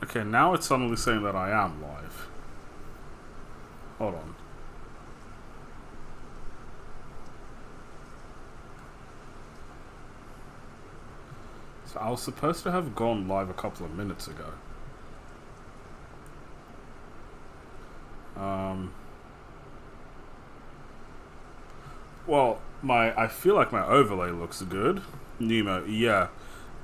Okay, now it's suddenly saying that I am live. Hold on. So I was supposed to have gone live a couple of minutes ago. Well, I feel like my overlay looks good. Nemo, yeah.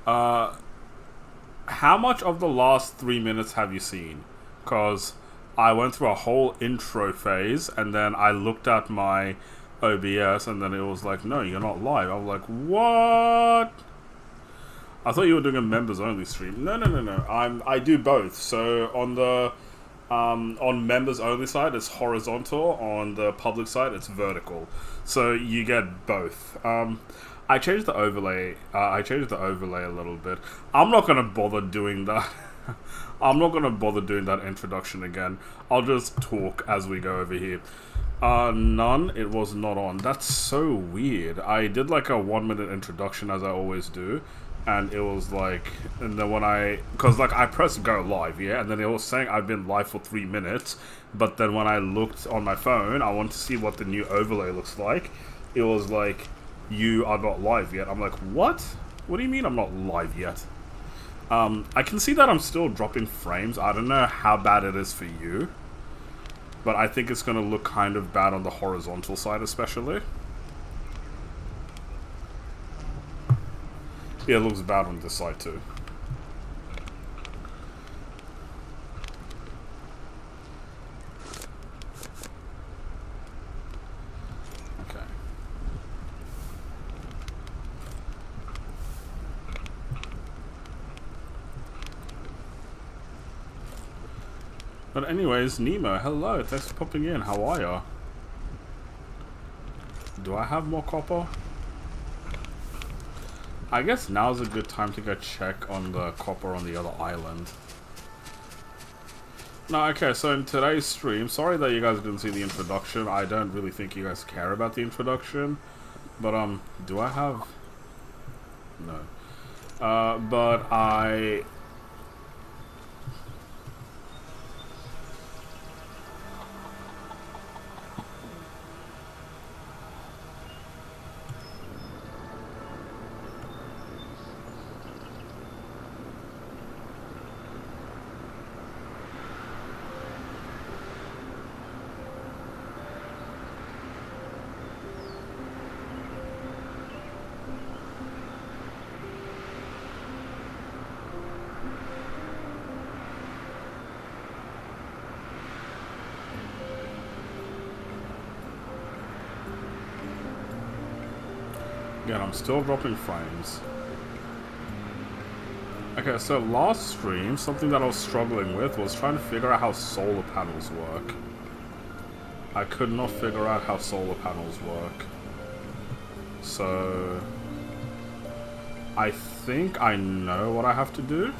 How much of the last 3 minutes have you seen? Because I went through a whole intro phase, and then I looked at my OBS, and then it was like, no, you're not live. I was like, what? I thought you were doing a members only stream. No. I do both. So on the on members only side, it's horizontal. On the public side, it's vertical. So you get both. I changed the overlay. I changed the overlay a little bit. I'm not gonna bother doing that. I'm not gonna bother doing that introduction again. I'll just talk as we go over here. None. It was not on. That's so weird. I did like a 1 minute introduction as I always do. And it was like, and then when cause like I pressed go live, yeah, and then it was saying I've been live for 3 minutes, but then when I looked on my phone, I wanted to see what the new overlay looks like. It was like, you are not live yet. I'm like, what? What do you mean I'm not live yet? I can see that I'm still dropping frames. I don't know how bad it is for you, but I think it's gonna look kind of bad on the horizontal side especially. Yeah, it looks bad on this side too. Okay. But anyways, Nemo, hello, thanks for popping in. How are ya? Do I have more copper? I guess now's a good time to go check on the copper on the other island. No, okay, so in today's stream, sorry that you guys didn't see the introduction. I don't really think you guys care about the introduction. But, do I have... No. But I... Again, I'm still dropping frames. Okay, so last stream, something that I was struggling with was trying to figure out how solar panels work. I could not figure out how solar panels work. So... I think I know what I have to do.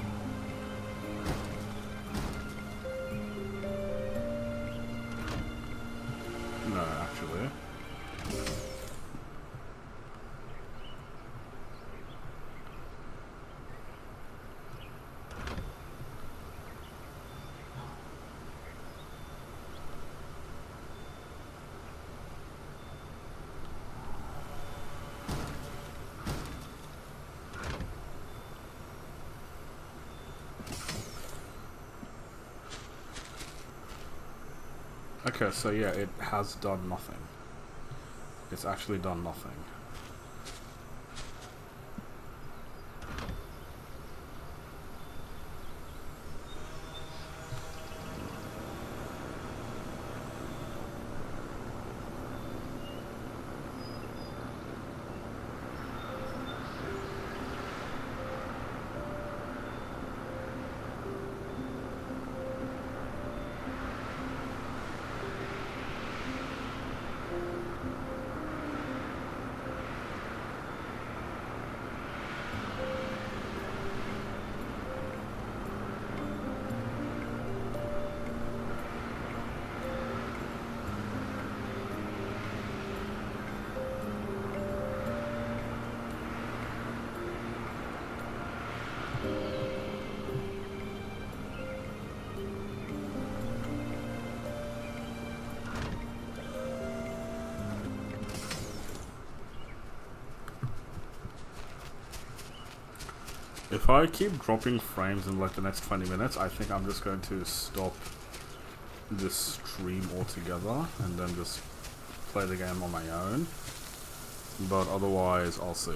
No, actually. Okay, so yeah, it has done nothing. It's actually done nothing. If I keep dropping frames in like the next 20 minutes, I think I'm just going to stop this stream altogether and then just play the game on my own. But otherwise, I'll see.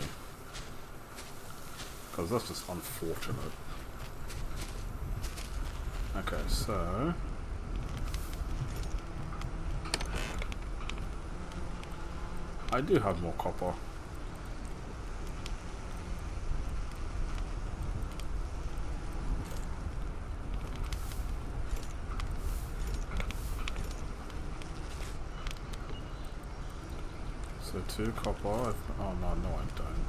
Because that's just unfortunate. Okay, so... I do have more copper. So 2 copper. Oh no, I don't.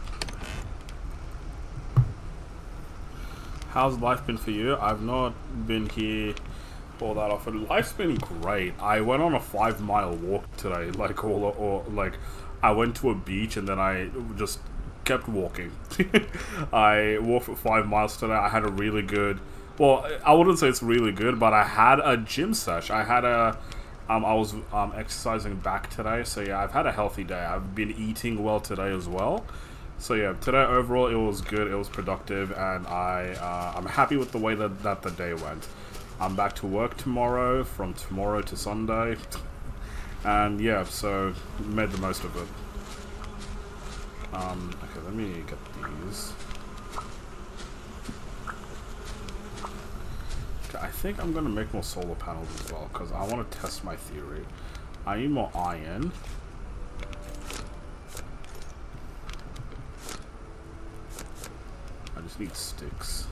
How's life been for you? I've not been here all that often. Life's been great. I went on a 5-mile walk today. Like like I went to a beach and then I just kept walking. I walked for 5 miles today. I had a really good. Well, I wouldn't say it's really good, but I had a gym sesh. I had a. I was exercising back today, so yeah, I've had a healthy day. I've been eating well today as well. So yeah, today overall it was good, it was productive, and I'm happy with the way that the day went. I'm back to work tomorrow, from tomorrow to Sunday, and yeah, so made the most of it. Okay, let me get these. I think I'm going to make more solar panels as well, because I want to test my theory. I need more iron. I just need sticks.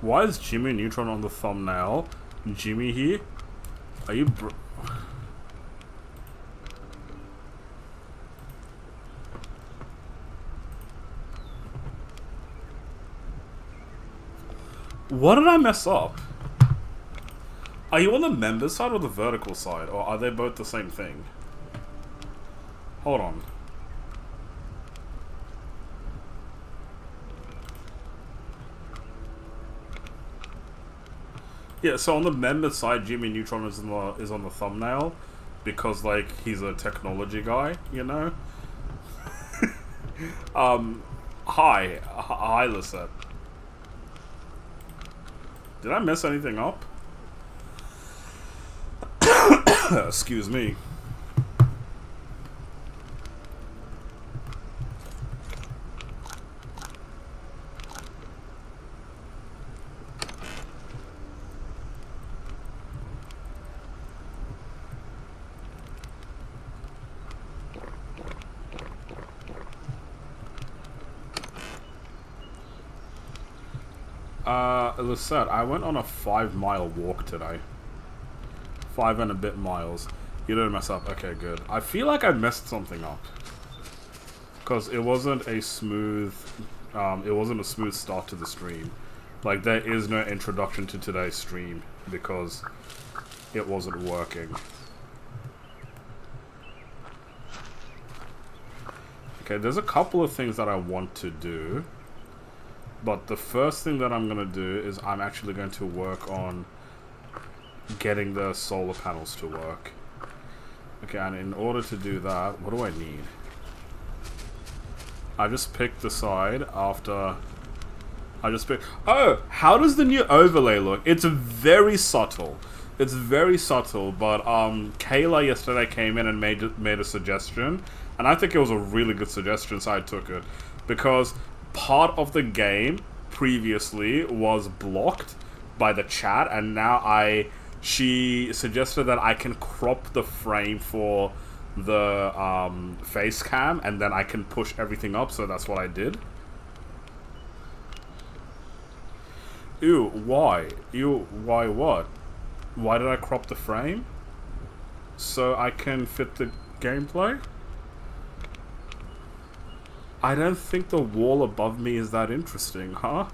Why is Jimmy Neutron on the thumbnail? Jimmy here? Are you What did I mess up? Are you on the member side or the vertical side? Or are they both the same thing? Hold on. Yeah, so on the member side, Jimmy Neutron is on the thumbnail because like he's a technology guy, you know. Hi, Lisette. Did I mess anything up? Excuse me. Lisette, I went on a 5-mile walk today. 5 and a bit miles. You didn't mess up. Okay, good. I feel like I messed something up. Because it wasn't a smooth... start to the stream. Like, there is no introduction to today's stream. Because it wasn't working. Okay, there's a couple of things that I want to do. But the first thing that I'm going to do is I'm actually going to work on getting the solar panels to work. Okay, and in order to do that, what do I need? I just picked the side after... Oh! How does the new overlay look? It's very subtle. It's very subtle, but Kayla yesterday came in and made a suggestion. And I think it was a really good suggestion, so I took it. Because... part of the game previously was blocked by the chat, and now she suggested that I can crop the frame for the face cam, and then I can push everything up, so that's what I did. Ew, why? Ew, why what? Why did I crop the frame? So I can fit the gameplay? I don't think the wall above me is that interesting, huh?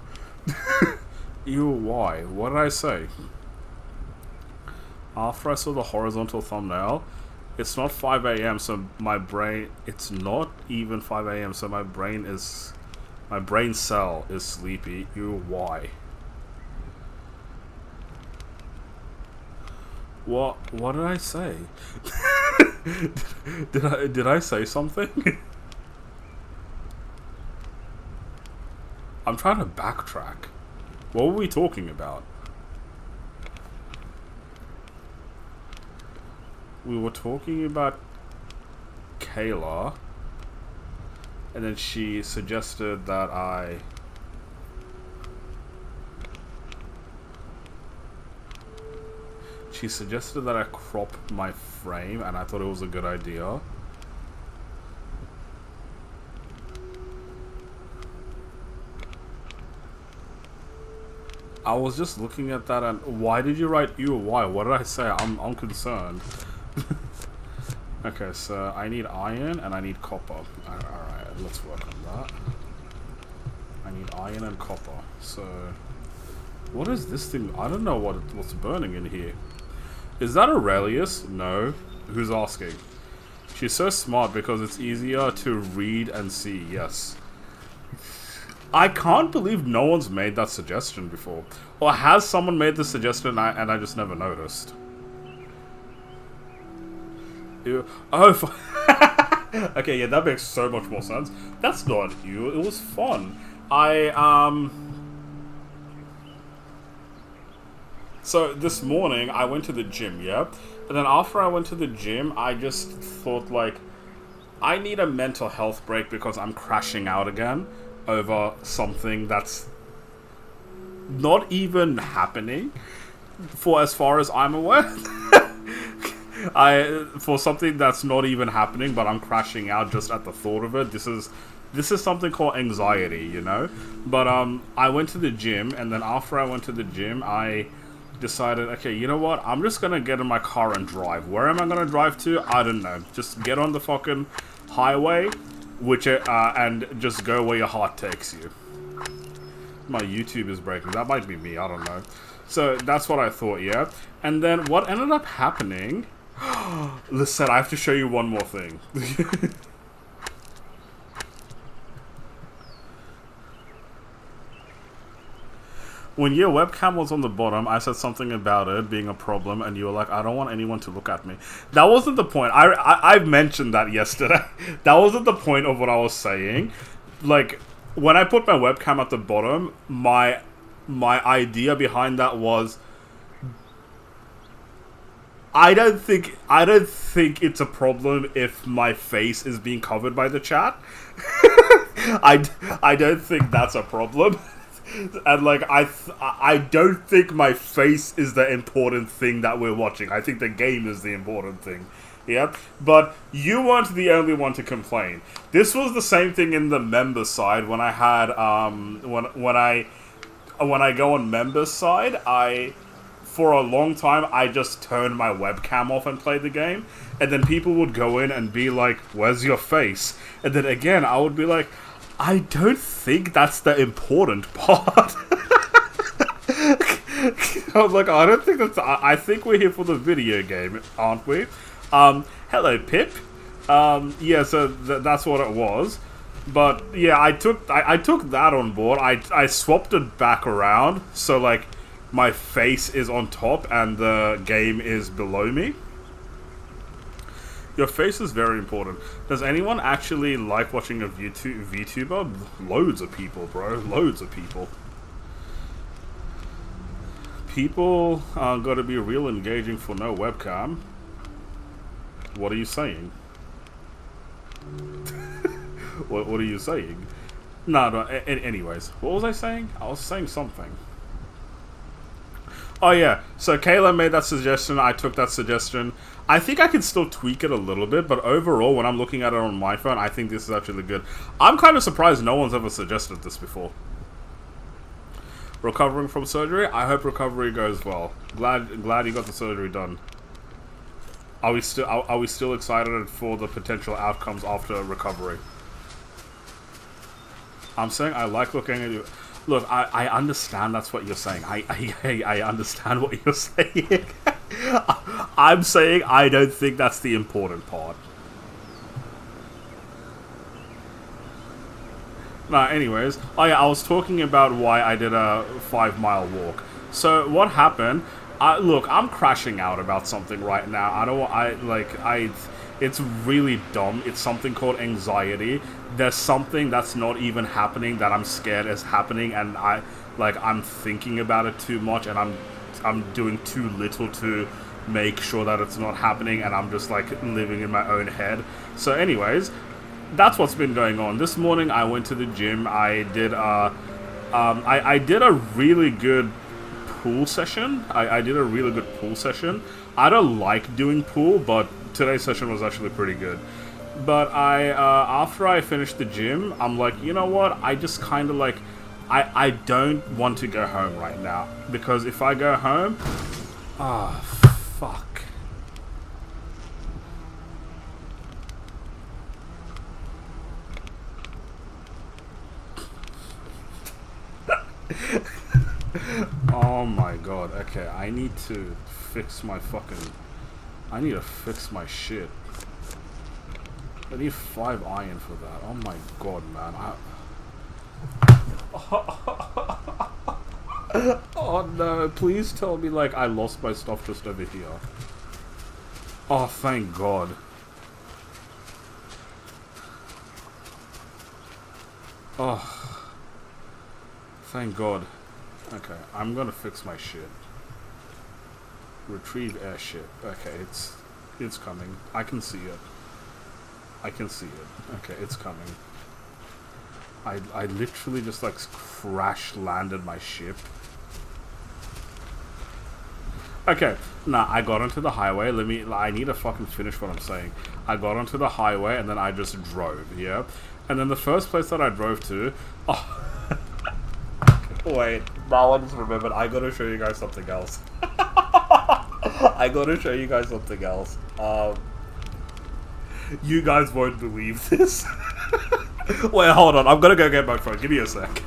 Ew, why? What did I say? After I saw the horizontal thumbnail, it's not 5 a.m. so my brain... It's not even 5 a.m. so my brain is... My brain cell is sleepy. Ew, why? What did I say? did I say something? I'm trying to backtrack. What were we talking about? We were talking about Kayla, and then she suggested that She suggested that I crop my frame, and I thought it was a good idea. I was just looking at that, and why did you write ew? Why? What did I say? I'm concerned. Okay, so I need iron and I need copper. Alright, let's work on that. I need iron and copper. So, what is this thing? I don't know what's burning in here. Is that Aurelius? No. Who's asking? She's so smart because it's easier to read and see. Yes. I can't believe no one's made that suggestion before. Or has someone made the suggestion and I just never noticed? Ew. Oh, okay, yeah, that makes so much more sense. That's not you. It was fun. So this morning I went to the gym, yeah? And then after I went to the gym, I just thought, like, I need a mental health break because I'm crashing out again over something that's not even happening for as far as I'm aware. For something that's not even happening, but I'm crashing out just at the thought of it. This is something called anxiety, you know? But I went to the gym, and then after I went to the gym, I decided, okay, you know what? I'm just gonna get in my car and drive. Where am I gonna drive to? I don't know. Just get on the fucking highway, and just go where your heart takes you. My YouTube is breaking. That might be me. I don't know. So that's what I thought, yeah? And then what ended up happening... Listen, I have to show you one more thing. When your webcam was on the bottom, I said something about it being a problem, and you were like, I don't want anyone to look at me. That wasn't the point. I mentioned that yesterday. That wasn't the point of what I was saying. Like, when I put my webcam at the bottom, my idea behind that was... I don't think it's a problem if my face is being covered by the chat. I don't think that's a problem. And like I don't think my face is the important thing that we're watching. I think the game is the important thing. Yeah, but you weren't the only one to complain. This was the same thing in the member side when I had when I go on members side, for a long time, I just turned my webcam off and played the game. And then people would go in and be like, where's your face? And then again, I would be like, I don't think that's the important part. I was like, I don't think that's... I think we're here for the video game, aren't we? Hello, Pip. Yeah, so that's what it was. But, yeah, I took that on board. I swapped it back around. So, like... my face is on top and the game is below me. Your face is very important. Does anyone actually like watching a VTuber? Loads of people, bro. Loads of people. People gotta be real engaging for no webcam. What are you saying? What are you saying? No, anyways. What was I saying? I was saying something. Oh yeah, so Kayla made that suggestion, I took that suggestion. I think I can still tweak it a little bit, but overall, when I'm looking at it on my phone, I think this is actually good. I'm kind of surprised no one's ever suggested this before. Recovering from surgery? I hope recovery goes well. Glad you got the surgery done. Are we still excited for the potential outcomes after recovery? I'm saying I like looking at you. Look, I understand that's what you're saying. I understand what you're saying. I'm saying I don't think that's the important part. Nah, anyways, oh yeah, I was talking about why I did a 5 mile walk. So what happened? Look, I'm crashing out about something right now. I don't. It's really dumb. It's something called anxiety. There's something that's not even happening that I'm scared is happening, and I'm thinking about it too much, and I'm doing too little to make sure that it's not happening, and I'm just like living in my own head. So, anyways, that's what's been going on. This morning I went to the gym. I did a really good pool session. I did a really good pool session. I don't like doing pool, but today's session was actually pretty good. But after I finished the gym, I'm like, you know what? I just kind of like, I don't want to go home right now, because if I go home, fuck. Oh my god, okay, I need to fix my fucking... I need to fix my shit. I need 5 iron for that. Oh my god, man. Oh no, please tell me, like, I lost my stuff just over here. Oh, thank god. Oh. Thank god. Okay, I'm gonna fix my shit. Retrieve airship. Okay, it's coming. I can see it. I can see it. Okay, it's coming. I literally just like crash landed my ship. Okay, nah, I got onto the highway. I need to fucking finish what I'm saying. I got onto the highway and then I just drove, yeah? And then the first place that I drove to... Oh, wait, now I just remembered. I gotta show you guys something else. I gotta show you guys something else. You guys won't believe this. Wait, hold on. I'm gonna go get my phone. Give me a sec.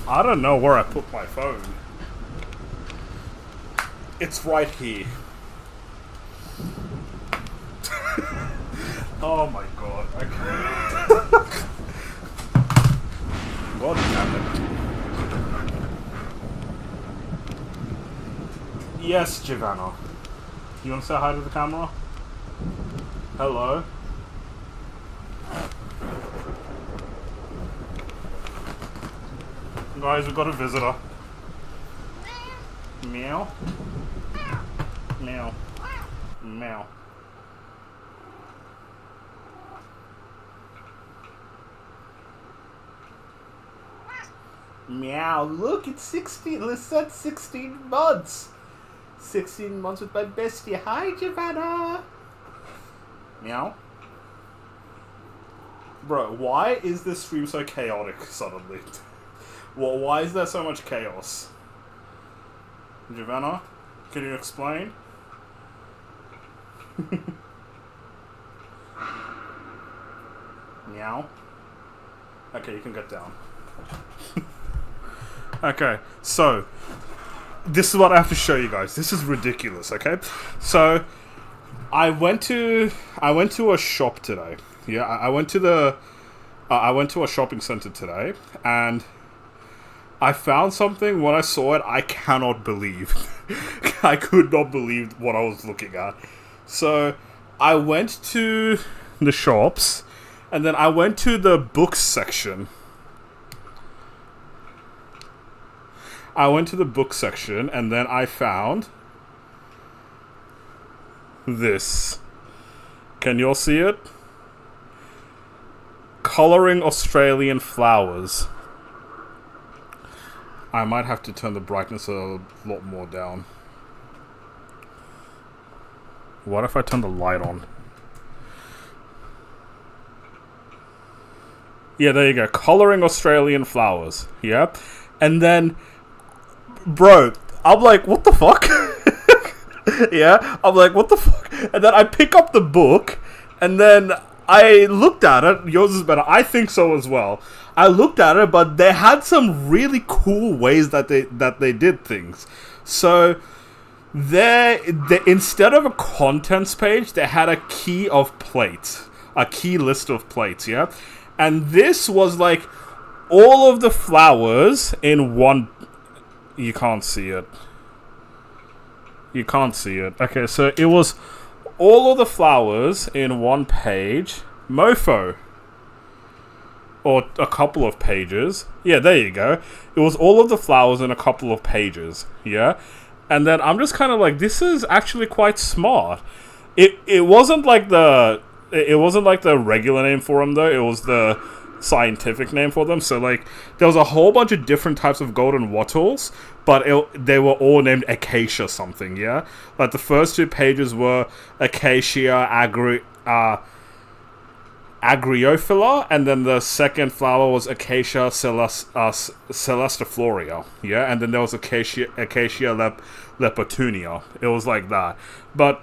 I don't know where I put my phone. It's right here. Oh my god. Okay. God damn it. Yes, Giovanna. You want to say hi to the camera? Hello? Guys, we've got a visitor. Meow. Meow. Meow. Meow. Look, it's 16. Let's set 16 months. 16 months with my bestie. Hi, Giovanna. Meow. Bro, why is this stream so chaotic suddenly? Well, why is there so much chaos? Giovanna, can you explain? Meow. Okay, you can get down. Okay, so this is what I have to show you guys. This is ridiculous, okay? So I went to a shop today. Yeah, I went to a shopping center today, and I found something. When I saw it, I cannot believe. I could not believe what I was looking at. So I went to the shops, and then I went to the books section. And then I found this. Can you all see it? Colouring Australian Flowers. I might have to turn the brightness a lot more down. What if I turn the light on? Yeah, there you go. Colouring Australian Flowers. Yeah. And then, bro, I'm like, what the fuck? Yeah, I'm like, what the fuck? And then I pick up the book, and then I looked at it. Yours is better. I think so as well. I looked at it, but they had some really cool ways that they did things. So they instead of a contents page, they had a key of plates, a key list of plates. Yeah, and this was like all of the flowers in one. You can't see it. You can't see it. Okay, so it was all of the flowers in one page. Mofo. Or a couple of pages. Yeah, there you go. It was all of the flowers in a couple of pages. Yeah? And then I'm just kind of like, this is actually quite smart. It wasn't like the regular name for them though. It was the scientific name for them. So like there was a whole bunch of different types of golden wattles, but they were all named acacia something. Yeah, like the first two pages were acacia agriophylla, and then the second flower was acacia celestiflorea. Yeah, and then there was acacia lepotunia. It was like that. But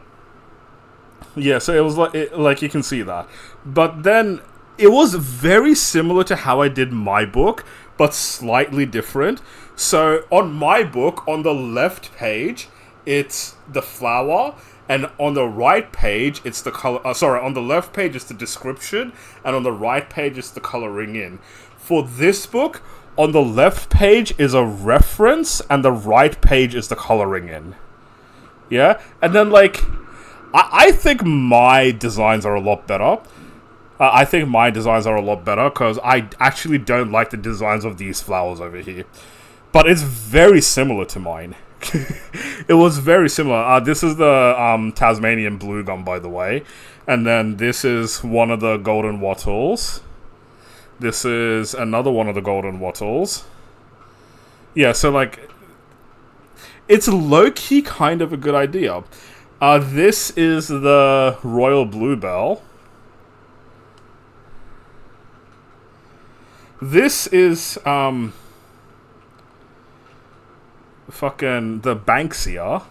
yeah, so it was like you can see that. But then it was very similar to how I did my book, but slightly different. So on my book, on the left page, it's the flower, and on the right page, it's the color. On the left page, it's the description, and on the right page, it's the coloring in. For this book, on the left page is a reference, and the right page is the coloring in. Yeah, and then like, I think my designs are a lot better. Because I actually don't like the designs of these flowers over here. But it's very similar to mine. It was very similar. This is the Tasmanian blue gum, by the way. And then this is one of the golden wattles. This is another one of the golden wattles. Yeah, so like, it's low-key kind of a good idea. This is the royal bluebell. This is, fucking the Banksia.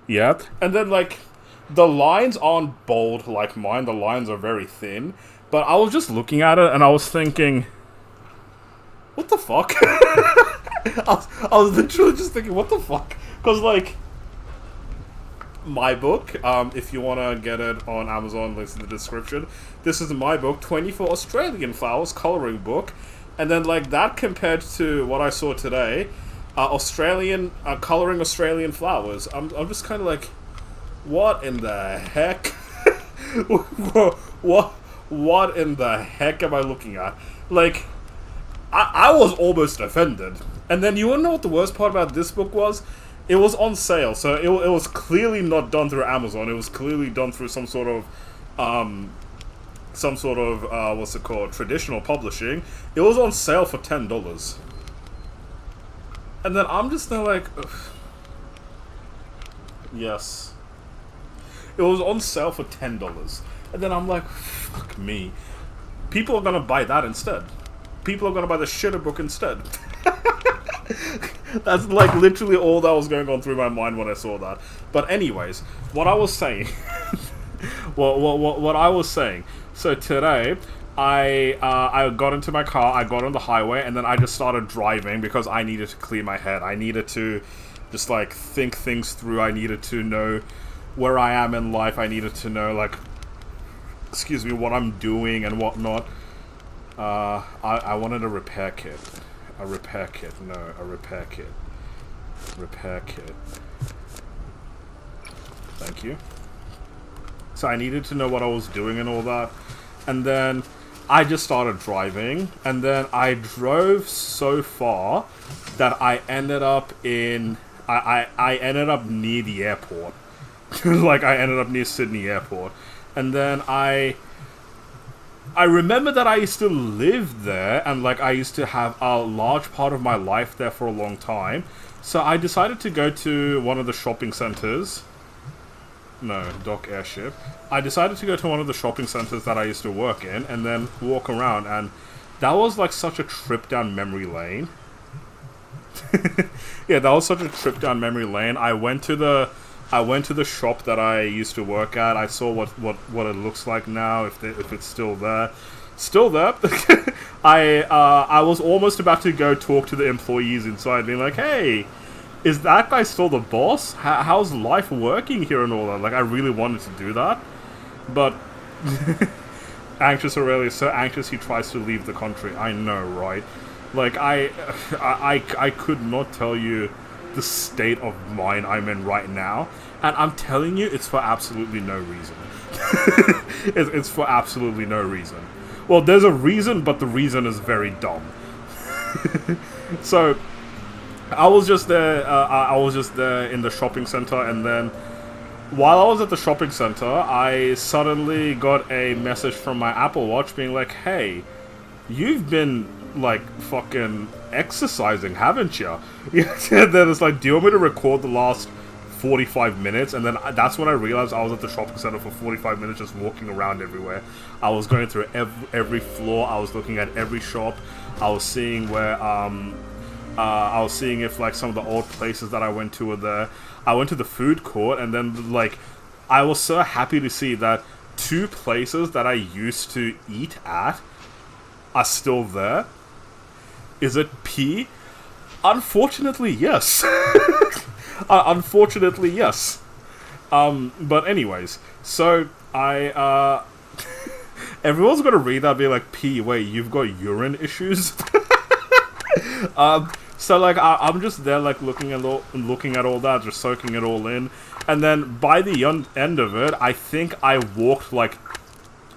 Yeah. And then, like, the lines aren't bold like mine. The lines are very thin. But I was just looking at it and I was thinking, what the fuck? I was literally just thinking, what the fuck? Because, like, my book, if you want to get it on Amazon, links in the description. This is my book, 24 Australian Flowers coloring book. And then, like, that compared to what I saw today, coloring Australian flowers. I'm just kind of like, what in the heck? What in the heck am I looking at? Like, I was almost offended. And then you wanna know what the worst part about this book was? It was on sale, so it was clearly not done through Amazon. It was clearly done through some sort of what's it called? Traditional publishing. It was on sale for $10. And then I'm just there like, ugh. Yes. It was on sale for $10. And then I'm like, fuck me. People are gonna buy that instead. People are gonna buy the shitter book instead. That's like literally all that was going on through my mind when I saw that. But anyways, what I was saying, what I was saying. So today, I got into my car, I got on the highway, and then I just started driving because I needed to clear my head. I needed to just like think things through. I needed to know where I am in life. I needed to know like, excuse me, what I'm doing and whatnot. I wanted a repair kit. A repair kit. No, a repair kit. Repair kit. Thank you. So I needed to know what I was doing and all that. And then I just started driving. And then I drove so far that I ended up in... I ended up near the airport. Like, I ended up near Sydney Airport. And then I remember that I used to live there, and like I used to have a large part of my life there for a long time. So I decided to go to one of the shopping centers. No, Dock Airship. I decided to go to one of the shopping centers that I used to work in, and then walk around, and that was like such a trip down memory lane. Yeah, that was such a trip down memory lane. I went to the shop that I used to work at. I saw what it looks like now, if it's still there. Still there. I was almost about to go talk to the employees inside, being like, hey, is that guy still the boss? How's life working here and all that? Like, I really wanted to do that. But Anxious Aurelius, so anxious he tries to leave the country. I know, right? Like, I could not tell you the state of mind I'm in right now, and I'm telling you, it's for absolutely no reason. It's for absolutely no reason. Well, there's a reason, but the reason is very dumb. So, I was just there. I was just there in the shopping center, and then while I was at the shopping center, I suddenly got a message from my Apple Watch being like, "Hey, you've been like fucking exercising, haven't you?" And then it's like, do you want me to record the last 45 minutes? And then that's when I realized I was at the shopping center for 45 minutes just walking around everywhere. I was going through every floor. I was looking at every shop. I was seeing where I was seeing if like some of the old places that I went to were there. I went to the food court, and then like I was so happy to see that 2 places that I used to eat at are still there. Is it P? Unfortunately, yes. Unfortunately, yes. But anyways, so I, everyone's gonna read that and be like, P, wait, you've got urine issues? So like, I'm just there like looking at all that, just soaking it all in. And then by the end of it, I think I walked like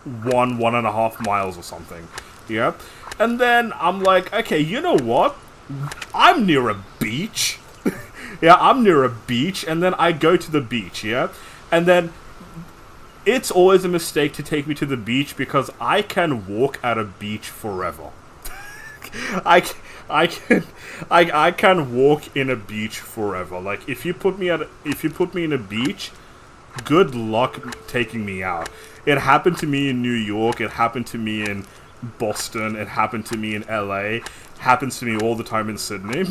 1.5 miles or something. Yeah. And then I'm like, okay, you know what? I'm near a beach. Yeah, I'm near a beach. And then I go to the beach, yeah? And then it's always a mistake to take me to the beach because I can walk at a beach forever. I can walk in a beach forever. Like, if you put me in a beach, good luck taking me out. It happened to me in New York. It happened to me in Boston. It happened to me in LA. Happens to me all the time in Sydney.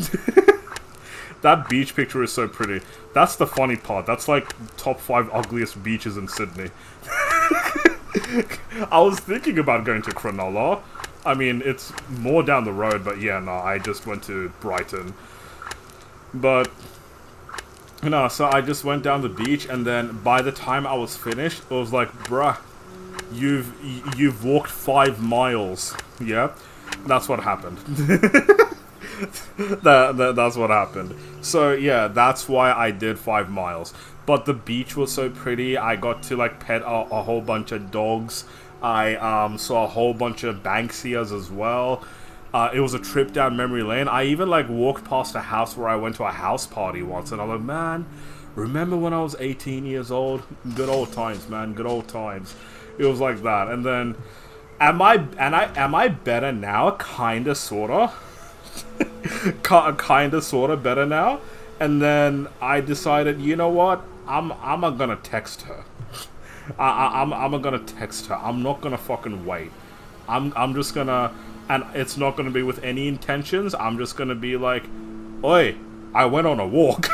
That beach picture is so pretty. That's the funny part. That's like top 5 ugliest beaches in Sydney. I was thinking about going to Cronulla. I mean, it's more down the road, but yeah, no, I just went to Brighton. But, no, so I just went down the beach, and then by the time I was finished, it was like, bruh, you've walked 5 miles. Yeah? That's what happened. That's what happened. So yeah, that's why I did 5 miles. But the beach was so pretty. I got to like pet a whole bunch of dogs. I saw a whole bunch of Banksias as well. It was a trip down memory lane. I even like walked past a house where I went to a house party once, and I'm like, man, remember when I was 18 years old? Good old times, man. Good old times. It was like that. And then, am I better now? Kinda, sorta. Kinda, sorta better now. And then I decided, you know what? I'm gonna text her. I'm gonna text her. I'm not gonna fucking wait. I'm just gonna, and it's not gonna be with any intentions. I'm just gonna be like, oi, I went on a walk.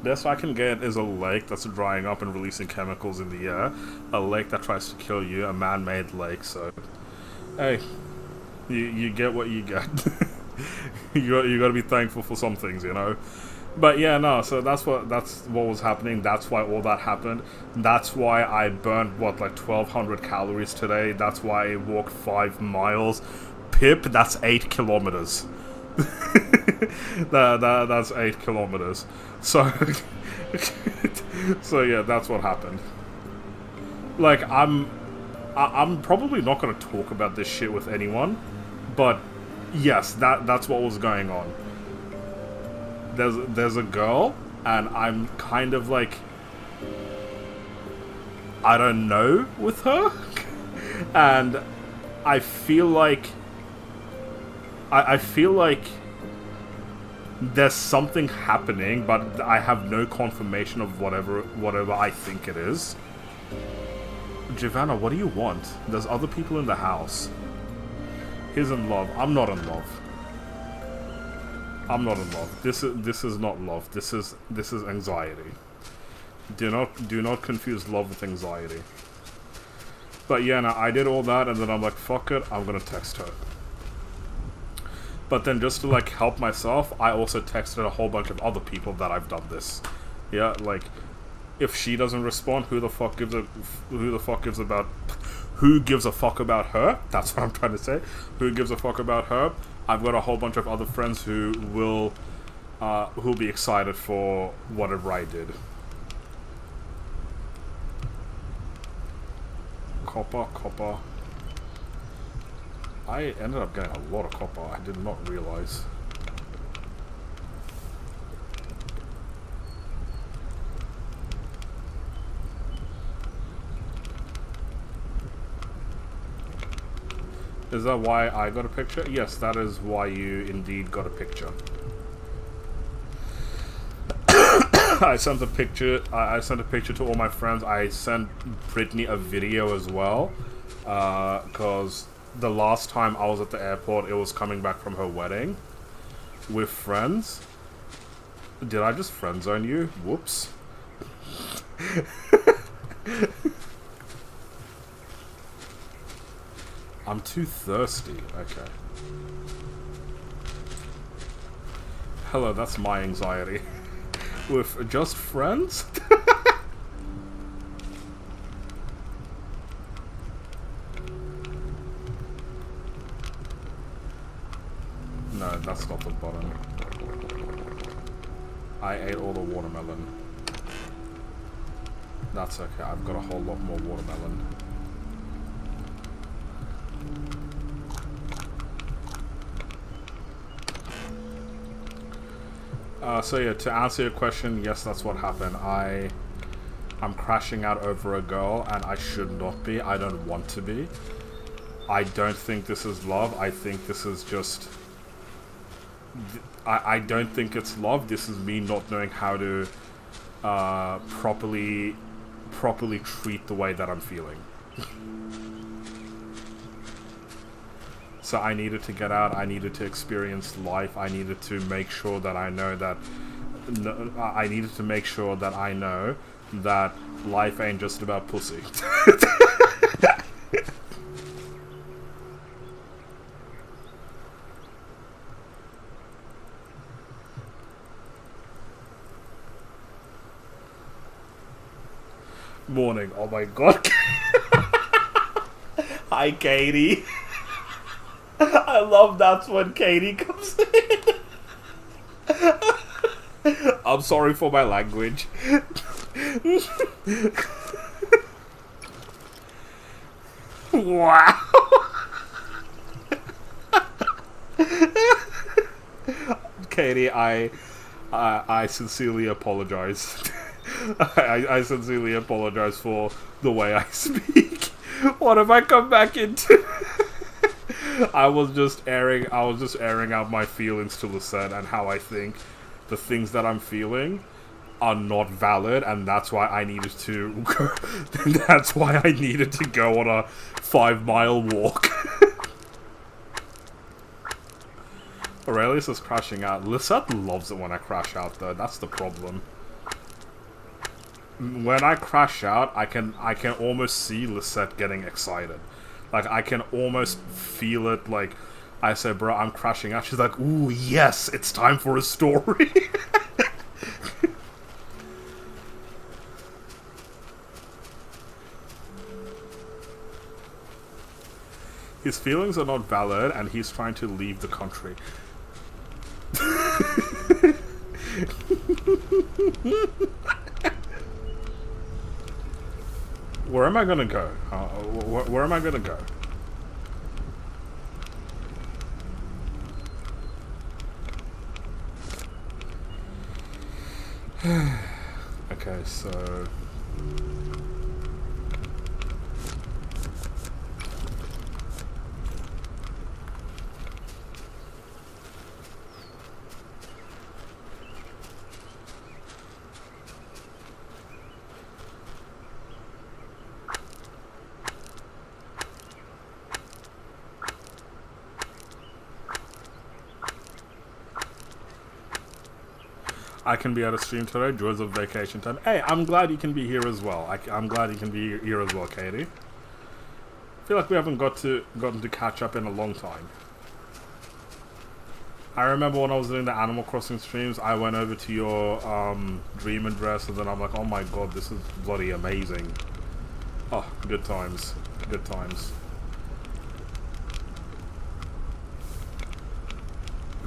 Best I can get is a lake that's drying up and releasing chemicals in the air. A lake that tries to kill you. A man-made lake. So, hey, you get what you get. you got to be thankful for some things, you know. But yeah, no. So that's what was happening. That's why all that happened. That's why I burned what, like 1,200 calories today. That's why I walked 5 miles. Pip, that's 8 kilometers. That's 8 kilometers. So, so yeah, that's what happened. Like, I'm probably not gonna talk about this shit with anyone, but yes, that's what was going on. There's a girl, and I'm kind of like, I don't know with her, and I feel like there's something happening, but I have no confirmation of whatever I think it is. Giovanna, what do you want? There's other people in the house. He's in love. I'm not in love. I'm not in love. This is not love. This is anxiety. Do not confuse love with anxiety. But yeah, no, I did all that, and then I'm like, fuck it, I'm gonna text her. But then just to like help myself, I also texted a whole bunch of other people that I've done this. Yeah, like, if she doesn't respond, who gives a fuck about her? That's what I'm trying to say. Who gives a fuck about her? I've got a whole bunch of other friends who'll be excited for whatever I did. Copper. I ended up getting a lot of copper. I did not realize. Is that why I got a picture? Yes, that is why you indeed got a picture. I sent a picture. I sent a picture to all my friends. I sent Brittany a video as well, because the last time I was at the airport, it was coming back from her wedding with friends. Did I just friend zone you? Whoops. I'm too thirsty. Okay. Hello, that's my anxiety. With just friends? No, that's not the button. I ate all the watermelon. That's okay, I've got a whole lot more watermelon. So yeah, to answer your question, yes, that's what happened. I'm crashing out over a girl, and I should not be. I don't want to be. I don't think this is love. I think this is just... I don't think it's love. This is me not knowing how to properly treat the way that I'm feeling. So I needed to get out, I needed to experience life, I needed to make sure that I know that... I needed to make sure that I know that life ain't just about pussy. Morning. Oh my god. Hi, Katie. I love that's when Katie comes in. I'm sorry for my language. Wow. Katie, I sincerely apologize. I sincerely apologize for the way I speak. What have I come back into? I was just airing out my feelings to Lisette and how I think the things that I'm feeling are not valid, and that's why I needed to go on a 5-mile walk. Aurelius is crashing out. Lisette loves it when I crash out though, that's the problem. When I crash out, I can almost see Lisette getting excited. Like, I can almost feel it, like, I say, bro, I'm crashing out. She's like, ooh, yes, it's time for a story. His feelings are not valid, and he's trying to leave the country. Where am I gonna go? Where am I gonna go? Okay, so... I can be at a stream today, joys of vacation time. Hey, I'm glad you can be here as well. I'm glad you can be here as well, Katie. I feel like we haven't gotten to catch up in a long time. I remember when I was doing the Animal Crossing streams, I went over to your dream address, and then I'm like, oh my god, this is bloody amazing. Oh, good times. Good times.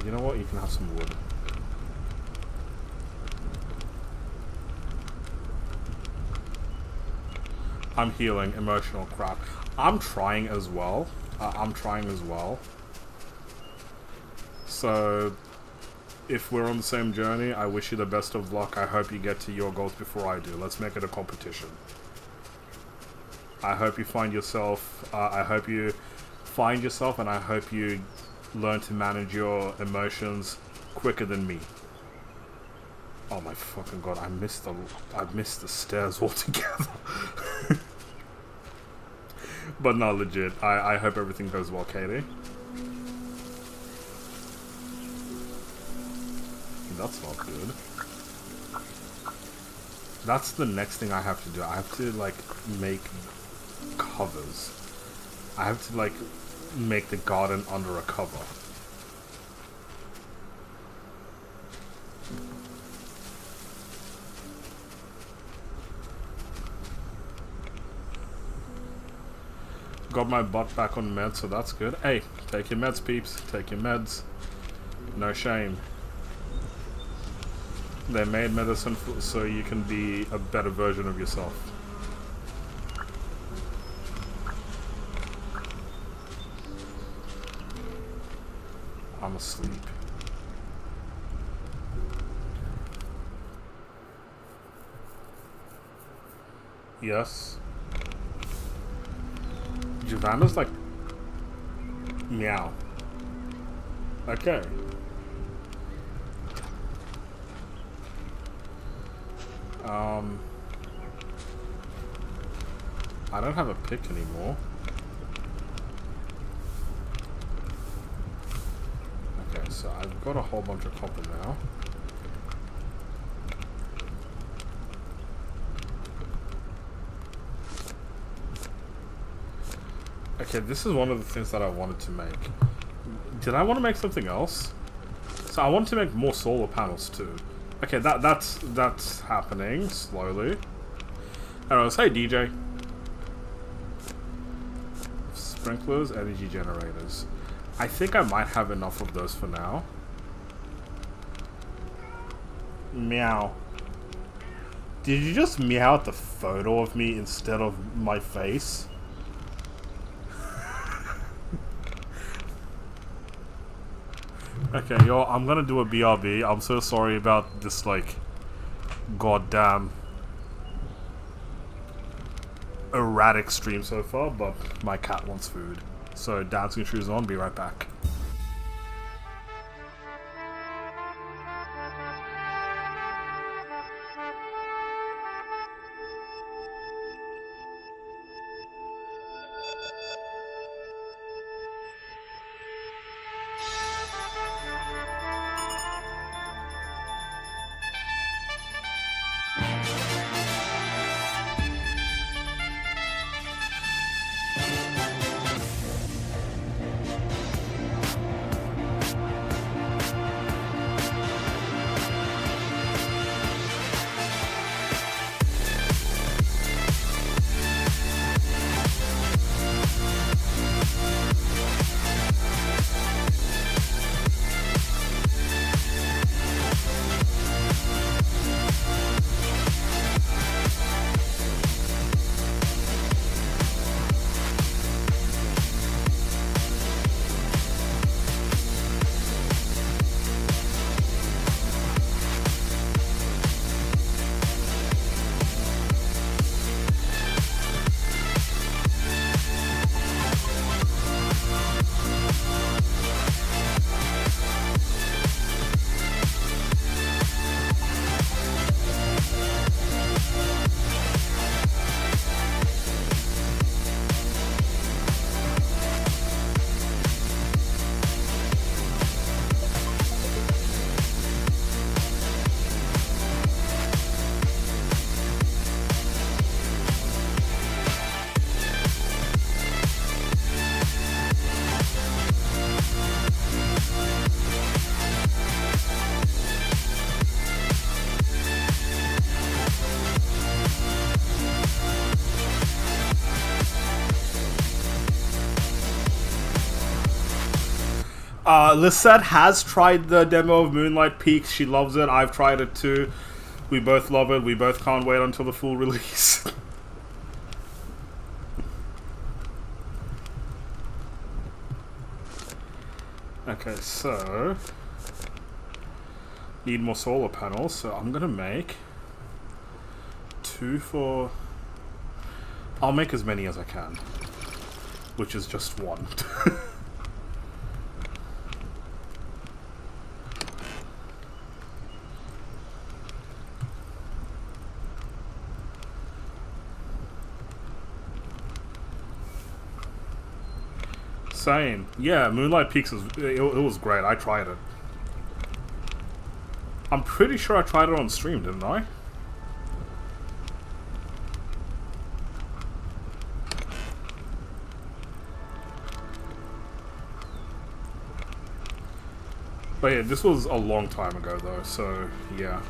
You know what? You can have some wood. I'm healing emotional crap. I'm trying as well. So, if we're on the same journey, I wish you the best of luck. I hope you get to your goals before I do. Let's make it a competition. I hope you find yourself, and I hope you learn to manage your emotions quicker than me. Oh my fucking god, I missed the stairs altogether. But no, legit, I hope everything goes well, Katie. That's not good. That's the next thing I have to do. I have to, like, make covers. I have to, like, make the garden under a cover. Got my butt back on meds, so that's good. Hey, take your meds, peeps. Take your meds. No shame. They made medicine so you can be a better version of yourself. I'm asleep. Yes. Giovanna's like... meow. Okay. I don't have a pick anymore. Okay, so I've got a whole bunch of copper now. Okay, this is one of the things that I wanted to make. Did I want to make something else? So I wanted to make more solar panels too. Okay, that's happening slowly. Anyways, hey DJ. Sprinklers, energy generators. I think I might have enough of those for now. Meow. Did you just meow at the photo of me instead of my face? Okay, yo, I'm gonna do a BRB. I'm so sorry about this, like, goddamn erratic stream so far, but my cat wants food. So, dancing shoes on, be right back. Lisette has tried the demo of Moonlight Peaks. She loves it. I've tried it too. We both love it. We both can't wait until the full release. Okay, so need more solar panels, so I'm gonna make 2 for... I'll make as many as I can, which is just 1. Same. Yeah, Moonlight Peaks it was great. I tried it. I'm pretty sure I tried it on stream, didn't I? But yeah, this was a long time ago though, so yeah.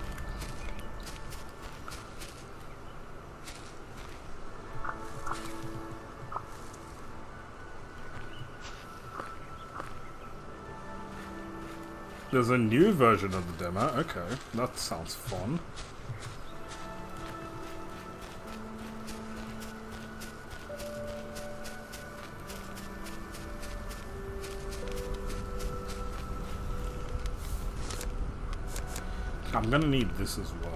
There's a new version of the demo. Okay, that sounds fun. I'm gonna need this as well.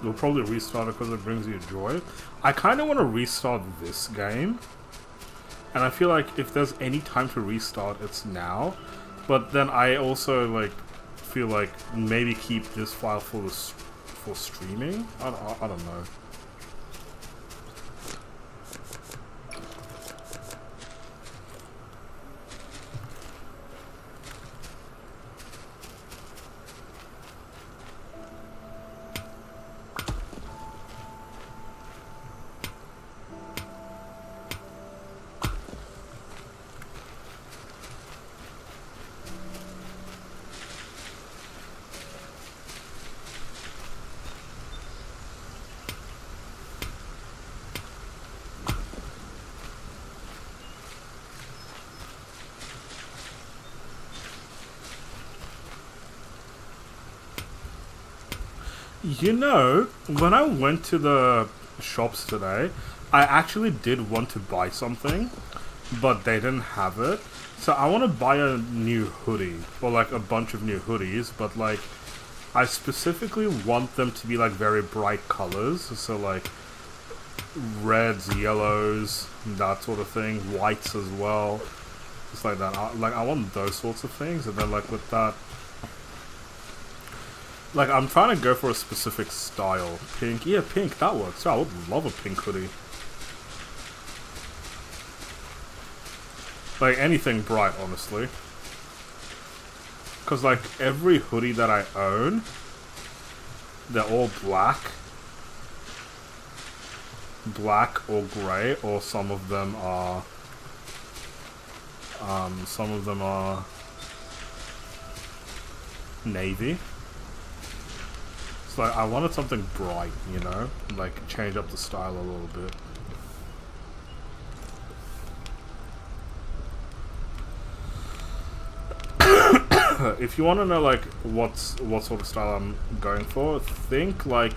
You'll probably restart it because it brings you joy. I kind of want to restart this game. And I feel like if there's any time to restart, it's now. But then I also, like, feel like maybe keep this file for streaming? I don't know. You know, when I went to the shops today, I actually did want to buy something, but they didn't have it. So I want to buy a new hoodie, or like a bunch of new hoodies, but like, I specifically want them to be like very bright colors, so like reds, yellows, that sort of thing, whites as well, just like that. I want those sorts of things, and then like with that, like, I'm trying to go for a specific style. Pink. Yeah, pink. That works. I would love a pink hoodie. Like, anything bright, honestly. Because, like, every hoodie that I own, they're all black. Black or grey, or some of them are... navy. Like, I wanted something bright, you know? Like, change up the style a little bit. If you want to know, like, what sort of style I'm going for, think like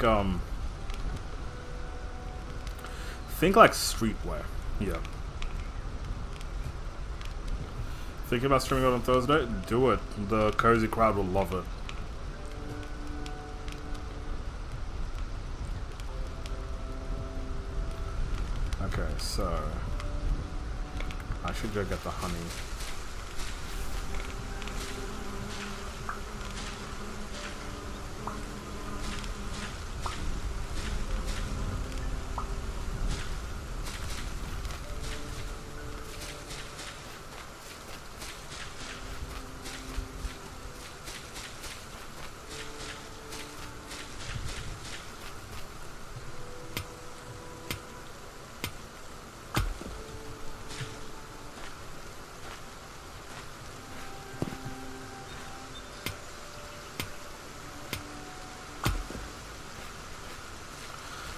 streetwear. Yeah. Thinking about streaming out on Thursday? Do it. The cozy crowd will love it. Okay, so I should go get the honey.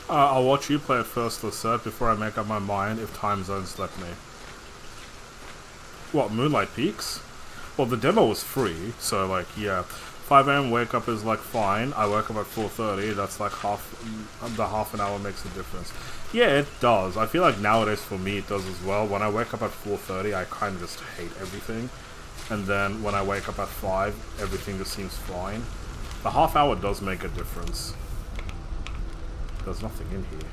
I'll watch you play it first, Lisette, before I make up my mind if time zones let me. What, Moonlight Peaks? Well, the demo was free, so, like, yeah. 5 AM wake up is, like, fine. I wake up at 4:30, that's, like, half an hour makes a difference. Yeah, it does. I feel like nowadays, for me, it does as well. When I wake up at 4:30, I kind of just hate everything. And then, when I wake up at 5, everything just seems fine. The half hour does make a difference. There's nothing in here.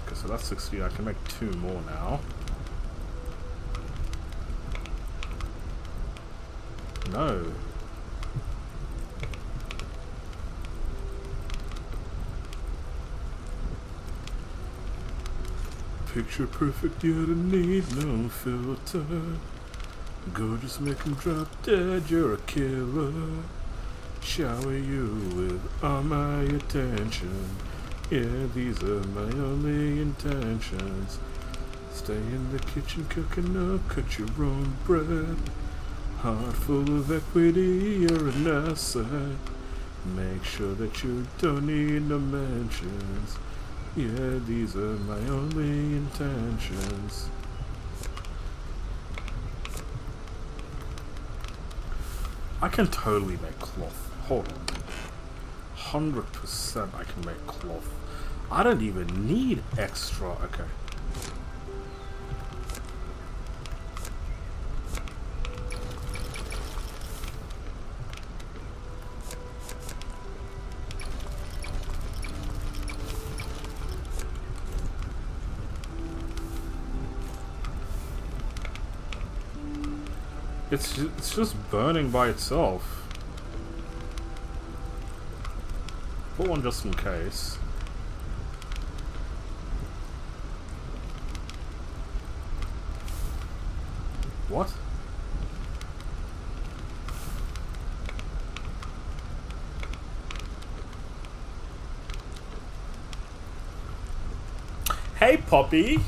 Okay, so that's 60. I can make 2 more now. No. Picture perfect, you don't need no filter. Gorgeous, make 'em drop dead, you're a killer. Shower you with all my attention. Yeah, these are my only intentions. Stay in the kitchen cooking up, cut your own bread. Heart full of equity, you're an asset. Make sure that you don't need no mentions. Yeah, these are my only intentions. I can totally make cloth. Hold on. 100% I can make cloth. I don't even need extra. Okay. It's just burning by itself. Put one just in case. What? Hey, Poppy!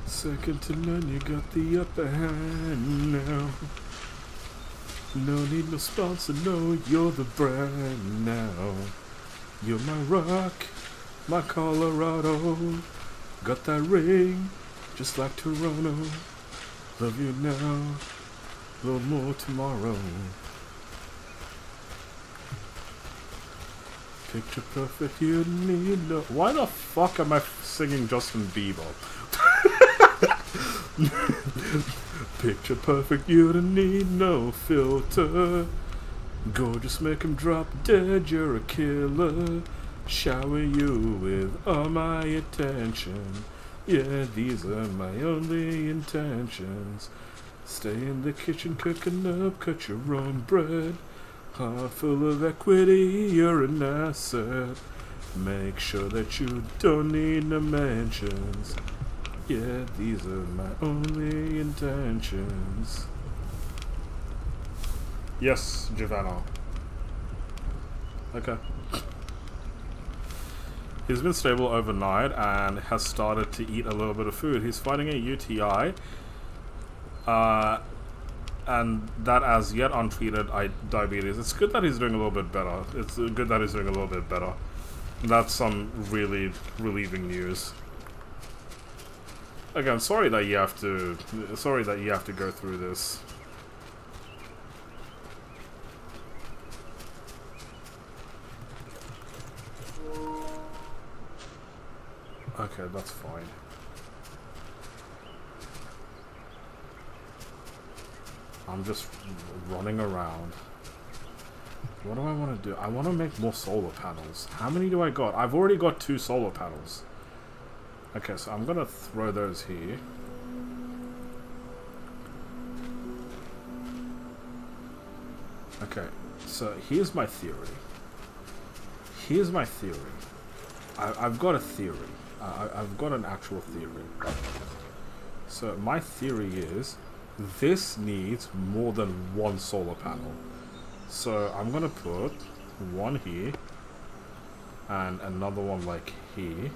Second to none, you got the upper hand now. No need no sponsor, no, you're the brand now. You're my rock, my Colorado. Got that ring, just like Toronto. Love you now, a little more tomorrow. Picture perfect, you need no... Why the fuck am I singing Justin Bieber? Picture perfect, you don't need no filter. Gorgeous, make him drop dead, you're a killer. Shower you with all my attention. Yeah, these are my only intentions. Stay in the kitchen cooking up, cut your own bread. Heart full of equity, you're an asset. Make sure that you don't need no mentions. Yeah, these are my only intentions. Yes, Giovanna. Okay. He's been stable overnight and has started to eat a little bit of food. He's fighting a UTI. And that as yet untreated diabetes. It's good that he's doing a little bit better. It's good that he's doing a little bit better. That's some really relieving news. Again, sorry that you have to go through this. Okay, that's fine. I'm just running around. What do I want to do? I want to make more solar panels. How many do I got? I've already got 2 solar panels. Okay, so I'm gonna throw those here. Okay, so here's my theory. I've got a theory. I've got an actual theory. So my theory is this needs more than 1 solar panel. So I'm gonna put one here and another one like here.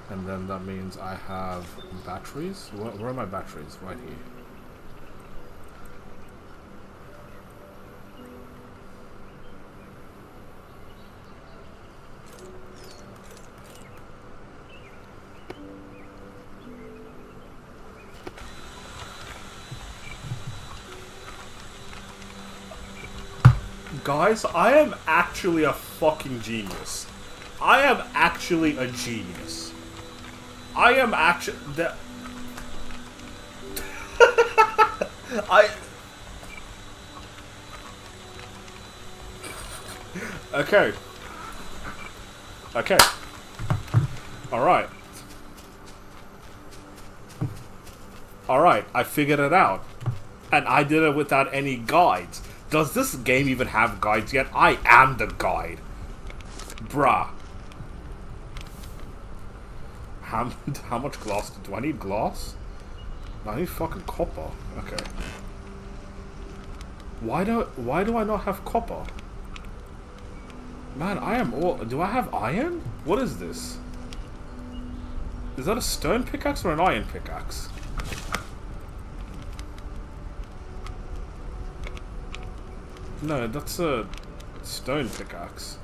And then that means I have batteries. Where are my batteries? Right here. Guys, I am actually a fucking genius. I am actually a genius. I am actually... Okay. Okay. Alright. Alright, I figured it out. And I did it without any guides. Does this game even have guides yet? I am the guide. Bruh. How much glass do I need? Glass? I need fucking copper. Okay. Why do I not have copper? Man, I am all... Do I have iron? What is this? Is that a stone pickaxe or an iron pickaxe? No, that's a stone pickaxe.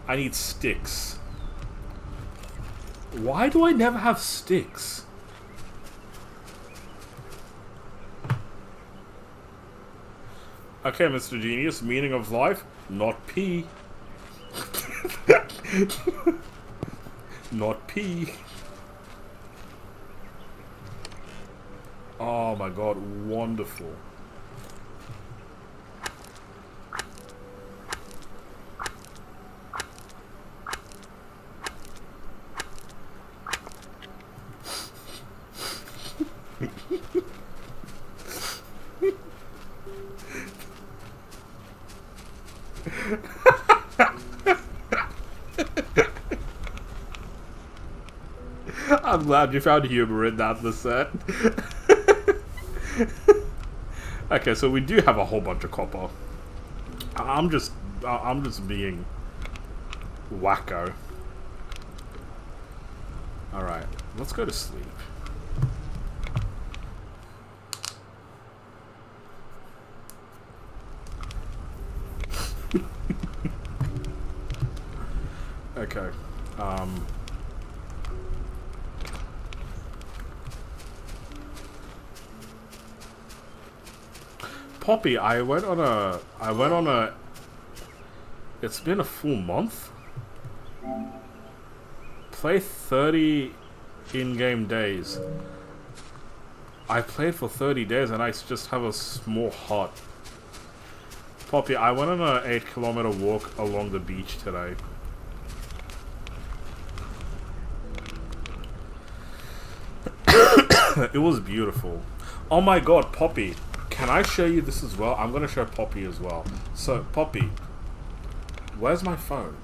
I need sticks. Why do I never have sticks? Okay, Mr. Genius, meaning of life, not pee. Not P. Oh my god, wonderful. I'm glad you found humor in that, the set. Okay, so we do have a whole bunch of copper. I'm just being wacko. Alright, let's go to sleep. Okay. Poppy, I went on a it's been a full month. Play 30 in-game days. I played for 30 days and I just have a small hut. Poppy, I went on an 8-kilometer walk along the beach today. It was beautiful. Oh my god, Poppy. Can I show you this as well? I'm gonna show Poppy as well. So, Poppy. Where's my phone?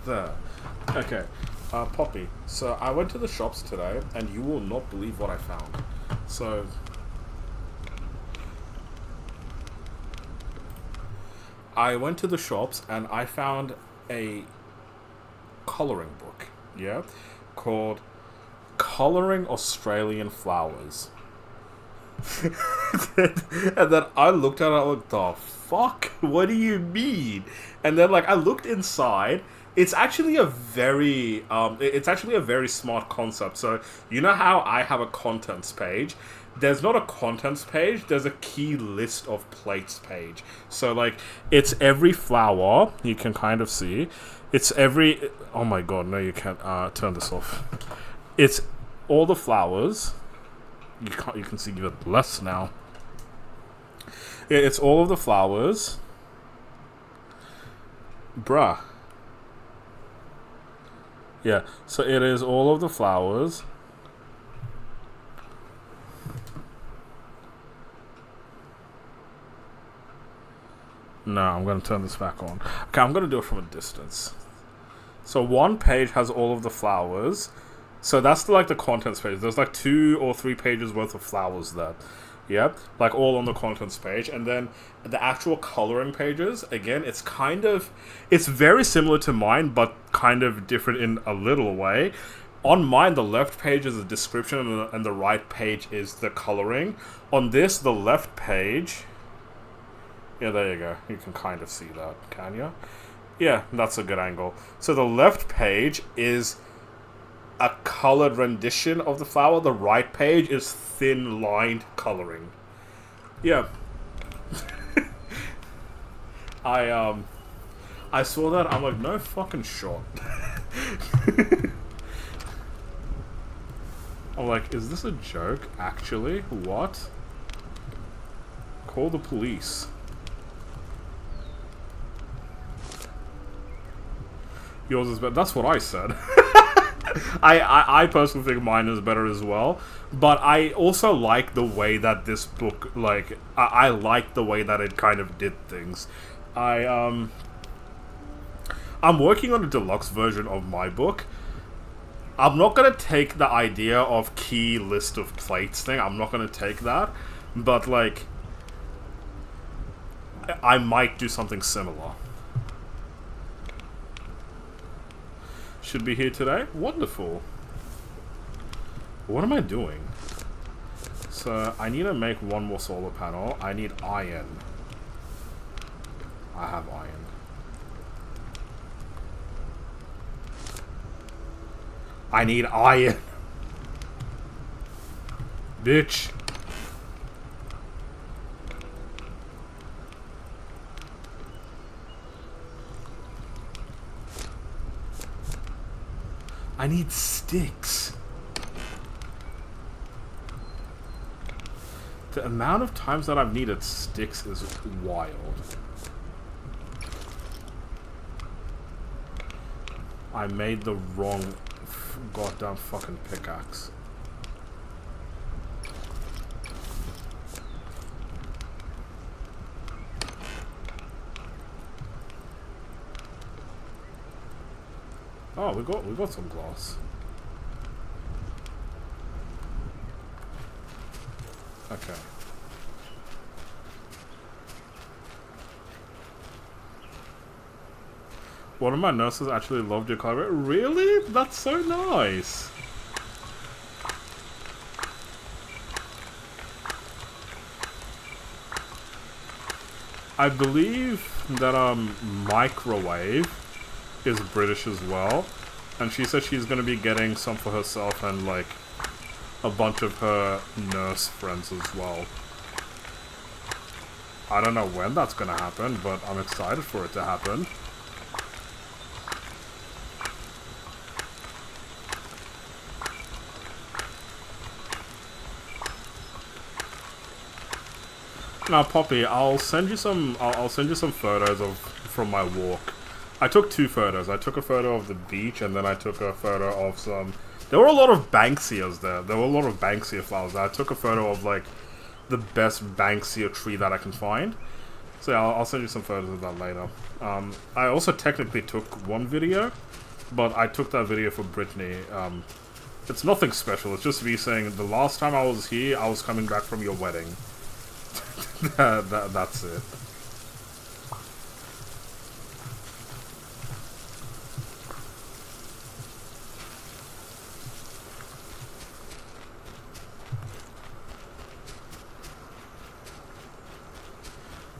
There. Okay. Poppy. So, I went to the shops today, and you will not believe what I found. So... I went to the shops, and I found a colouring book. Yeah? Called Colouring Australian Flowers. And then I looked at it, I was like, the fuck? What do you mean? And then like I looked inside. It's actually a very smart concept. So you know how I have a contents page? There's not a contents page, there's a key list of plates page. So like it's every flower, you can kind of see. It's every oh my god, no you can't turn this off. It's all the flowers. You can see even less now. Yeah, it's all of the flowers. Bruh. Yeah, so it is all of the flowers. No, I'm going to turn this back on. Okay, I'm going to do it from a distance. So one page has all of the flowers. So that's like the contents page. There's like 2 or 3 pages worth of flowers there. Yep, like all on the contents page. And then the actual coloring pages, again, it's very similar to mine, but kind of different in a little way. On mine, the left page is the description and the right page is the coloring. On this, the left page... Yeah, there you go. You can kind of see that, can you? Yeah, that's a good angle. So the left page is a colored rendition of the flower. The right page is thin lined coloring. Yeah. I saw that, I'm like, no fucking shot. I'm like, is this a joke, actually? What? Call the police. Yours is better. That's what I said. I personally think mine is better as well. But I also like the way that this book, like, I like the way that it kind of did things. I'm working on a deluxe version of my book. I'm not going to take the idea of key list of plates thing. I'm not going to take that. But, like, I might do something similar. Should be here today? Wonderful. What am I doing? So, I need to make one more solar panel. I need iron. I have iron. I need iron. Bitch. I need sticks. The amount of times that I've needed sticks is wild. I made the wrong goddamn fucking pickaxe. Oh, we got some glass. Okay. One of my nurses actually loved your car. Really? That's so nice. I believe that Microwave is British as well, and she said she's gonna be getting some for herself and like a bunch of her nurse friends as well. I don't know when that's gonna happen, but I'm excited for it to happen. Now, Poppy, I'll send you some. I'll send you some photos from my walk. I took 2 photos. I took a photo of the beach, and then I took a photo of some. There were a lot of Banksias there. There were a lot of Banksia flowers. I took a photo of like the best Banksia tree that I can find. So yeah, I'll send you some photos of that later. I also technically took one video, but I took that video for Brittany. It's nothing special. It's just me saying the last time I was here, I was coming back from your wedding. That's it.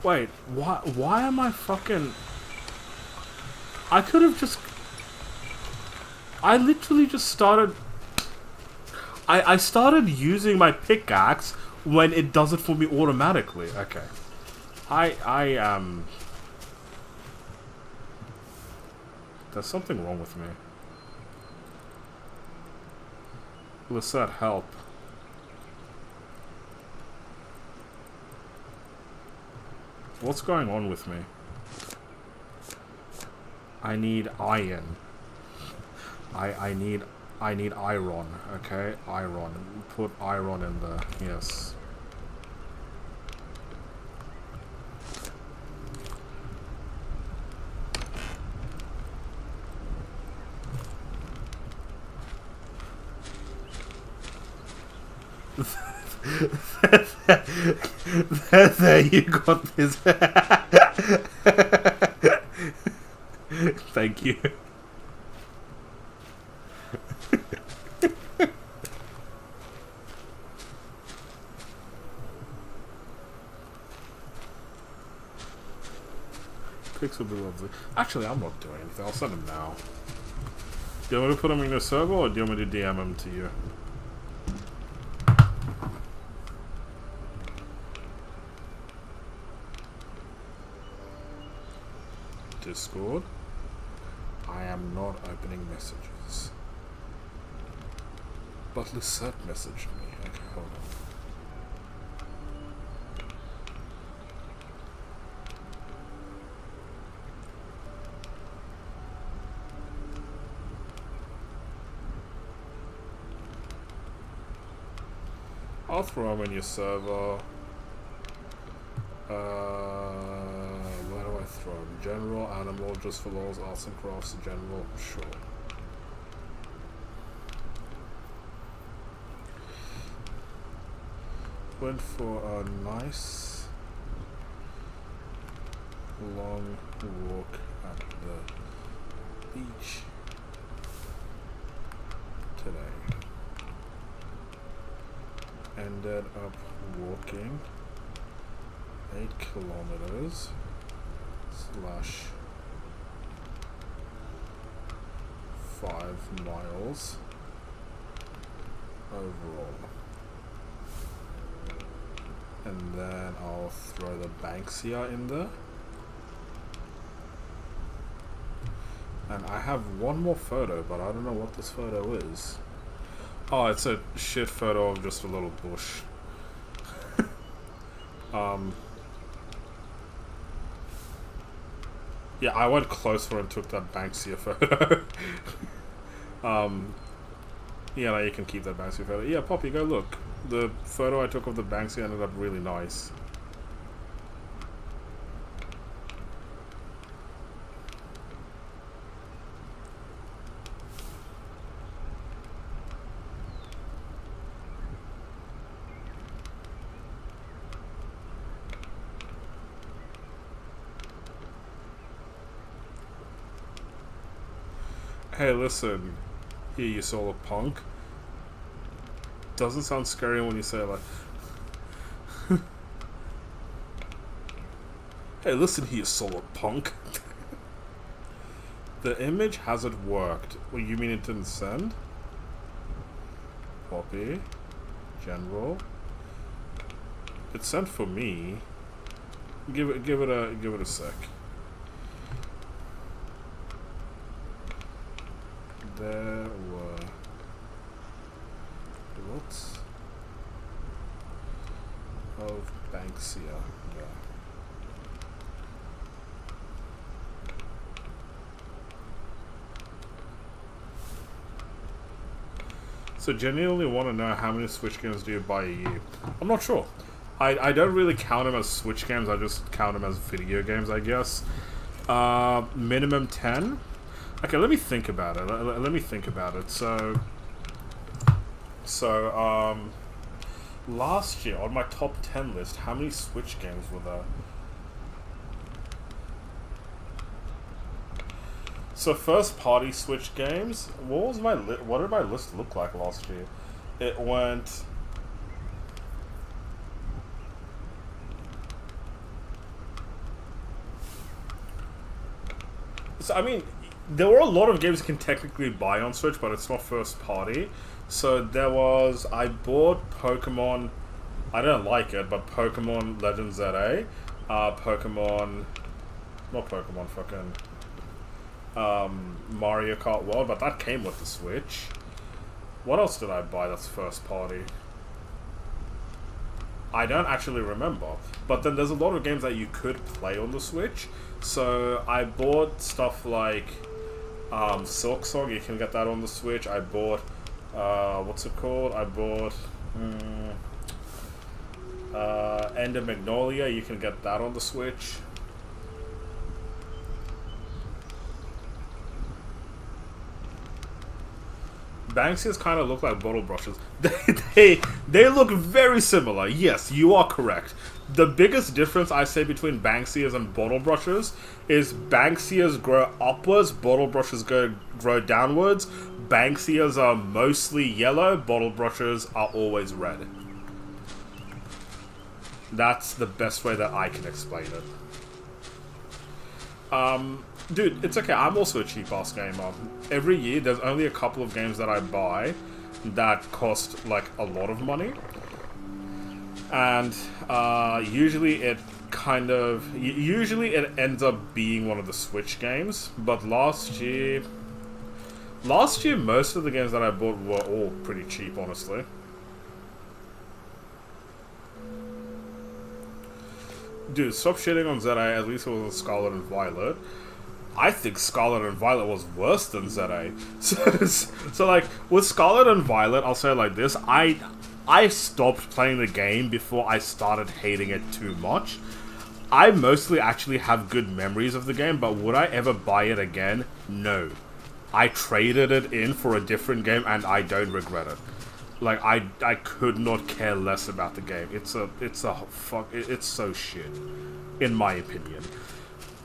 Wait, why am I fucking... I could have just... I literally just started... I started using my pickaxe when it does it for me automatically. Okay. There's something wrong with me. Lisette, help. What's going on with me? I need iron. I need iron, okay? Iron. Put iron in there. Yes. There you got this. Thank you. Pics would be lovely. Actually, I'm not doing anything. I'll send them now. Do you want me to put them in your server, or do you want me to DM them to you? Discord. I am not opening messages. But Lisette messaged me. Okay, hold on. I'll throw them in your server. Where do I throw them? General, animal, just for laws, arts and crafts, general, sure. Went for a nice long walk at the beach today. Ended up walking 8 kilometers slash 5 miles overall. And then I'll throw the Banksia in there. And I have one more photo, but I don't know what this photo is. Oh, it's a shit photo of just a little bush. um... Yeah, I went closer and took that Banksia photo. Yeah, no, you can keep that Banksia photo. Yeah, Poppy, go look. The photo I took of the Banksia ended up really nice. Hey, listen. Here, you Solarpunk. Doesn't sound scary when you say it like... Hey, listen here, Solarpunk. The image hasn't worked. Well, you mean it didn't send? Copy. General. It sent for me. Give it a sec. There were lots of Banksia. Yeah. So genuinely want to know how many Switch games do you buy a year? I'm not sure. I don't really count them as Switch games, I just count them as video games, I guess. Minimum 10? Okay, let me think about it. Let me think about it. Last year, on my top 10 list, how many Switch games were there? So first party Switch games. What did my list look like last year? It went. So I mean, there were a lot of games you can technically buy on Switch, but it's not first party. So there was. I bought Pokemon. I don't like it, but Pokemon Legends ZA, Pokemon. Not Pokemon, fucking. Mario Kart World, but that came with the Switch. What else did I buy that's first party? I don't actually remember. But then there's a lot of games that you could play on the Switch. So I bought stuff like Silk Song, you can get that on the Switch. I bought what's it called? I bought End of Magnolia, you can get that on the Switch. Banksias kind of look like bottle brushes. They look very similar. Yes, you are correct. The biggest difference I say between Banksias and bottle brushes is Banksias grow upwards, bottle brushes grow downwards. Banksias are mostly yellow, bottle brushes are always red. That's the best way that I can explain it. Dude, it's okay, I'm also a cheap-ass gamer. Every year, there's only a couple of games that I buy that cost, like, a lot of money. And, usually it ends up being one of the Switch games. But last year, most of the games that I bought were all pretty cheap, honestly. Dude, stop shitting on ZA, at least it was Scarlet and Violet. I think Scarlet and Violet was worse than ZA. So like, with Scarlet and Violet, I'll say it like this, I stopped playing the game before I started hating it too much. I mostly actually have good memories of the game, but would I ever buy it again? No. I traded it in for a different game, and I don't regret it. Like, I could not care less about the game. It's so shit, in my opinion.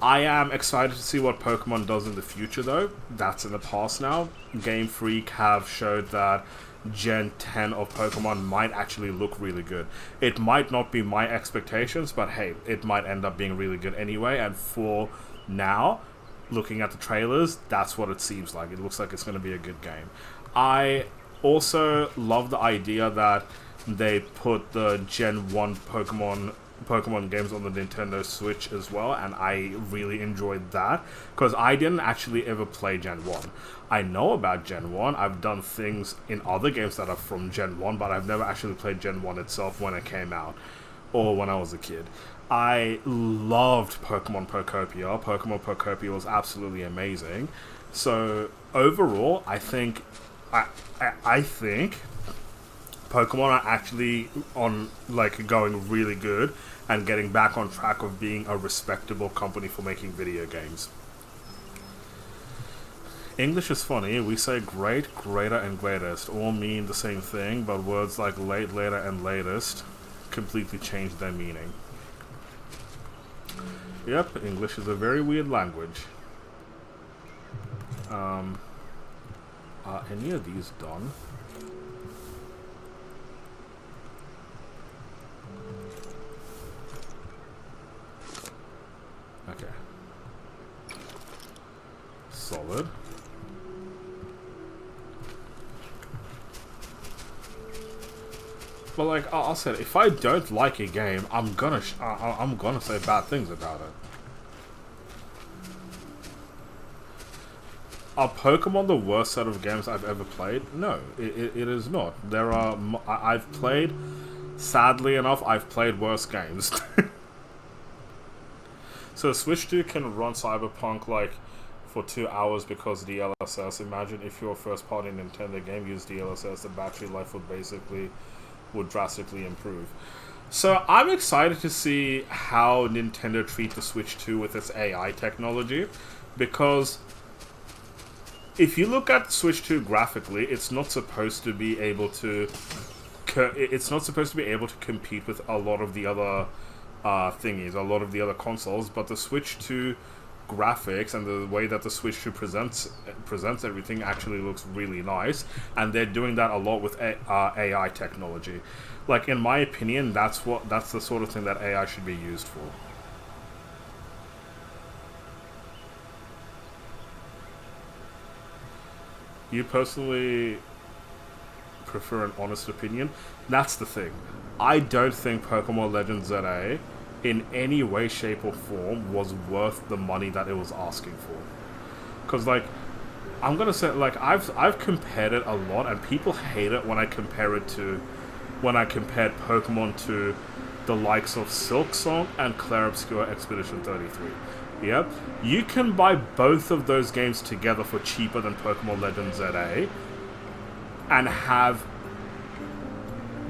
I am excited to see what Pokemon does in the future, though. That's in the past now. Game Freak have showed that Gen 10 of Pokemon might actually look really good. It might not be my expectations, but hey, it might end up being really good anyway, and for now, looking at the trailers, that's what it seems like. It looks like it's going to be a good game. I also love the idea that they put the Gen 1 Pokemon Pokemon games on the Nintendo Switch as well, and I really enjoyed that because I didn't actually ever play Gen 1. I know about Gen 1, I've done things in other games that are from Gen 1, but I've never actually played Gen 1 itself when it came out, or when I was a kid. I loved Pokemon Pokopia. Pokemon Pokopia was absolutely amazing. So, overall, I think Pokemon are actually on, like, going really good and getting back on track of being a respectable company for making video games. English is funny. We say great, greater, and greatest all mean the same thing, but words like late, later, and latest completely change their meaning. Yep, English is a very weird language. Are any of these done? Okay. Solid. But like I'll say, if I don't like a game, I'm gonna say bad things about it. Are Pokemon the worst set of games I've ever played? No, it is not. There are I've played. Sadly enough, I've played worse games. So Switch 2 can run Cyberpunk like for 2 hours because DLSS. Imagine if your first party Nintendo game used DLSS, the battery life would drastically improve. So I'm excited to see how Nintendo treat the Switch 2 with its AI technology, because if you look at Switch 2 graphically, it's not supposed to be able to compete with a lot of the other a lot of the other consoles, but the Switch 2 graphics and the way that the Switch 2 presents everything actually looks really nice, and they're doing that a lot with AI technology. Like, in my opinion, that's the sort of thing that AI should be used for. You personally prefer an honest opinion? That's the thing. I don't think Pokemon Legends ZA in any way, shape, or form was worth the money that it was asking for. Because, like, I'm gonna say, like, I've compared it a lot, and people hate it when I compared Pokemon to the likes of Silk Song and Clair Obscur Expedition 33. Yep, you can buy both of those games together for cheaper than Pokemon Legends ZA and have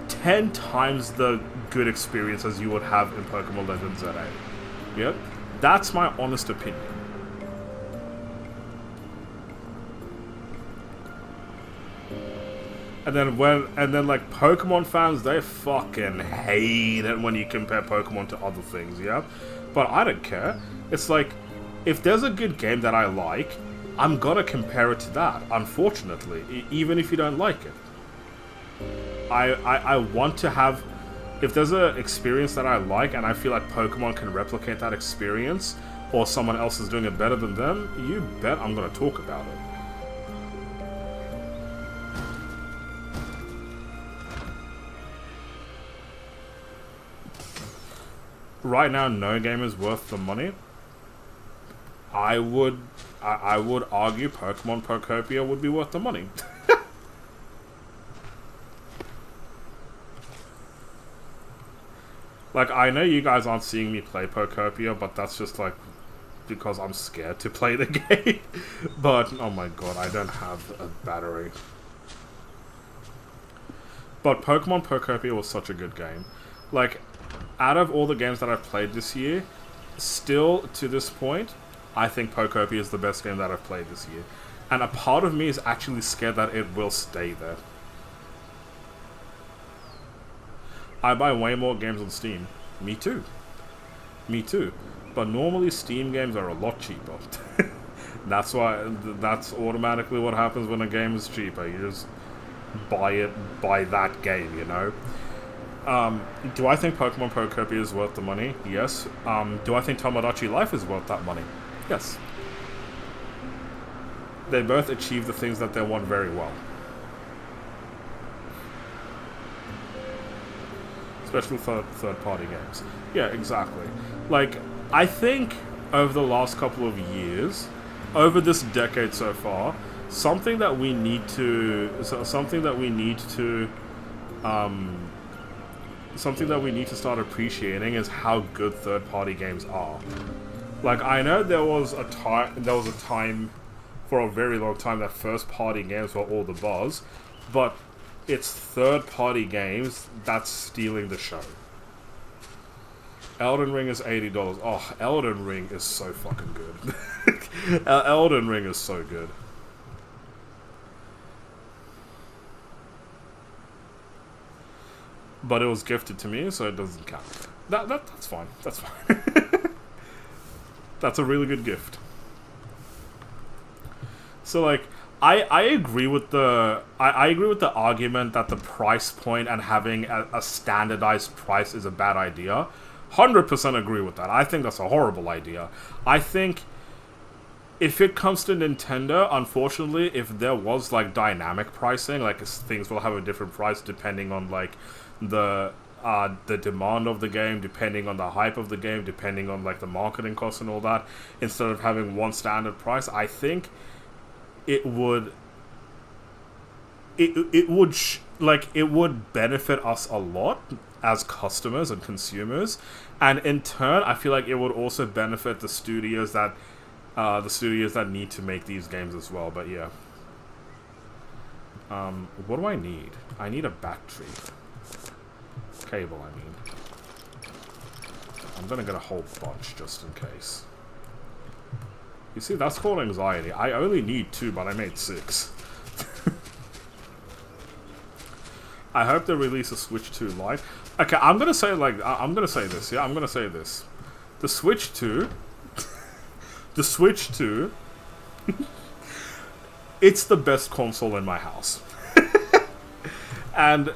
10 times the good experience as you would have in Pokemon Legends ZA. Yep, that's my honest opinion. And then like Pokemon fans, they fucking hate it when you compare Pokemon to other things, yeah? But I don't care. It's like, if there's a good game that I like, I'm gonna compare it to that, unfortunately, even if you don't like it. I want to have... If there's an experience that I like and I feel like Pokemon can replicate that experience, or someone else is doing it better than them, you bet I'm gonna talk about it. Right now, no game is worth the money. I would argue Pokemon Pokopia would be worth the money. Like, I know you guys aren't seeing me play Pokopia, but that's just like because I'm scared to play the game. But oh my god, I don't have a battery. But Pokemon Pokopia was such a good game. Like, out of all the games that I've played this year, still to this point, I think Pokopia is the best game that I've played this year. And a part of me is actually scared that it will stay there. I buy way more games on Steam. Me too. Me too. But normally Steam games are a lot cheaper. That's automatically what happens when a game is cheaper. You just buy that game, you know? Do I think Pokemon Pokopia is worth the money? Yes. Do I think Tomodachi Life is worth that money? Yes. They both achieve the things that they want very well. especially for third-party games. Yeah, exactly. Like, I think over the last couple of years, over this decade so far, something that we need to, something that we need to start appreciating is how good third-party games are. Like, I know there was a time for a very long time that first-party games were all the buzz, but it's third-party games that's stealing the show. Elden Ring is $80. Oh, Elden Ring is so fucking good. Elden Ring is so good. But it was gifted to me, so it doesn't count. That's fine. That's fine. That's a really good gift. So, like, I agree with the argument that the price point and having a standardized price is a bad idea. 100% agree with that. I think that's a horrible idea. I think if it comes to Nintendo, unfortunately, if there was like dynamic pricing, like things will have a different price depending on like the demand of the game, depending on the hype of the game, depending on like the marketing costs and all that, instead of having one standard price, I think it would benefit us a lot as customers and consumers, and in turn, I feel like it would also benefit the studios that need to make these games as well. But yeah, what do I need? I need a battery cable. I mean, I'm gonna get a whole bunch just in case. You see, that's called anxiety. I only need 2, but I made 6. I hope they release a Switch 2 Lite. Okay, I'm gonna say this. Yeah, I'm gonna say this. The Switch 2, it's the best console in my house. And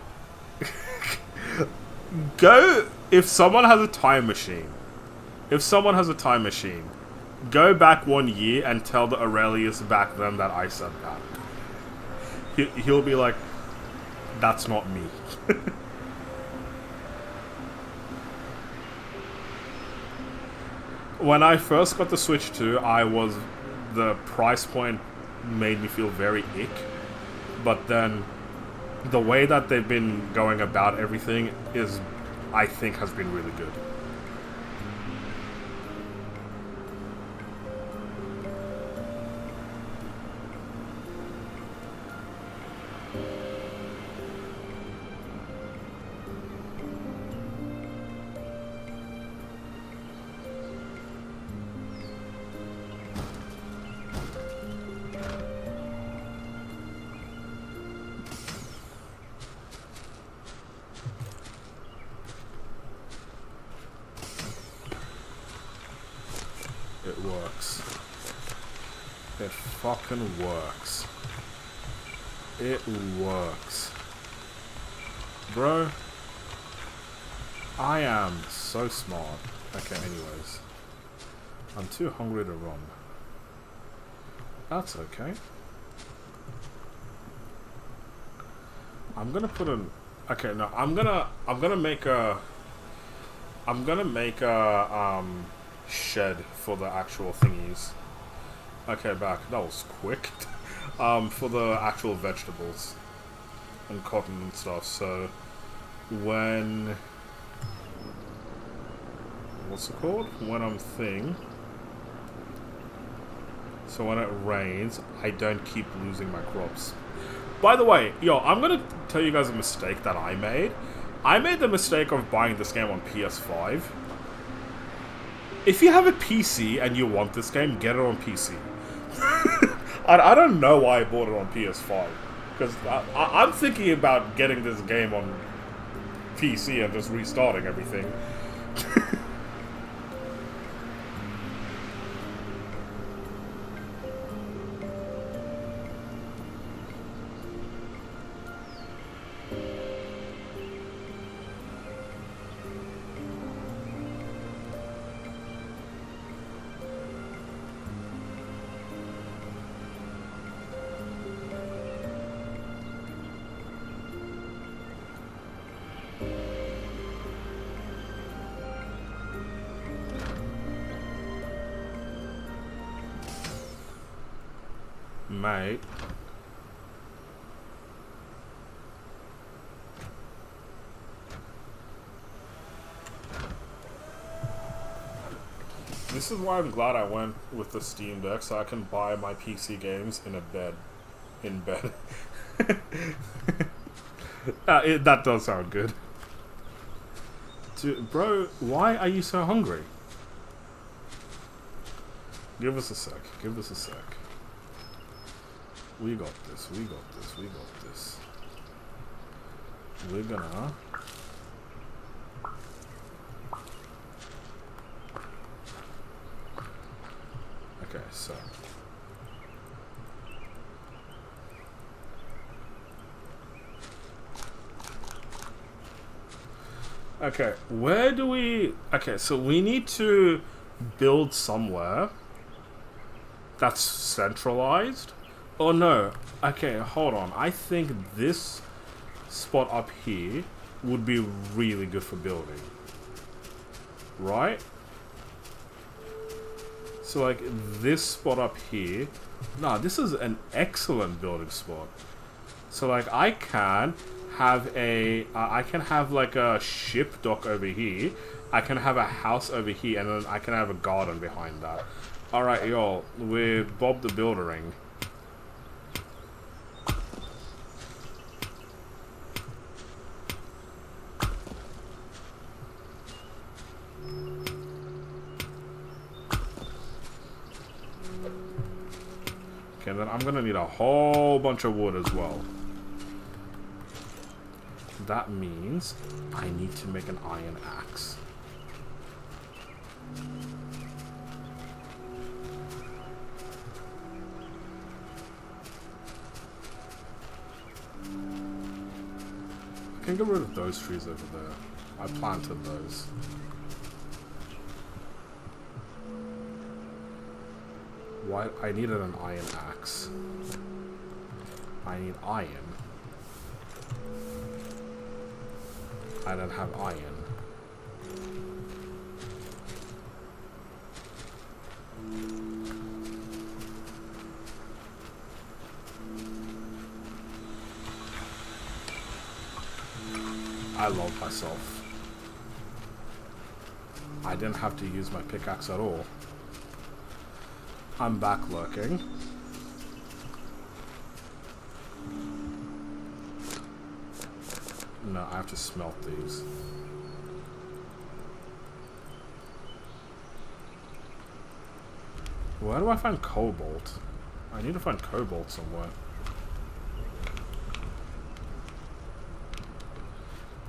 if someone has a time machine, go back 1 year and tell the Aurelius back then that I said that. He'll be like, that's not me. When I first got the Switch 2, the price point made me feel very ick. But then, the way that they've been going about everything I think, has been really good. It works. It fucking works. It works. Bro, I am so smart. Okay, anyways. I'm too hungry to run. That's okay. I'm gonna put an... Okay, no, I'm gonna make a shed for the actual thingies. Okay, back. That was quick. For the actual vegetables and cotton and stuff. So when what's it called? When I'm so when it rains, I don't keep losing my crops. By the way, I'm gonna tell you guys a mistake that I made. I made the mistake of buying this game on PS5. If you have a PC and you want this game, get it on PC. I don't know why I bought it on PS5. Because I'm thinking about getting this game on PC and just restarting everything. mate. This is why I'm glad I went with the Steam Deck, so I can buy my PC games in bed. That does sound good. Dude, bro, why are you so hungry? Give us a sec. Give us a sec. We got this. We got this. We got this. We're gonna... Okay, so... Okay, where do we... Okay, so we need to build somewhere that's centralized. Oh no, okay, hold on. I think this spot up here would be really good for building. Right? So like this spot up here... Nah, this is an excellent building spot. So like I can have a... I can have like a ship dock over here. I can have a house over here, and then I can have a garden behind that. Alright, y'all, we're Bob the Buildering. Okay, then I'm gonna need a whole bunch of wood as well. That means I need to make an iron axe. I can get rid of those trees over there. I planted those. Why? I needed an iron axe. I need iron. I don't have iron. I love myself. I didn't have to use my pickaxe at all. I'm back lurking. No, I have to smelt these. Where do I find cobalt? I need to find cobalt somewhere.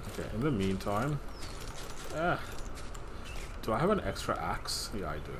Okay, in the meantime... do I have an extra axe? Yeah, I do.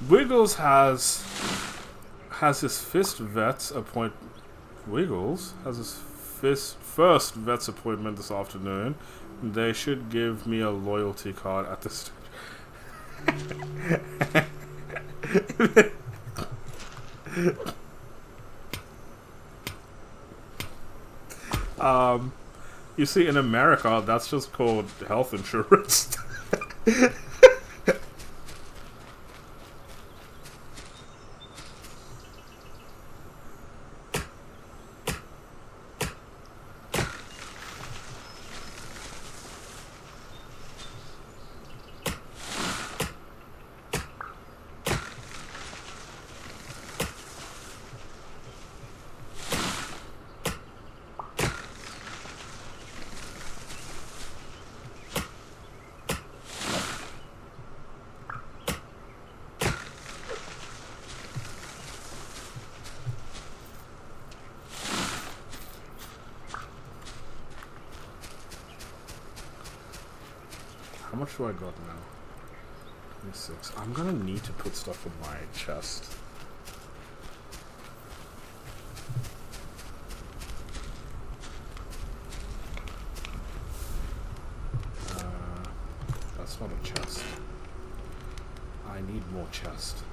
Wiggles has his first vet's appointment. Wiggles has his first vet's appointment this afternoon. They should give me a loyalty card at this stage. You see, in America, that's just called health insurance. How much do I got now? 26. I'm gonna need to put stuff in my chest. That's not a chest. I need more chest.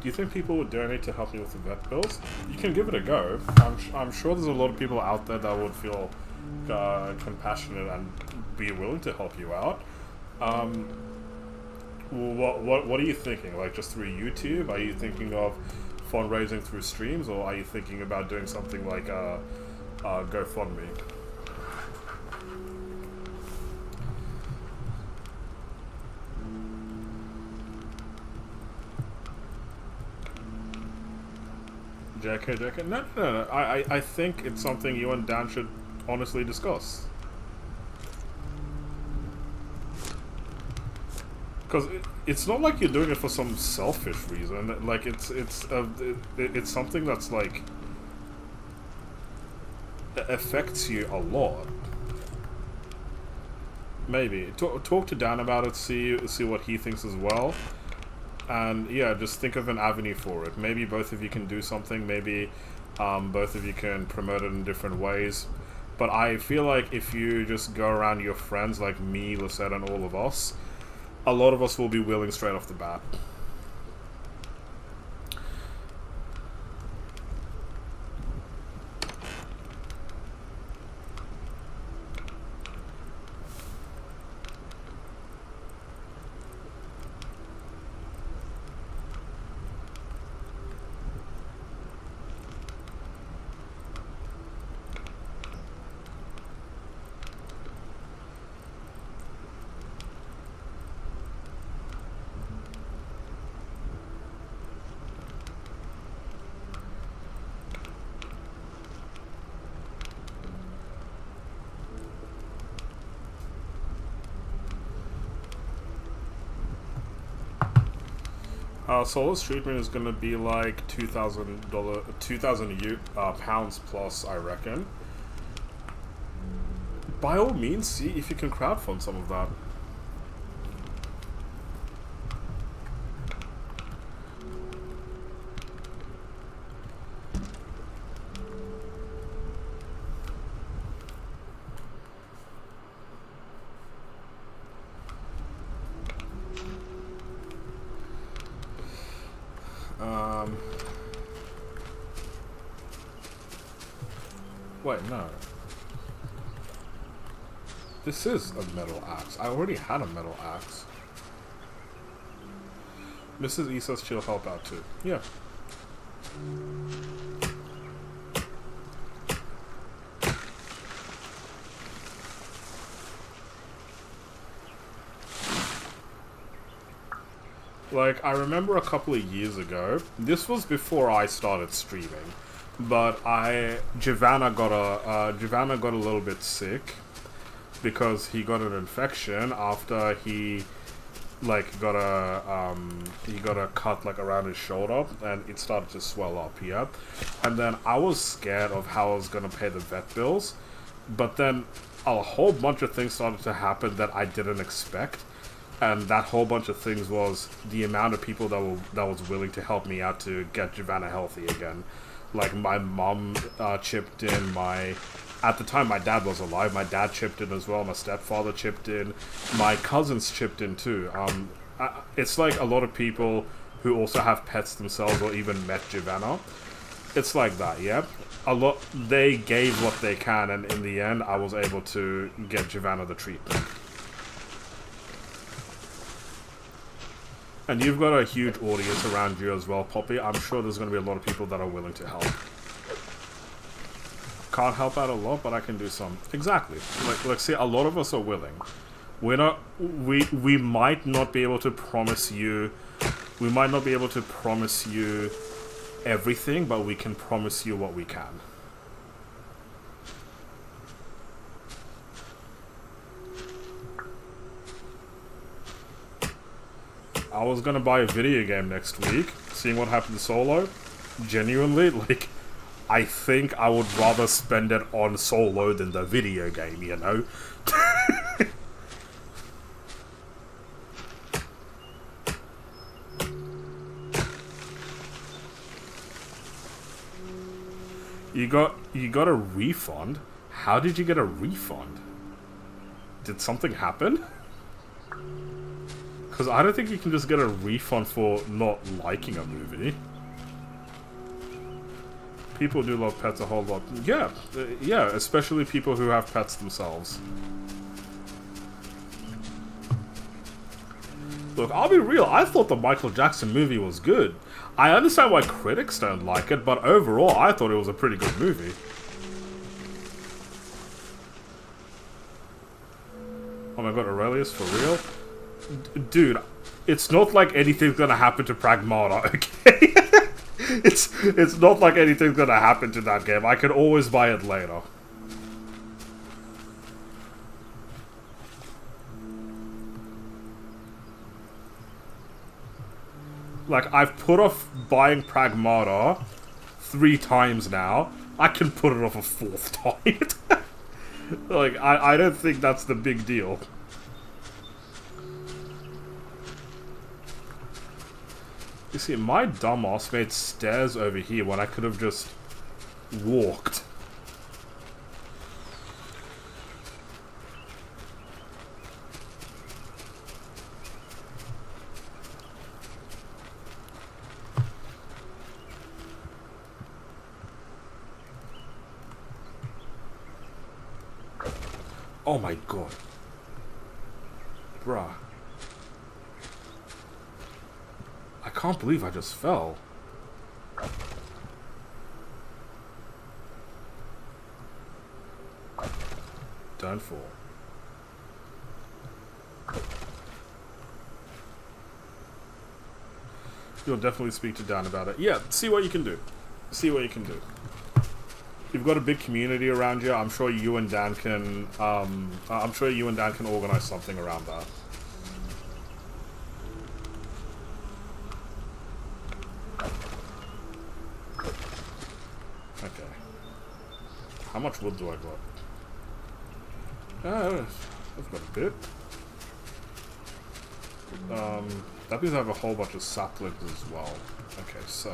Do you think people would donate to help me with the vet bills? You can give it a go. I'm sure there's a lot of people out there that would feel compassionate and be willing to help you out. What are you thinking? Like just through YouTube? Are you thinking of fundraising through streams, or are you thinking about doing something like GoFundMe? JK. No. I think it's something you and Dan should honestly discuss. Because it's not like you're doing it for some selfish reason. Like it's something that's like affects you a lot. Maybe talk to Dan about it. See what he thinks as well. And yeah, just think of an avenue for it. Maybe both of you can do something. Maybe both of you can promote it in different ways. But I feel like if you just go around your friends, like me, Lisette, and all of us, a lot of us will be willing straight off the bat. Solar's treatment is going to be like $2,000 pounds plus, I reckon. By all means, see if you can crowdfund some of that. Wait, no. This is a metal axe. I already had a metal axe. Mrs. E says she'll help out too. Yeah. Like, I remember a couple of years ago, this was before I started streaming. But Giovanna got a little bit sick because he got an infection after he like he got a cut like around his shoulder, and it started to swell up. Yeah, and then I was scared of how I was gonna pay the vet bills, but then a whole bunch of things started to happen that I didn't expect, and that whole bunch of things was the amount of people that was willing to help me out to get Giovanna healthy again. Like my mom chipped in, at the time my dad was alive, my dad chipped in as well, my stepfather chipped in, my cousins chipped in too. It's like a lot of people who also have pets themselves or even met Giovanna. It's like that, yeah? They gave what they can, and in the end I was able to get Giovanna the treatment. And you've got a huge audience around you as well, Poppy. I'm sure there's going to be a lot of people that are willing to help. Can't help out a lot, but I can do some. Exactly. Like see, a lot of us are willing. We might not be able to promise you... We might not be able to promise you everything, but we can promise you what we can. I was gonna buy a video game next week, seeing what happened to Solo. Genuinely, like, I think I would rather spend it on Solo than the video game, you know? You got a refund? How did you get a refund? Did something happen? Because I don't think you can just get a refund for not liking a movie. People do love pets a whole lot. Yeah, yeah, especially people who have pets themselves. Look, I'll be real, I thought the Michael Jackson movie was good. I understand why critics don't like it, but overall, I thought it was a pretty good movie. Oh my god, Aurelius, for real? Dude, it's not like anything's gonna happen to Pragmata, okay? It's not like anything's gonna happen to that game. I can always buy it later. Like, I've put off buying Pragmata 3 times now. I can put it off a 4th time. Like, I don't think that's the big deal. You see, my dumbass made stairs over here when I could have just walked. Oh my god. Bruh. I can't believe I just fell. Don't fall. You'll definitely speak to Dan about it. Yeah, see what you can do. See what you can do. You've got a big community around you. I'm sure you and Dan can. I'm sure you and Dan can organize something around that. Okay. How much wood do I got? I've got a bit. That means I have a whole bunch of saplings as well. Okay, so.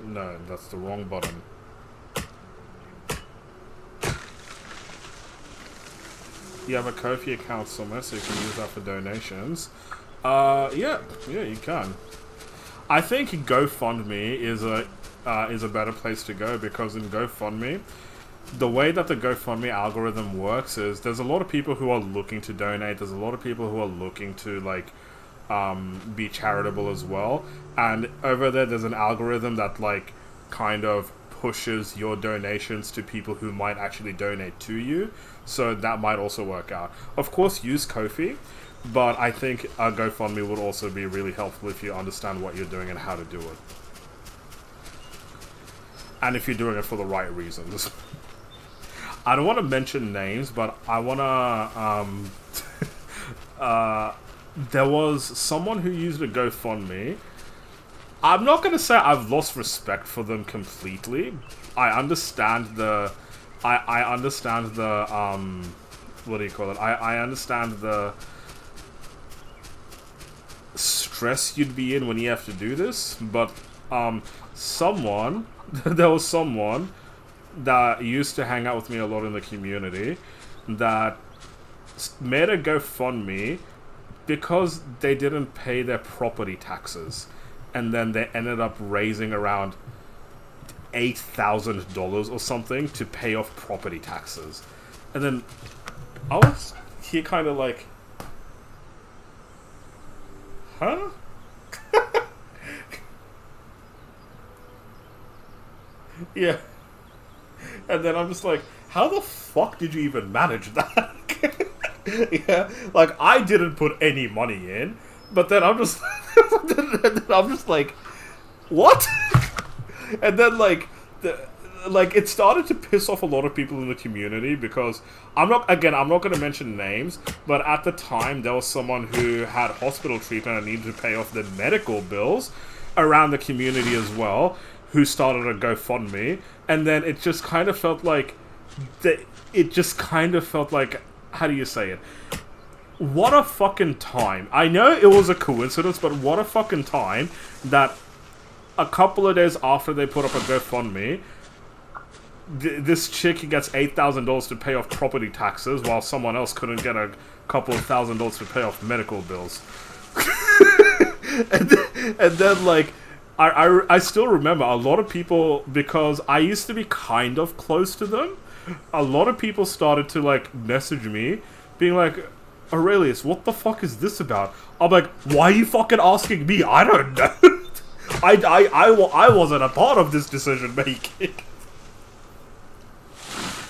No, that's the wrong button. You have a Ko-fi account somewhere, so you can use that for donations. Yeah, you can. I think GoFundMe is a better place to go, because in GoFundMe, the way that the GoFundMe algorithm works is there's a lot of people who are looking to donate. There's a lot of people who are looking to like be charitable as well. And over there's an algorithm that like kind of pushes your donations to people who might actually donate to you. So that might also work out. Of course, use Ko-fi, but I think a GoFundMe would also be really helpful if you understand what you're doing and how to do it. And if you're doing it for the right reasons. I don't want to mention names, but I want to... there was someone who used a GoFundMe. I'm not going to say I've lost respect for them completely. I understand the... I understand the... what do you call it? I understand the stress you'd be in when you have to do this, but someone... there was someone that used to hang out with me a lot in the community that made a GoFundMe because they didn't pay their property taxes, and then they ended up raising around $8,000 or something to pay off property taxes. And then I was here kind of like, huh? Yeah. And then I'm just like, how the fuck did you even manage that? Yeah, like, I didn't put any money in, but then I'm just like, what? And then like it started to piss off a lot of people in the community, because I'm not going to mention names, but at the time there was someone who had hospital treatment and needed to pay off their medical bills around the community as well, who started a GoFundMe, and then it just kind of felt like how do you say it? What a fucking time. I know it was a coincidence, but what a fucking time that a couple of days after they put up a GoFundMe, this chick gets $8,000 to pay off property taxes, while someone else couldn't get a couple of $1,000s to pay off medical bills. and then like, I still remember a lot of people, because I used to be kind of close to them, a lot of people started to like message me being like, Aurelius, what the fuck is this about? I'm like, why are you fucking asking me? I don't know. I wasn't a part of this decision making.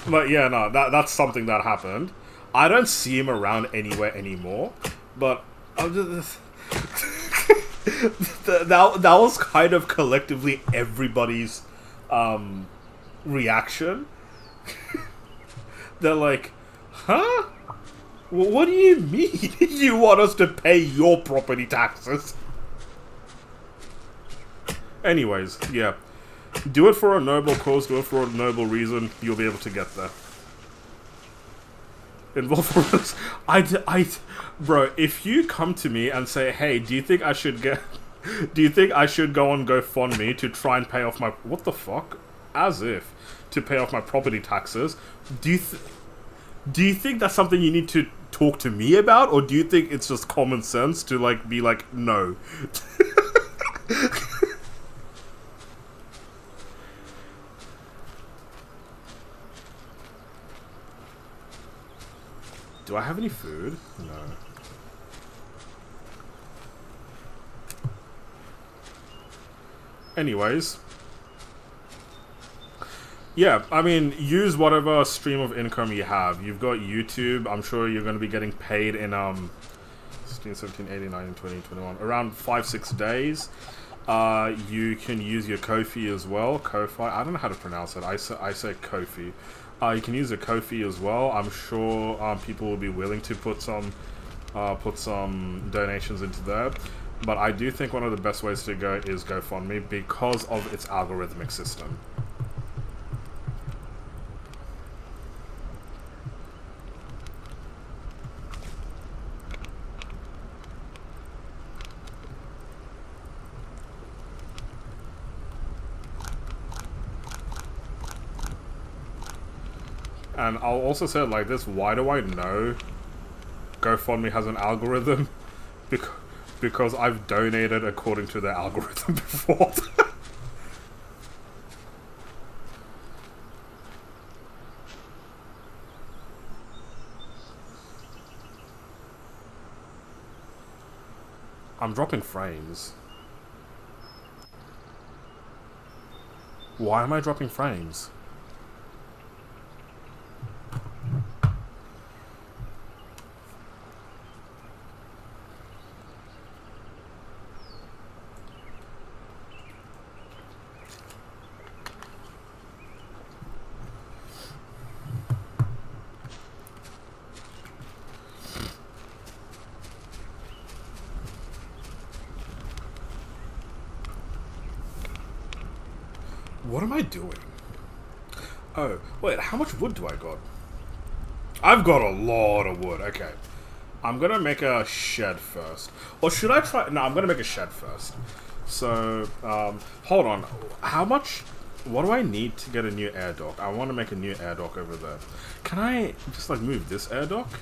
But yeah, no, that's something that happened. I don't see him around anywhere anymore, but I'm just... that was kind of collectively everybody's reaction. They're like, huh? Well, what do you mean you want us to pay your property taxes? Anyways, yeah. Do it for a noble cause, do it for a noble reason, you'll be able to get there. Involve bro, if you come to me and say, hey, do you think I should go on GoFundMe to try and pay off my... What the fuck? As if. To pay off my property taxes. Do you think that's something you need to talk to me about? Or do you think it's just common sense to, like, be like, no? Do I have any food? No. Anyways. Yeah, I mean, use whatever stream of income you have. You've got YouTube. I'm sure you're going to be getting paid in 16, 17, 18, 19, 20, 21. Around 5-6 days. You can use your Ko-fi as well. Ko-fi. I don't know how to pronounce it. I say Ko-fi. You can use a Ko-fi as well. I'm sure people will be willing to put some donations into there. But I do think one of the best ways to go is GoFundMe because of its algorithmic system. And I'll also say it like this, why do I know GoFundMe has an algorithm? Because I've donated according to their algorithm before. I'm dropping frames. Why am I dropping frames? What am I doing? Oh, wait, how much wood do I got? I've got a lot of wood, okay. I'm gonna make a shed first. Or should I try... No, I'm gonna make a shed first. So, hold on. How much... What do I need to get a new air dock? I want to make a new air dock over there. Can I just, like, move this air dock?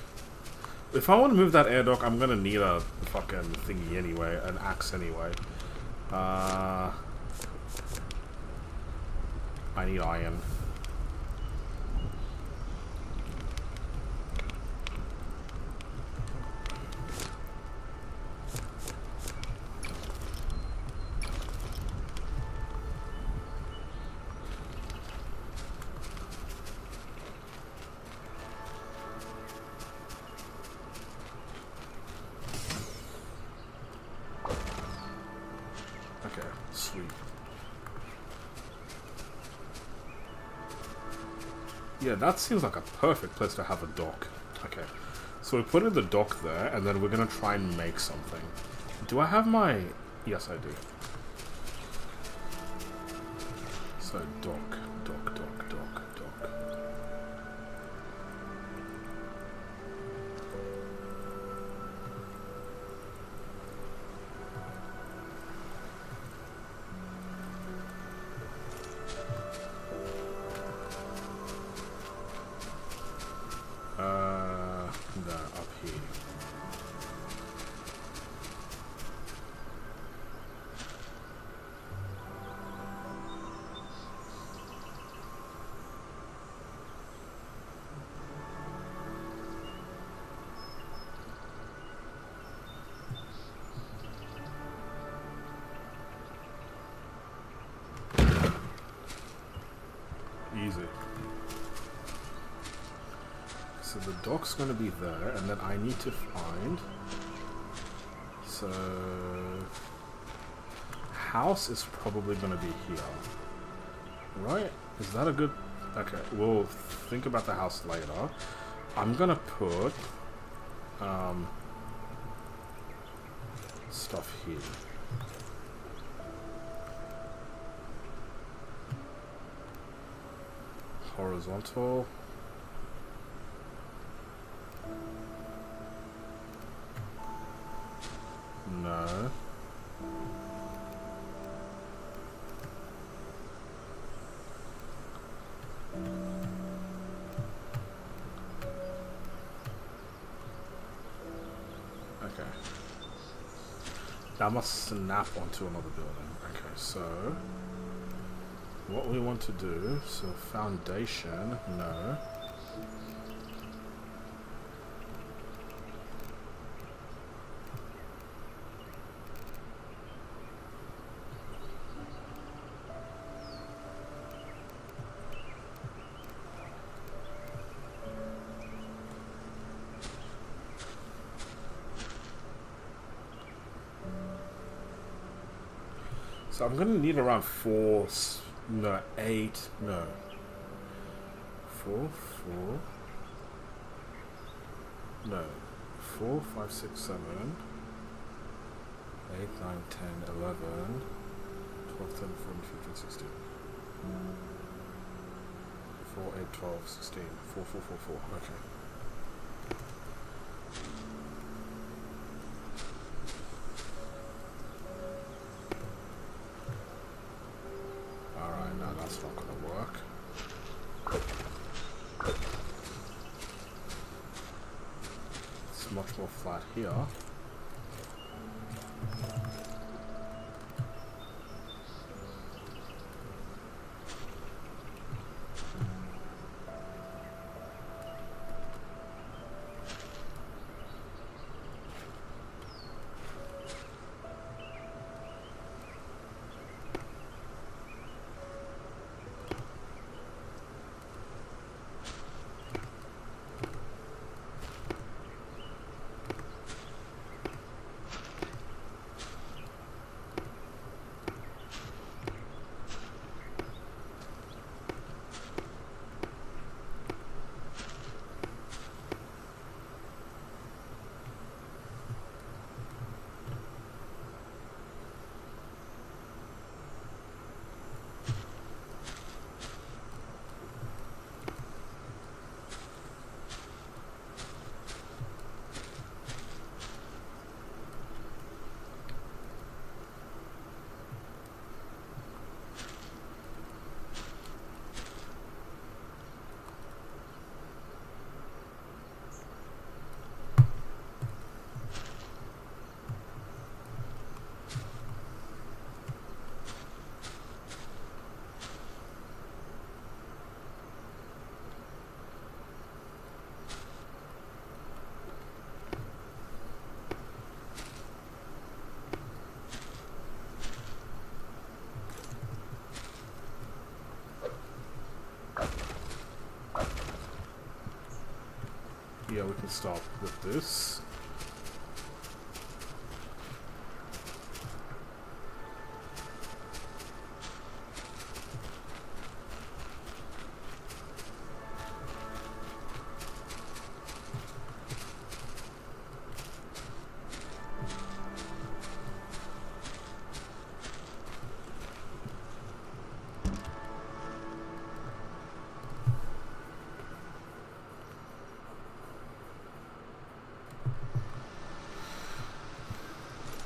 If I want to move that air dock, I'm gonna need a fucking thingy anyway. An axe anyway. I need iron. Okay, sweet. Yeah, that seems like a perfect place to have a dock. Okay, so we put in the dock there, and then we're gonna try and make something. Do I have my... Yes, I do. So, dock, dock, dock, dock, dock. No, up here. Easy. So the dock's gonna be there, and then I need to find... So... House is probably gonna be here. Right? Is that a good... Okay, we'll think about the house later. I'm gonna put... stuff here. Horizontal. No. Okay. That must snap onto another building. Okay, so what we want to do, so foundation, no. So I'm gonna need around 4, no, 8, no. 4, 4, no. 4, 5, 6, 7, 8, 9, 10, 11, 12, 13, 14, 15, 16. 4, 8, 12, 16. 4, 4, 4, 4. Okay. Alright, no, that's not gonna work. It's much more flat here. Yeah, we can start with this.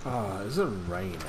Ah, is it raining?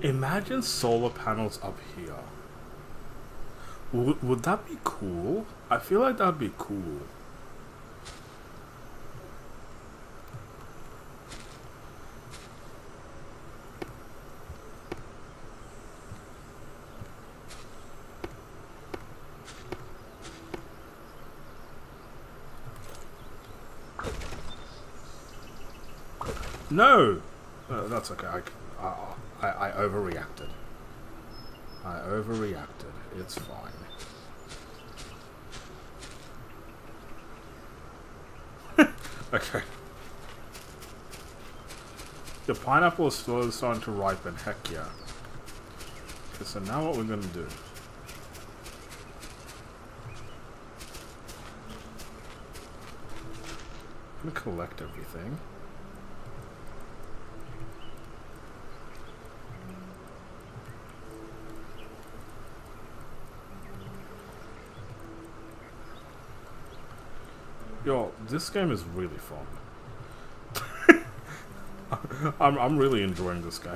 Imagine solar panels up here. Would that be cool? I feel like that'd be cool. No! That's okay. I overreacted. I overreacted. It's fine. Okay. The pineapple is slowly starting to ripen. Heck yeah. Okay, so now what we're gonna do. I'm gonna collect everything. Yo, this game is really fun. I'm really enjoying this game.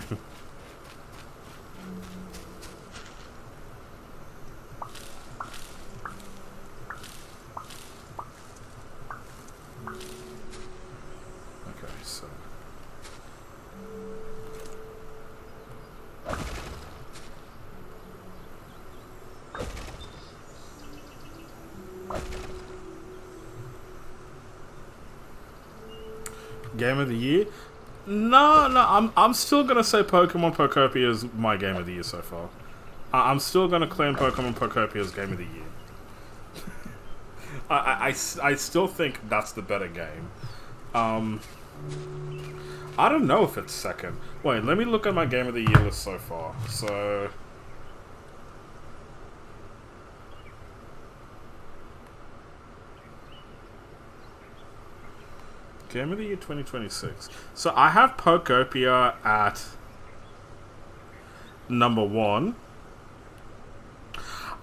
Okay, so Game of the year? No, no. I'm still gonna say Pokemon Pokopia is my game of the year so far. I'm still gonna claim Pokemon Pokopia as game of the year. I still think that's the better game. Um, I don't know if it's second. Wait, let me look at my game of the year list so far. So, game of the year 2026. So I have Pokopia at number 1.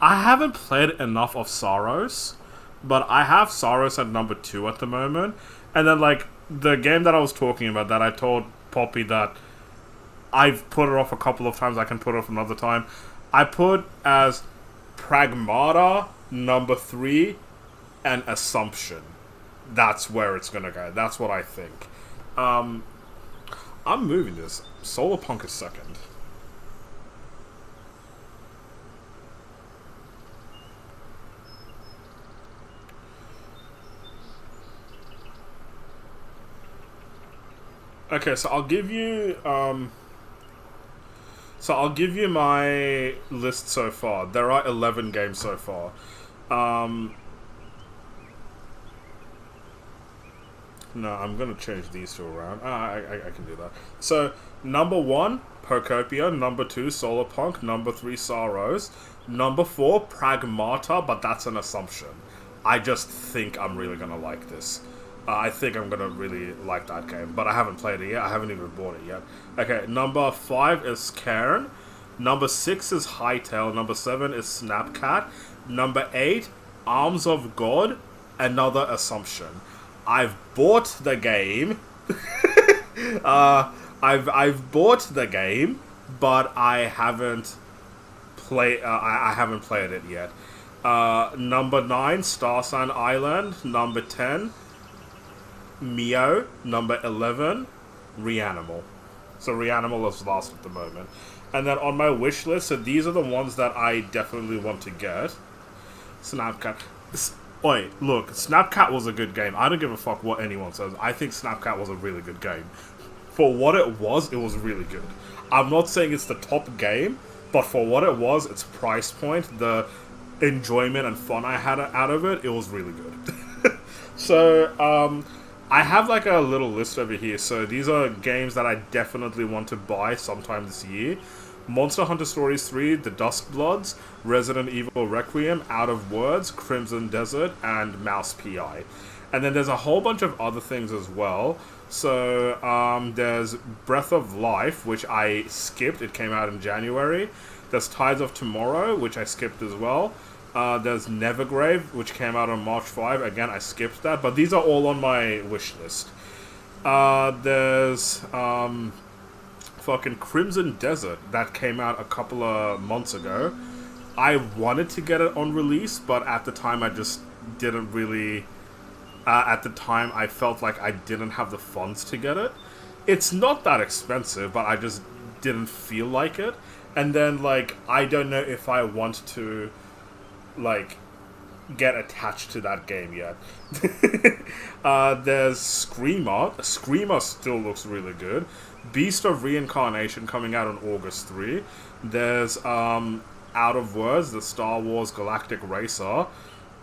I haven't played enough of Saros, but I have Saros at number 2 at the moment. And then, like, the game that I was talking about that I told Poppy that I've put it off a couple of times, I can put it off another time. I put as Pragmata, number 3, and Assumption. That's where it's gonna go. That's what I think. I'm moving this. Solarpunk is second. Okay, so I'll give you my list so far. There are 11 games so far. No, I'm gonna change these two around. I can do that. So, number 1, Pokopia. Number 2, Solarpunk. Number 3, Saros. Number 4, Pragmata, but that's an assumption. I just think I'm really gonna like this. I think I'm gonna really like that game, but I haven't played it yet. I haven't even bought it yet. Okay, number 5 is Cairn. Number 6 is Hytale. Number 7 is Snapcat. Number 8, Arms of God. Another Assumption. I've bought the game. I've bought the game, but I haven't I haven't played it yet. Number 9, Starsign Island. Number 10, Mio. Number 11, Reanimal. So Reanimal is last at the moment. And then on my wish list, so these are the ones that I definitely want to get. Snapcat. Wait, look, Snapcat was a good game. I don't give a fuck what anyone says. I think Snapcat was a really good game. For what it was really good. I'm not saying it's the top game, but for what it was, its price point, the enjoyment and fun I had out of it, it was really good. So, I have like a little list over here. So these are games that I definitely want to buy sometime this year. Monster Hunter Stories 3, The Duskbloods, Resident Evil Requiem, Out of Words, Crimson Desert, and Mouse PI. And then there's a whole bunch of other things as well. So there's Breath of Life, which I skipped. It came out in January. There's Tides of Tomorrow, which I skipped as well. There's Nevergrave, which came out on March 5. Again, I skipped that. But these are all on my wish list. There's fucking Crimson Desert that came out a couple of months ago. I wanted to get it on release, but at the time I just didn't really... at the time I felt like I didn't have the funds to get it. It's not that expensive, but I just didn't feel like it. And then, like, I don't know if I want to, like, get attached to that game yet. There's Screamer. Screamer still looks really good. Beast of Reincarnation coming out on August 3. There's Out of Words, the Star Wars Galactic Racer.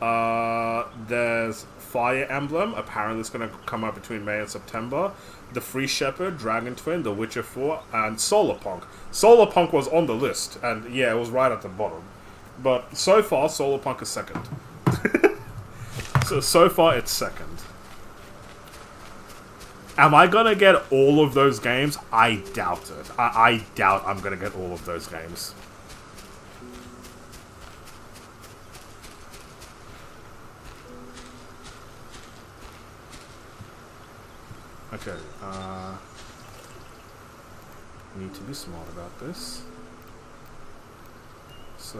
There's Fire Emblem. Apparently it's going to come out between May and September. The Free Shepherd, Dragon Twin, The Witcher 4, and Solarpunk. Solarpunk was on the list, and yeah, it was right at the bottom. But so far, Solarpunk is second. So far, it's second. Am I gonna get all of those games? I doubt it. I doubt I'm gonna get all of those games. Okay, need to be smart about this. So...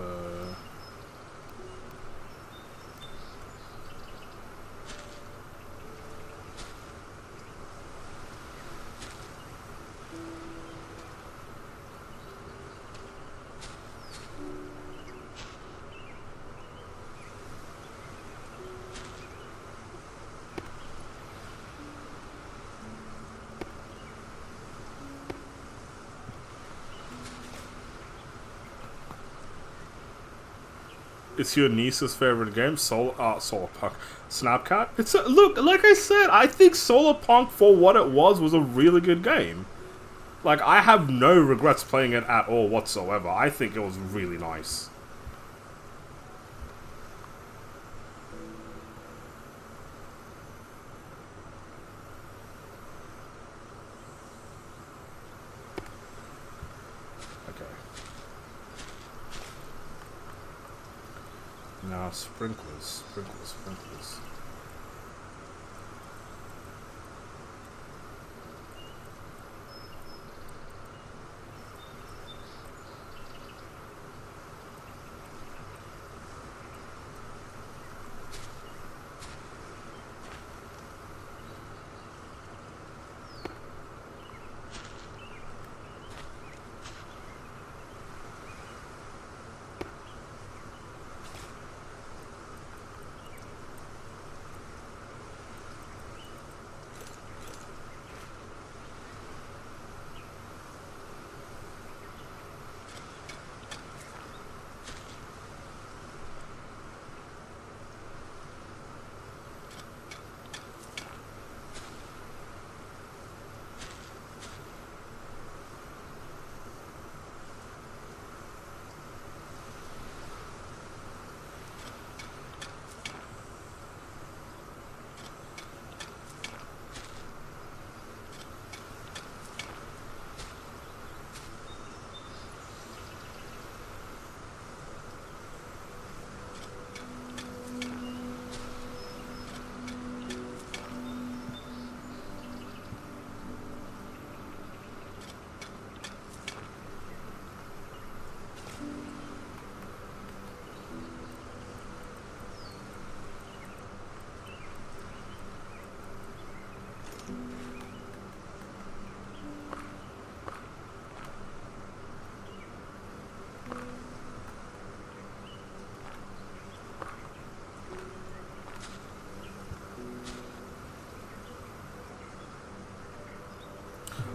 It's your niece's favorite game, Solarpunk. Snapcat. Look, like I said, I think Solarpunk for what it was a really good game. Like, I have no regrets playing it at all whatsoever. I think it was really nice. Okay. Now, sprinklers.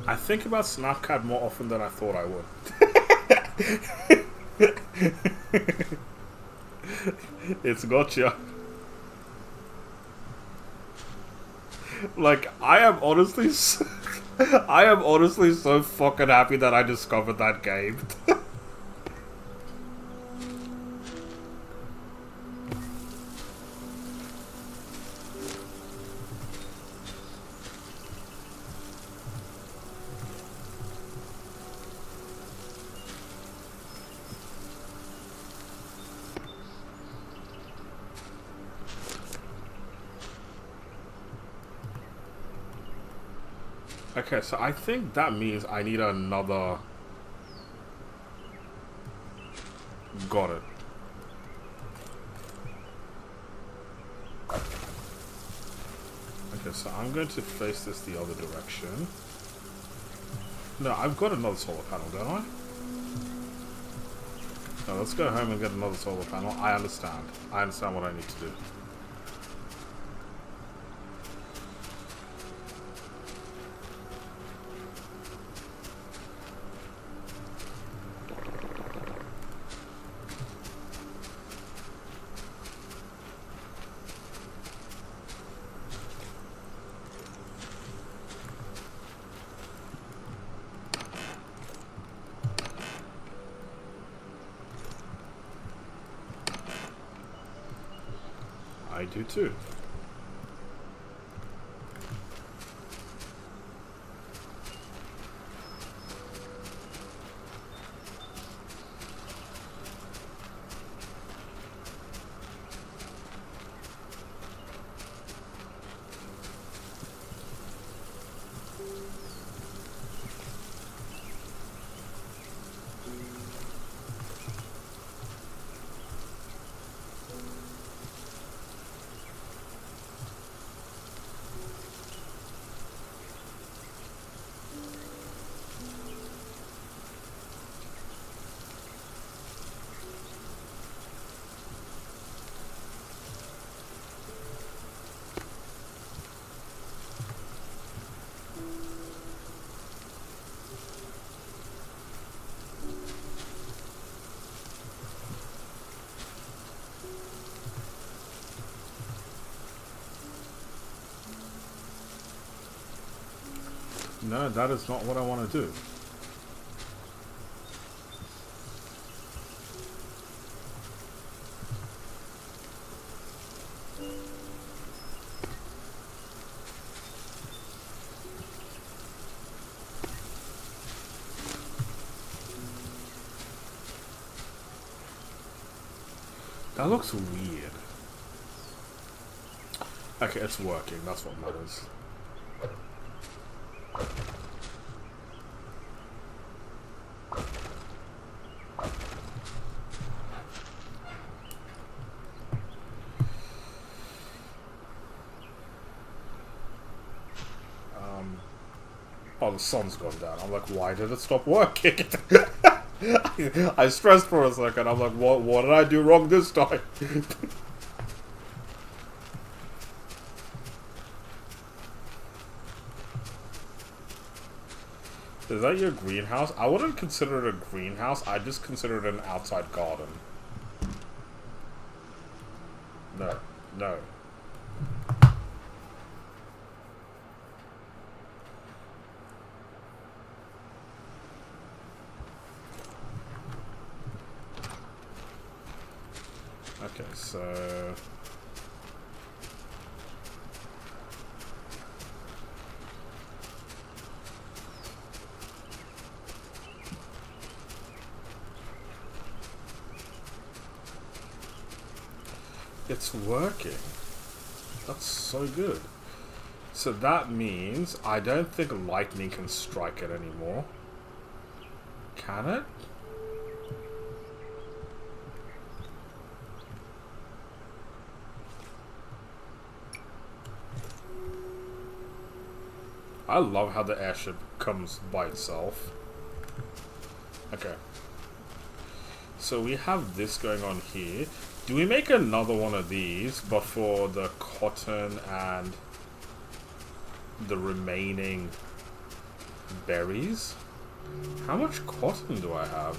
I think about Snapcat more often than I thought I would. It's gotcha. Like, I am honestly so fucking happy that I discovered that game. Okay, so I think that means I need another... Got it. Okay, so I'm going to face this the other direction. No, I've got another solar panel, don't I? No, let's go home and get another solar panel. I understand. I understand what I need to do. I do too. No, that is not what I want to do. That looks weird. Okay, it's working. That's what matters. Oh, the sun's gone down. I'm like, why did it stop working? I stressed for a second. I'm like, what did I do wrong this time? Is that your greenhouse? I wouldn't consider it a greenhouse. I just consider it an outside garden. No. No. Okay, so... It's working. That's so good. So that means I don't think lightning can strike it anymore. Can it? I love how the airship comes by itself. Okay. So we have this going on here. Do we make another one of these, but for the cotton and the remaining berries? How much cotton do I have?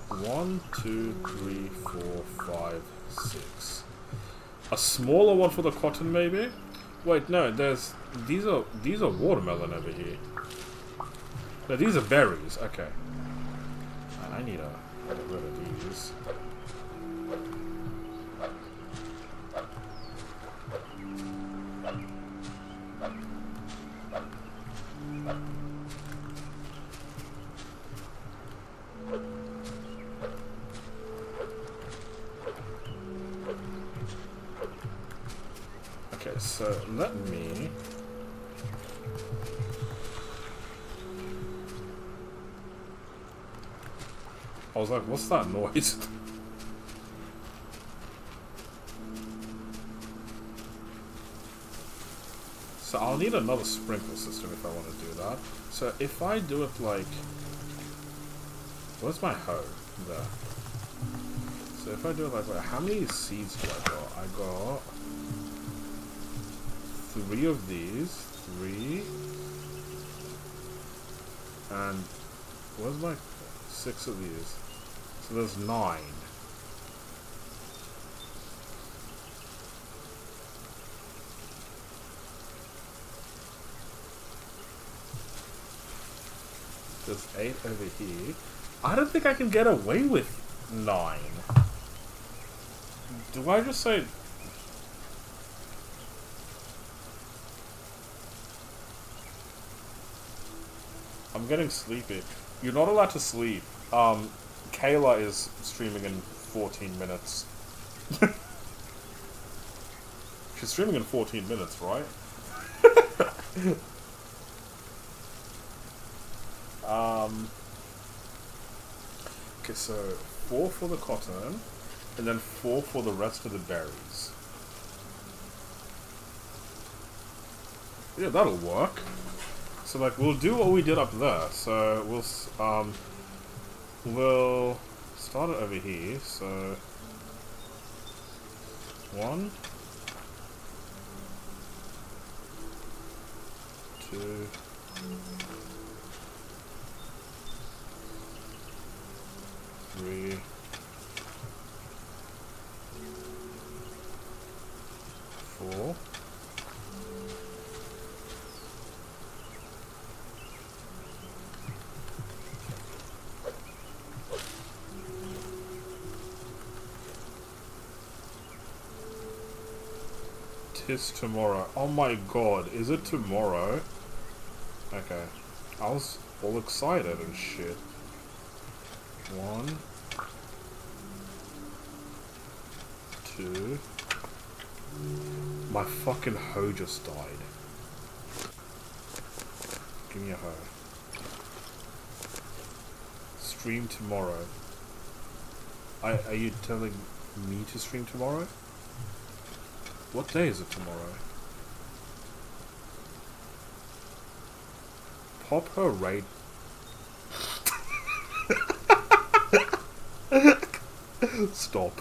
1, 2, 3, 4, 5, 6. A smaller one for the cotton, maybe? Wait, no. There's these are watermelon over here. No, these are berries. Okay. And I need to get rid of these. Okay, so let me... I was like, what's that noise? So I'll need another sprinkler system if I want to do that. So if I do it like... Where's my hoe? There. So if I do it like how many seeds do I got? I got... 3 of these. 3. And... Where's my... 6 of these? So there's 9. There's 8 over here. I don't think I can get away with 9. Do I just say... I'm getting sleepy. You're not allowed to sleep. Kayla is streaming in 14 minutes. She's streaming in 14 minutes, right? Okay, so 4 for the cotton, and then 4 for the rest of the berries. Yeah, that'll work. So like, we'll do what we did up there. So we'll start it over here. So 1, 2, 3, 4, tis tomorrow. Oh my god, is it tomorrow? Okay. I was all excited and shit. 1, 2. My fucking hoe just died. Give me a hoe. Stream tomorrow. Are you telling me to stream tomorrow? What day is it tomorrow? Pop her rate. Stop.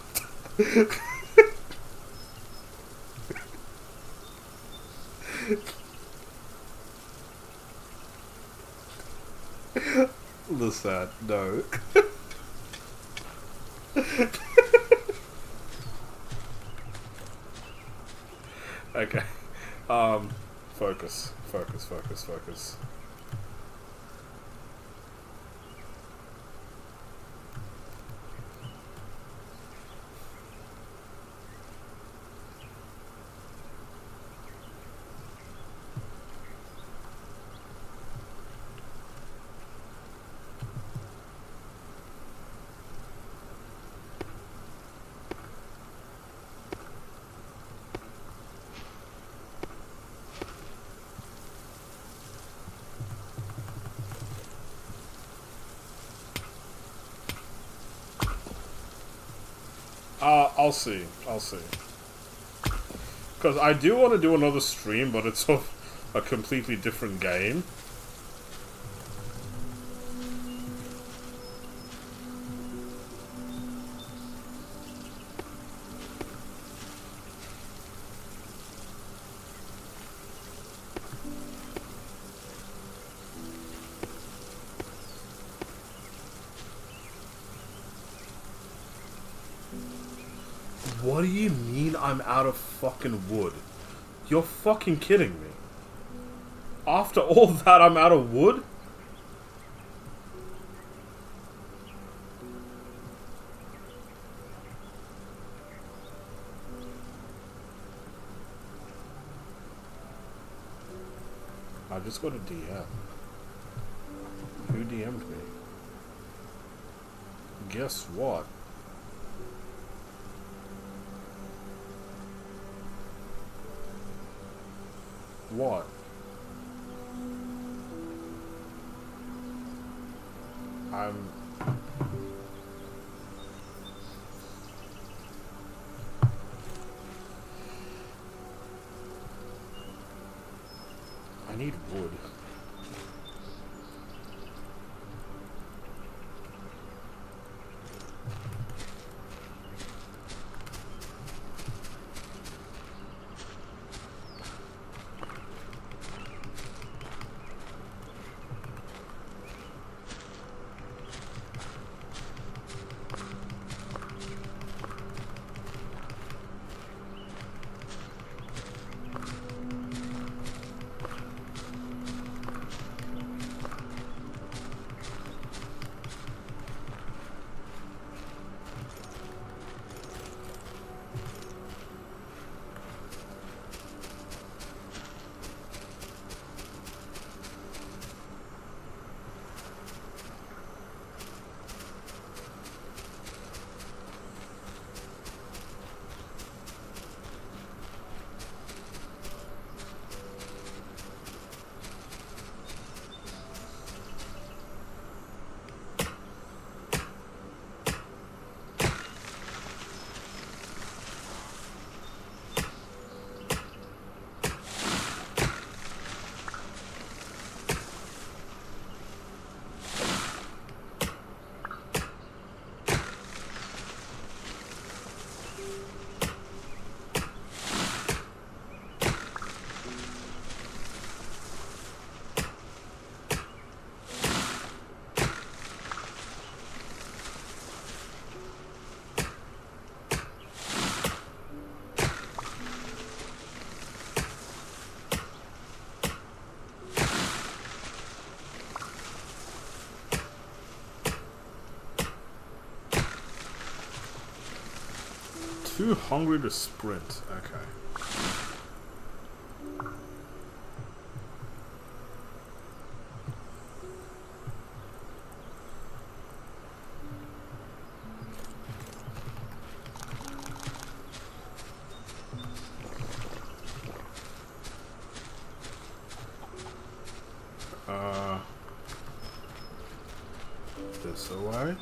Listen, no. Okay. Focus. Focus, focus, focus. I'll see. I'll see. Because I do want to do another stream, but it's of a completely different game. What do you mean I'm out of fucking wood? You're fucking kidding me. After all that, I'm out of wood? I just got a DM. Who DM'd me? Guess what? What? I need wood. Too hungry to sprint. Okay. this away.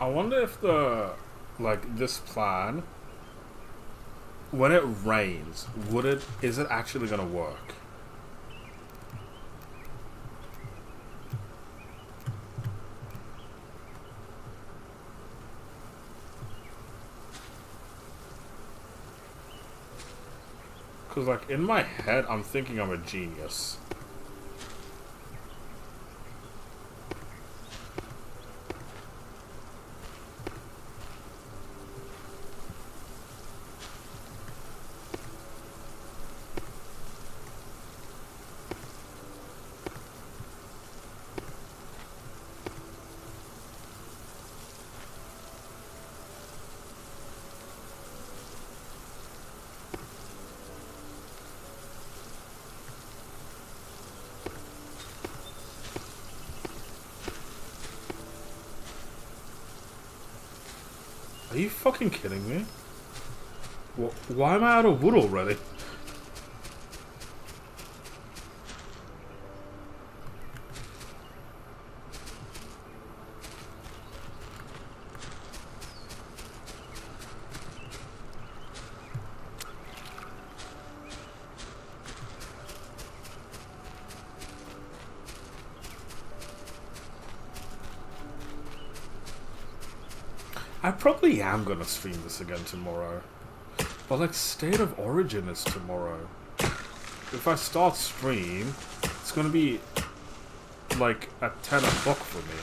I wonder if this plan, when it rains, is it actually gonna work? Cause like in my head, I'm thinking I'm a genius. Are you fucking kidding me? Why am I out of wood already? I probably am gonna stream this again tomorrow. But like State of Origin is tomorrow. If I start stream, it's gonna be like at 10 o'clock for me.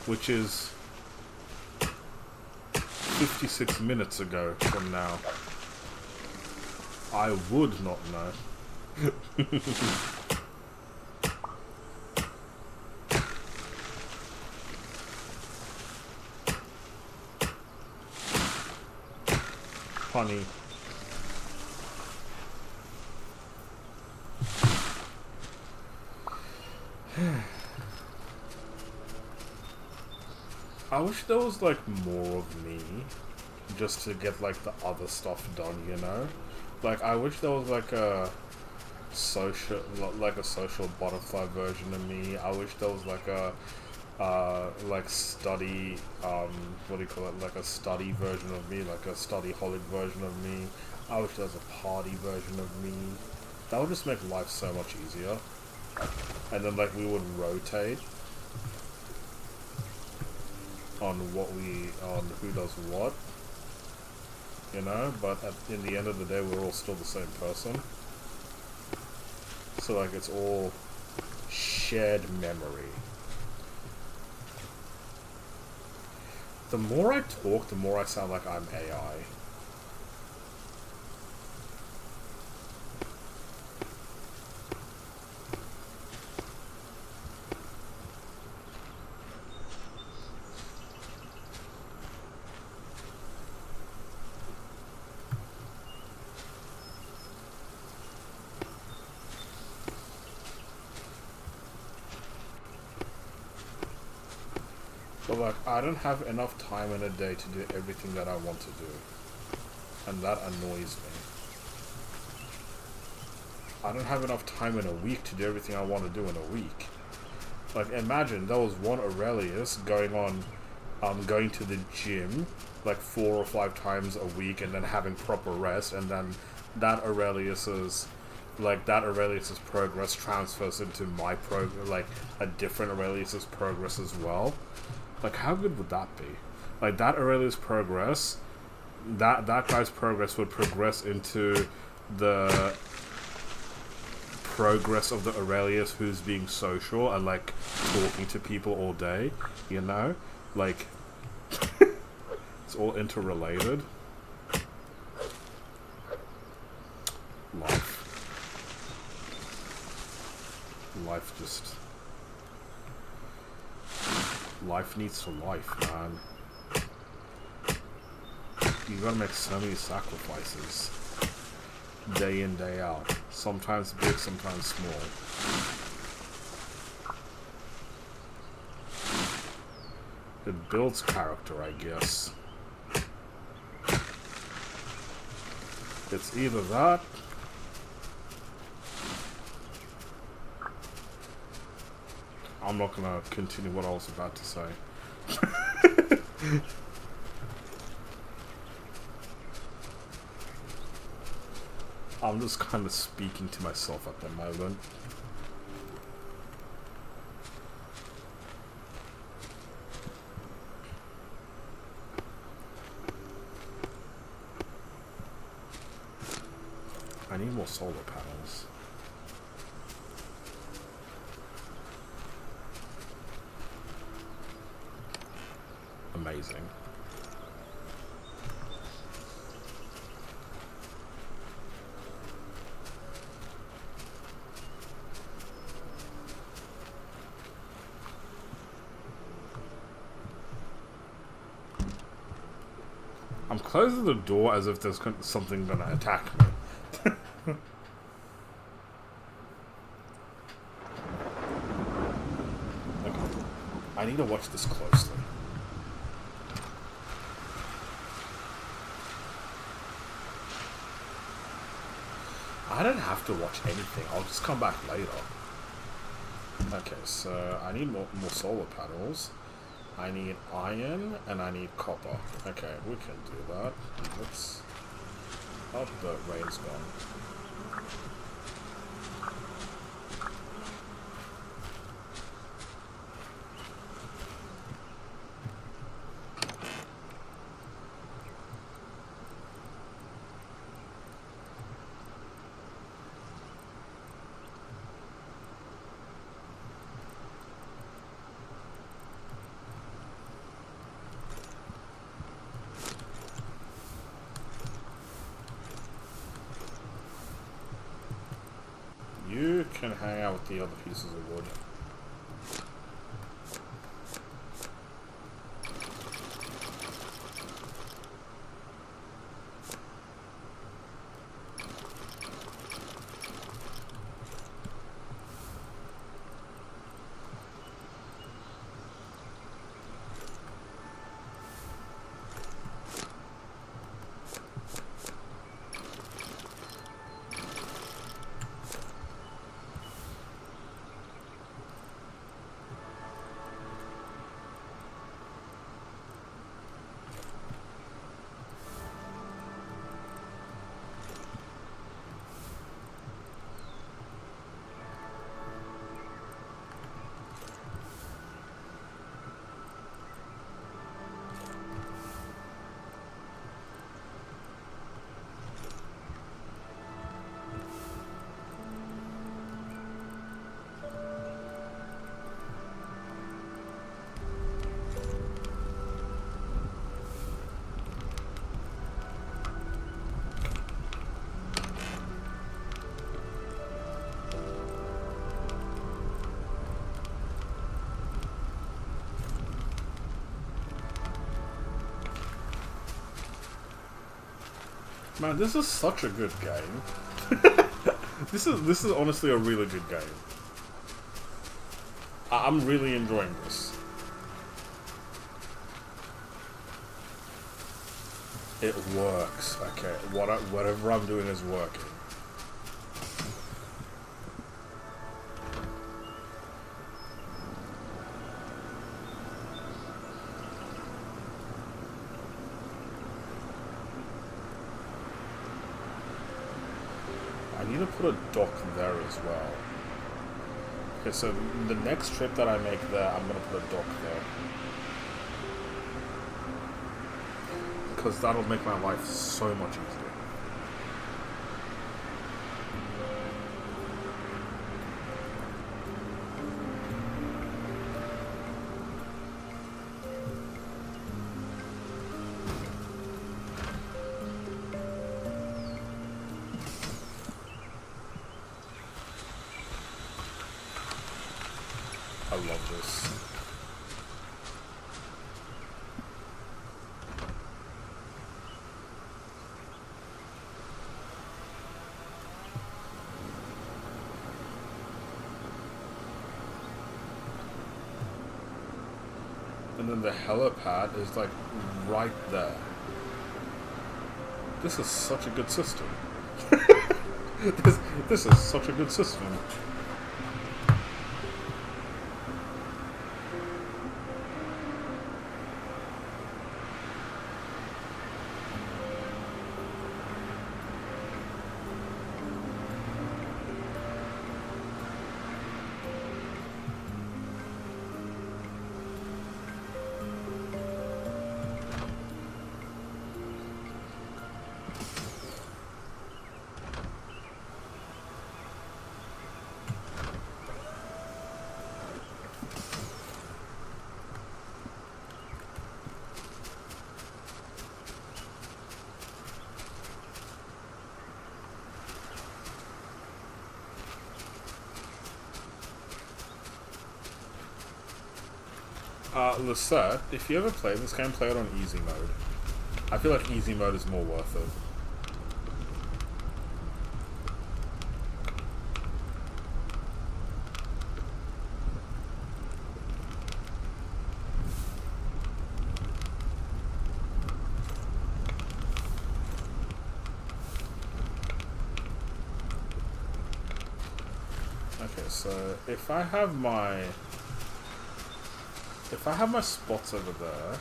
Which is 56 minutes ago from now. I would not know. Funny. I wish there was like more of me just to get like the other stuff done, you know? Like I wish there was like a social butterfly version of me. I wish there was like a like study, what do you call it, like a study version of me, like a study-holic version of me. I wish there was a party version of me. That would just make life so much easier. And then like we would rotate on who does what, you know, but in the end of the day we're all still the same person. So like it's all shared memory. The more I talk, the more I sound like I'm AI. But like, I don't have enough time in a day to do everything that I want to do. And that annoys me. I don't have enough time in a week to do everything I want to do in a week. Like, imagine there was one Aurelius going on going to the gym like 4 or 5 times a week and then having proper rest, and then that Aurelius's progress transfers into my like a different Aurelius's progress as well. Like, how good would that be? Like, that Aurelius progress, that guy's progress would progress into the progress of the Aurelius who's being social and like talking to people all day, you know? Like, it's all interrelated. Life needs to life, man. You gotta make so many sacrifices. Day in, day out. Sometimes big, sometimes small. It builds character, I guess. It's either that... I'm not gonna continue what I was about to say. I'm just kind of speaking to myself at the moment. I need more solar panels. Amazing. I'm closing the door as if there's something gonna attack me. Okay. I need to watch this closely. I don't have to watch anything. I'll just come back later. Okay, so I need more solar panels. I need iron and I need copper. Okay, we can do that. Let's... Oh, the rain's gone. You can hang out with the other pieces of wood. Man, this is such a good game. This is honestly a really good game. I'm really enjoying this. It works. Okay, whatever I'm doing is working. need to put a dock there as well. Okay, so the next trip that I make there, I'm gonna put a dock there. Because that'll make my life so much easier. I love this. And then the helipad is like right there. This is such a good system. this is such a good system. Lucette, if you ever play this game, play it on easy mode. I feel like easy mode is more worth it. Okay, so if I have my spots over there,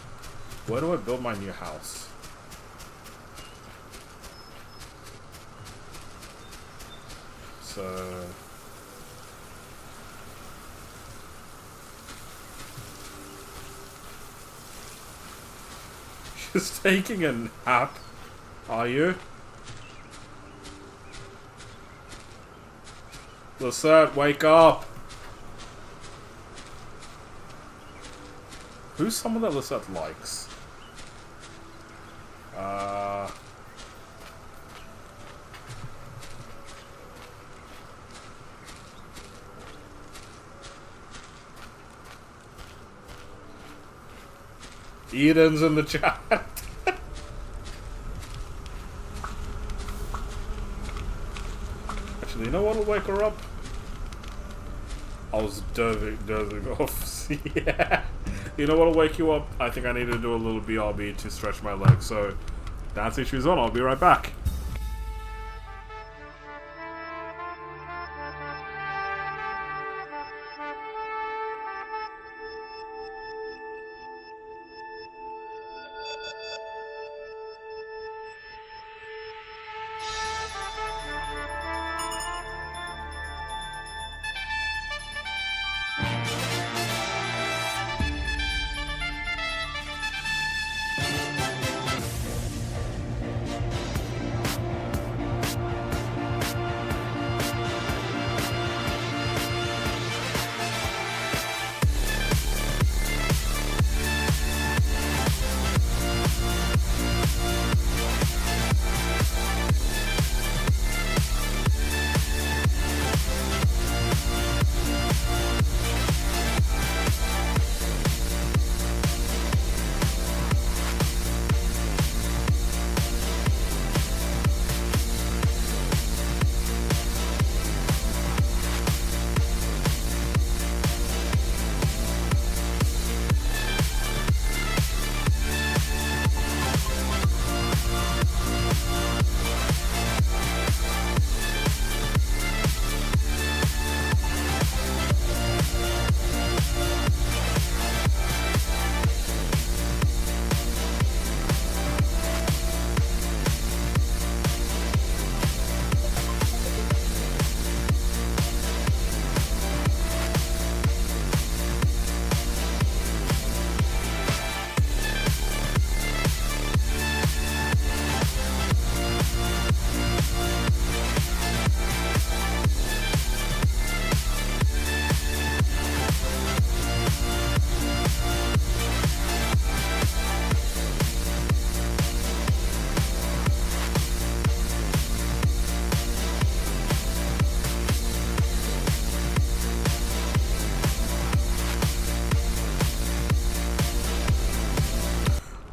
where do I build my new house? So she's taking a nap. Are you? Lucette, wake up! Who's someone that Lucette likes? Eden's in the chat. Actually, you know what'll wake her up? I was dozing off. Yeah. You know what'll wake you up? I think I need to do a little BRB to stretch my legs. So, dance issues on. I'll be right back.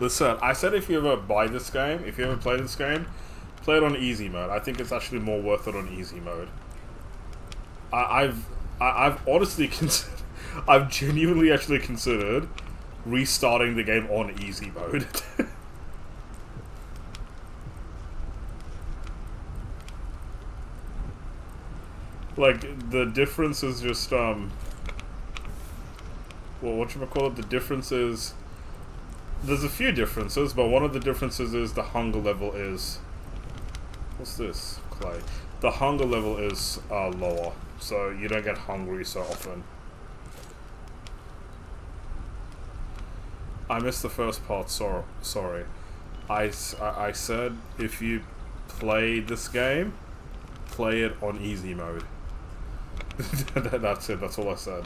Listen, I said if you ever buy this game, if you ever play this game, play it on easy mode. I think it's actually more worth it on easy mode. I've honestly considered, I've genuinely actually considered restarting the game on easy mode. Like, the difference is just, well, whatchamacallit, the difference is, there's a few differences, but one of the differences is the hunger level is, what's this? Clay. The hunger level is, lower, so you don't get hungry so often. I missed the first part, sorry. I said if you play this game, play it on easy mode. That's it, that's all I said.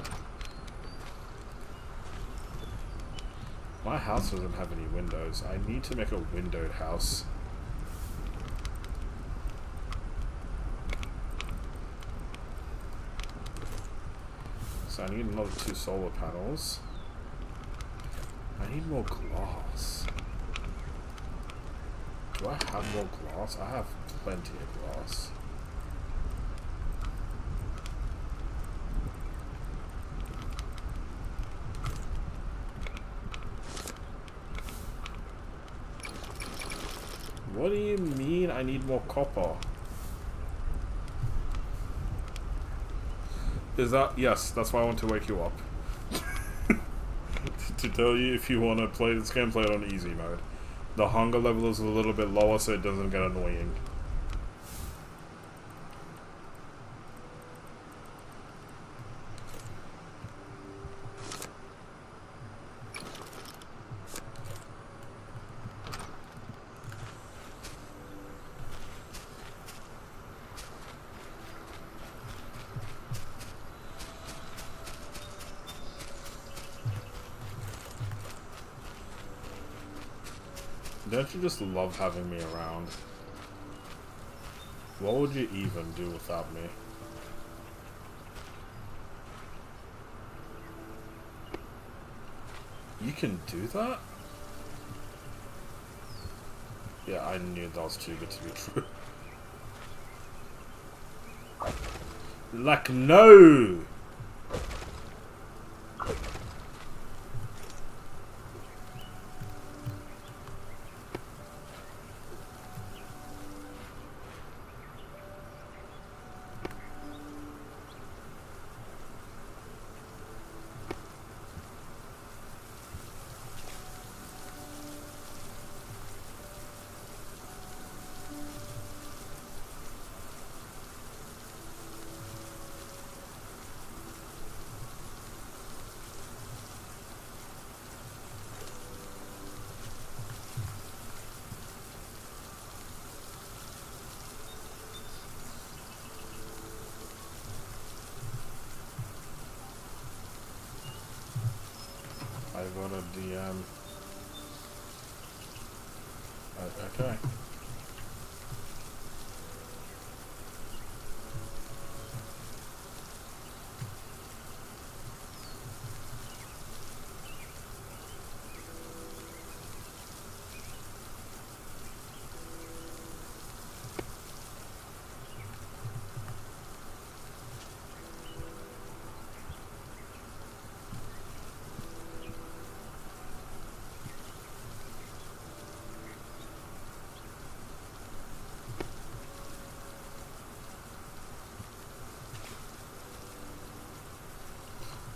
My house doesn't have any windows. I need to make a windowed house. So I need another 2 solar panels. I need more glass. Do I have more glass? I have plenty of glass. What do you mean I need more copper? Is that... Yes, that's why I want to wake you up. To tell you if you want to play this game, play it on easy mode. The hunger level is a little bit lower so it doesn't get annoying. Don't you just love having me around? What would you even do without me? You can do that? Yeah, I knew that was too good to be true. Like, no! I got a DM. Okay.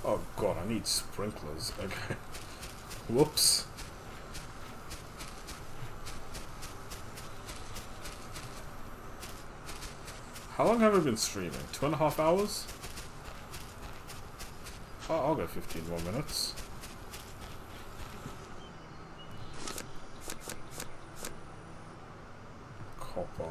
Oh god, I need sprinklers. Okay. Whoops. How long have I been streaming? 2.5 hours? Oh, I'll go 15 more minutes. Copper.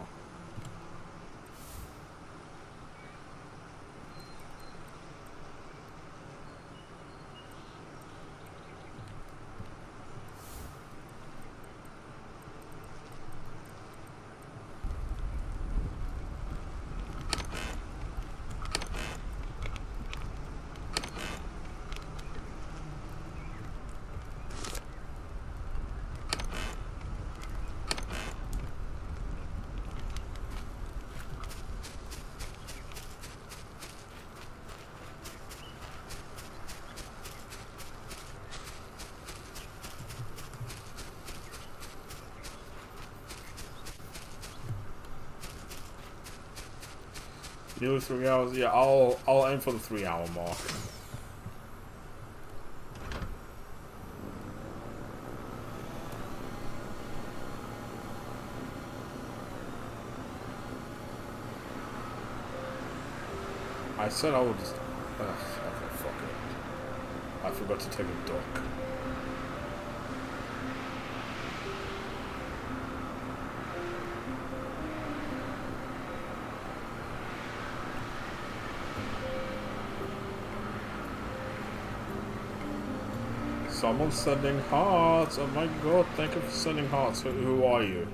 Nearly 3 hours. Yeah, I'll aim for the 3 hour mark. I said I would just. Okay, fuck it. I forgot to take a dock. Someone's sending hearts. Oh my god, thank you for sending hearts. Who are you?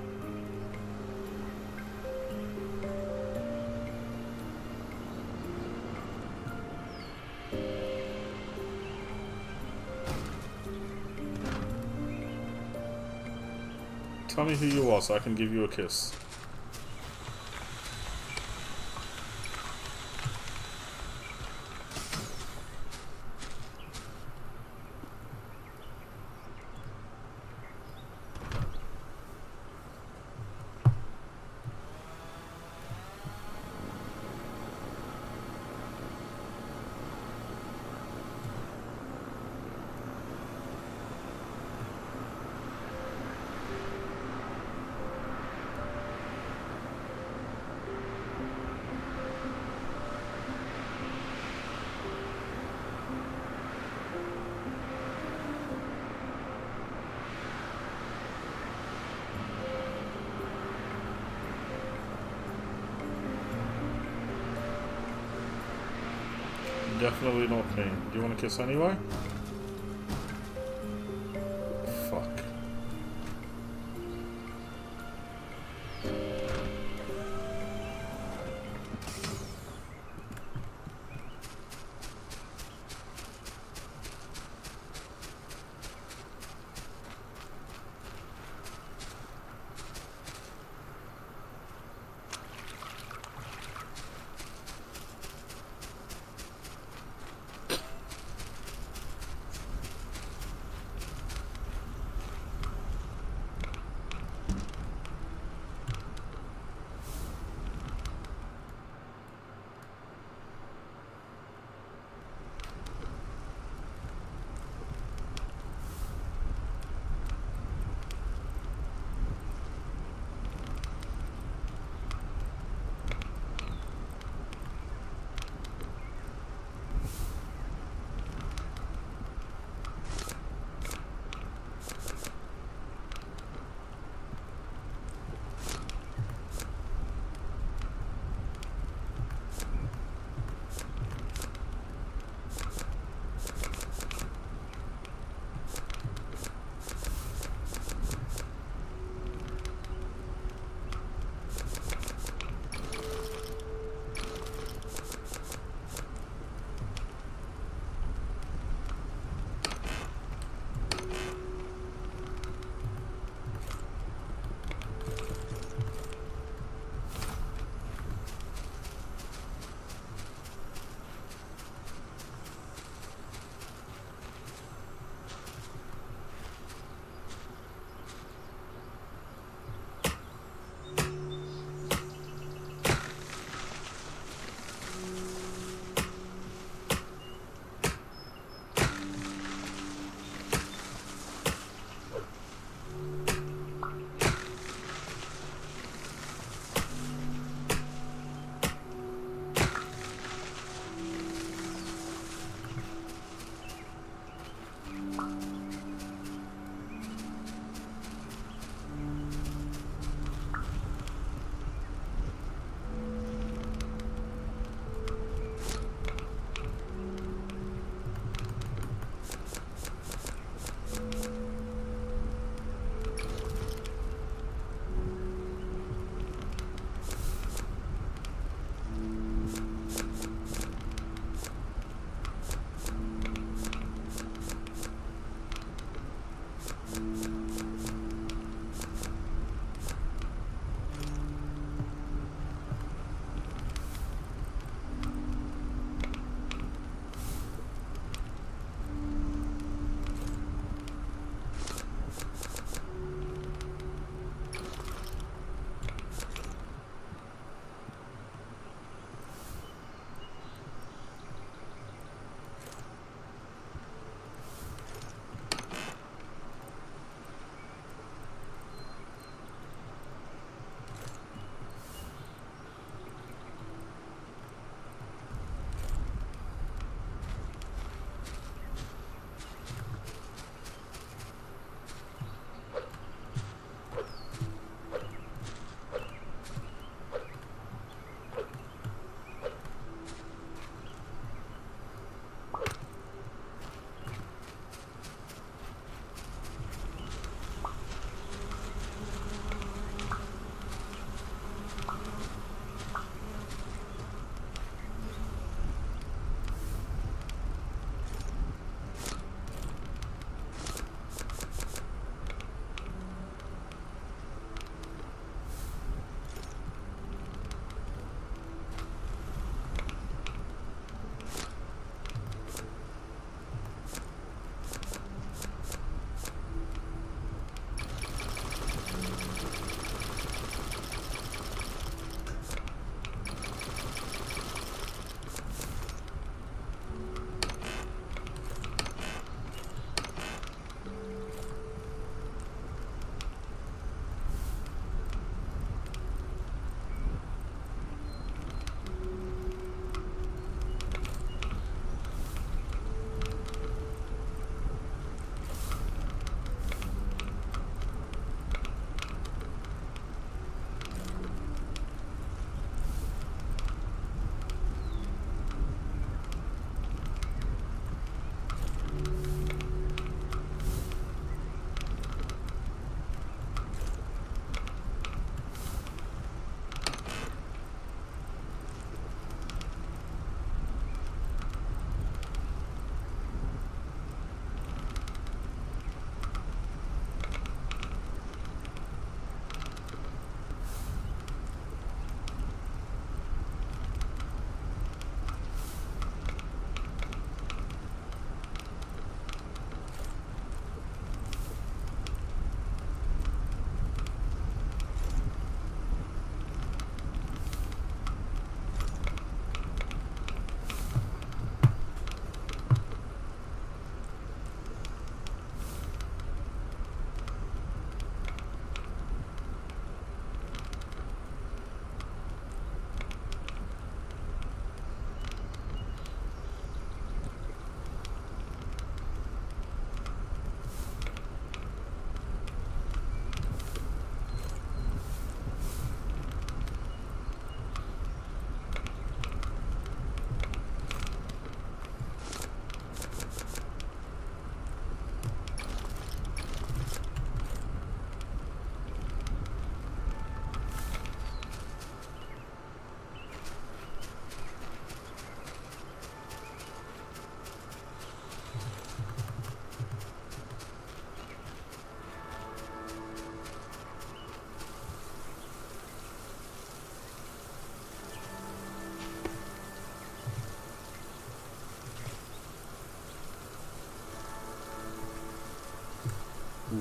Tell me who you are so I can give you a kiss. Definitely not me. Do you want to kiss anyway? Fuck.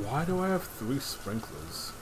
Why do I have 3 sprinklers?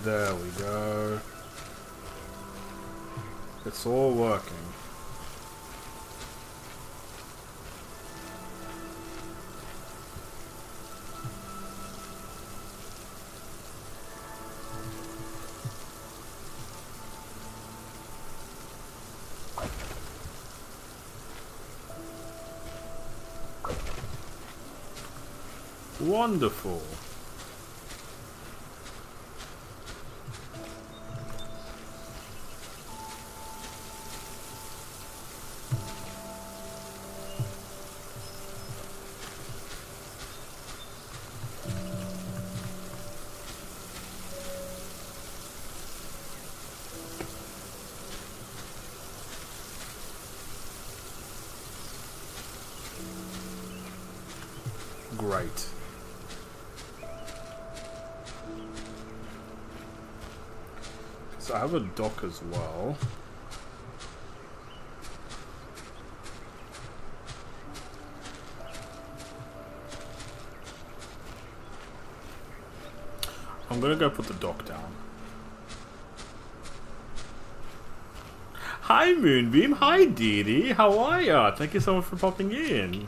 There we go. It's all working. Wonderful. Great. So I have a dock as well. I'm gonna go put the dock down. Hi Moonbeam, hi Dee Dee, how are ya? Thank you so much for popping in.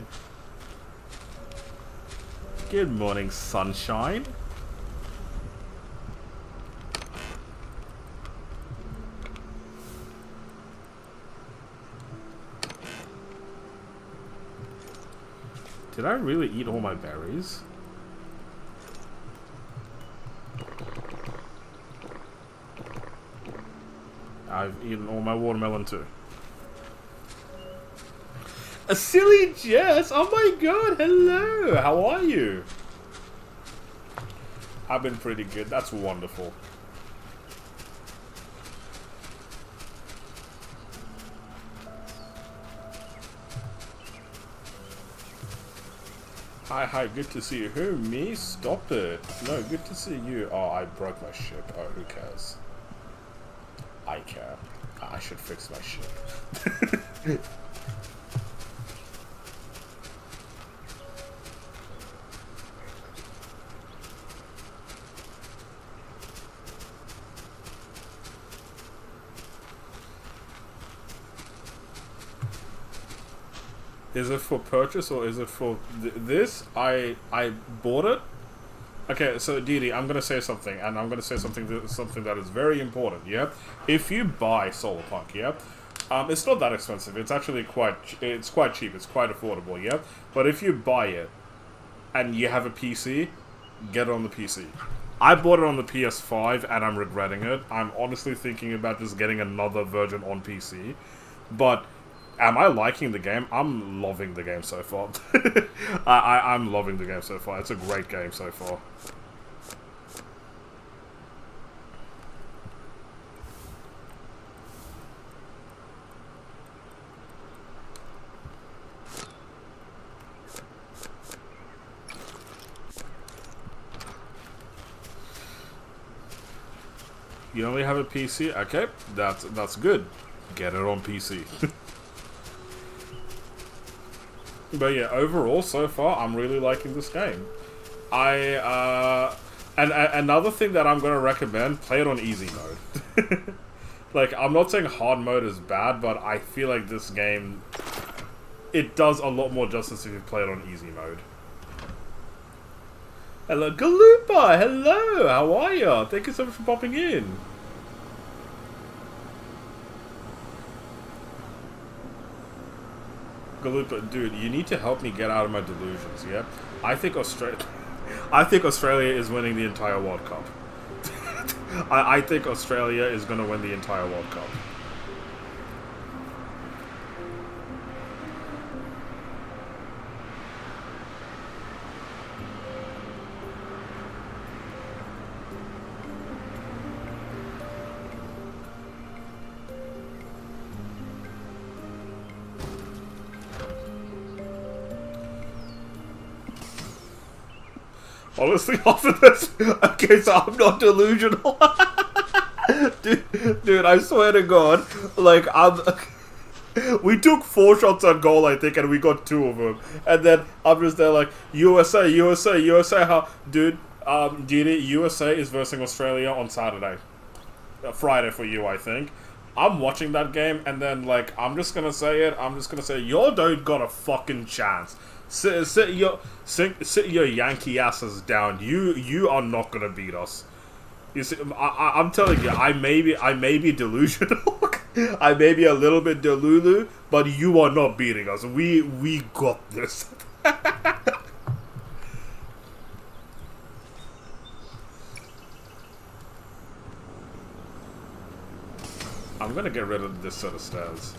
Good morning, sunshine. Did I really eat all my berries? I've eaten all my watermelon too. A silly Jess! Oh my god, hello! How are you? I've been pretty good, that's wonderful. Hi, good to see you. Who, me? Stop it. No, good to see you. Oh, I broke my ship. Oh, who cares? I care. I should fix my ship. Is it for purchase or is it for this? I bought it. Okay, so Dee Dee, I'm gonna say something, and I'm gonna say something that is very important. Yeah, if you buy Solarpunk, yeah, it's not that expensive. It's actually quite cheap. It's quite affordable. Yeah, but if you buy it and you have a PC, get it on the PC. I bought it on the PS5 and I'm regretting it. I'm honestly thinking about just getting another version on PC, but. Am I liking the game? I'm loving the game so far. I'm loving the game so far. It's a great game so far. You only have a PC? Okay, that's good. Get it on PC. But yeah, overall, so far, I'm really liking this game. And another thing that I'm going to recommend, play it on easy mode. Like, I'm not saying hard mode is bad, but I feel like this game, it does a lot more justice if you play it on easy mode. Hello, Galupa! Hello! How are ya? Thank you so much for popping in. Galupa, dude, you need to help me get out of my delusions, yeah? I think Australia... I think Australia is winning the entire World Cup. I think Australia is going to win the entire World Cup. Honestly, after this, okay, so I'm not delusional. dude, I swear to God, like, we took 4 shots on goal, I think, and we got 2 of them. And then I'm just there like, USA, USA, USA, how... Dude, Genie, USA is versing Australia on Saturday. Friday for you, I think. I'm watching that game, and then, like, I'm just gonna say y'all don't got a fucking chance. Sit your Yankee asses down. You are not gonna beat us. You see, I'm telling you, I may be delusional. I may be a little bit delulu, but you are not beating us. We got this. I'm gonna get rid of this set of stairs.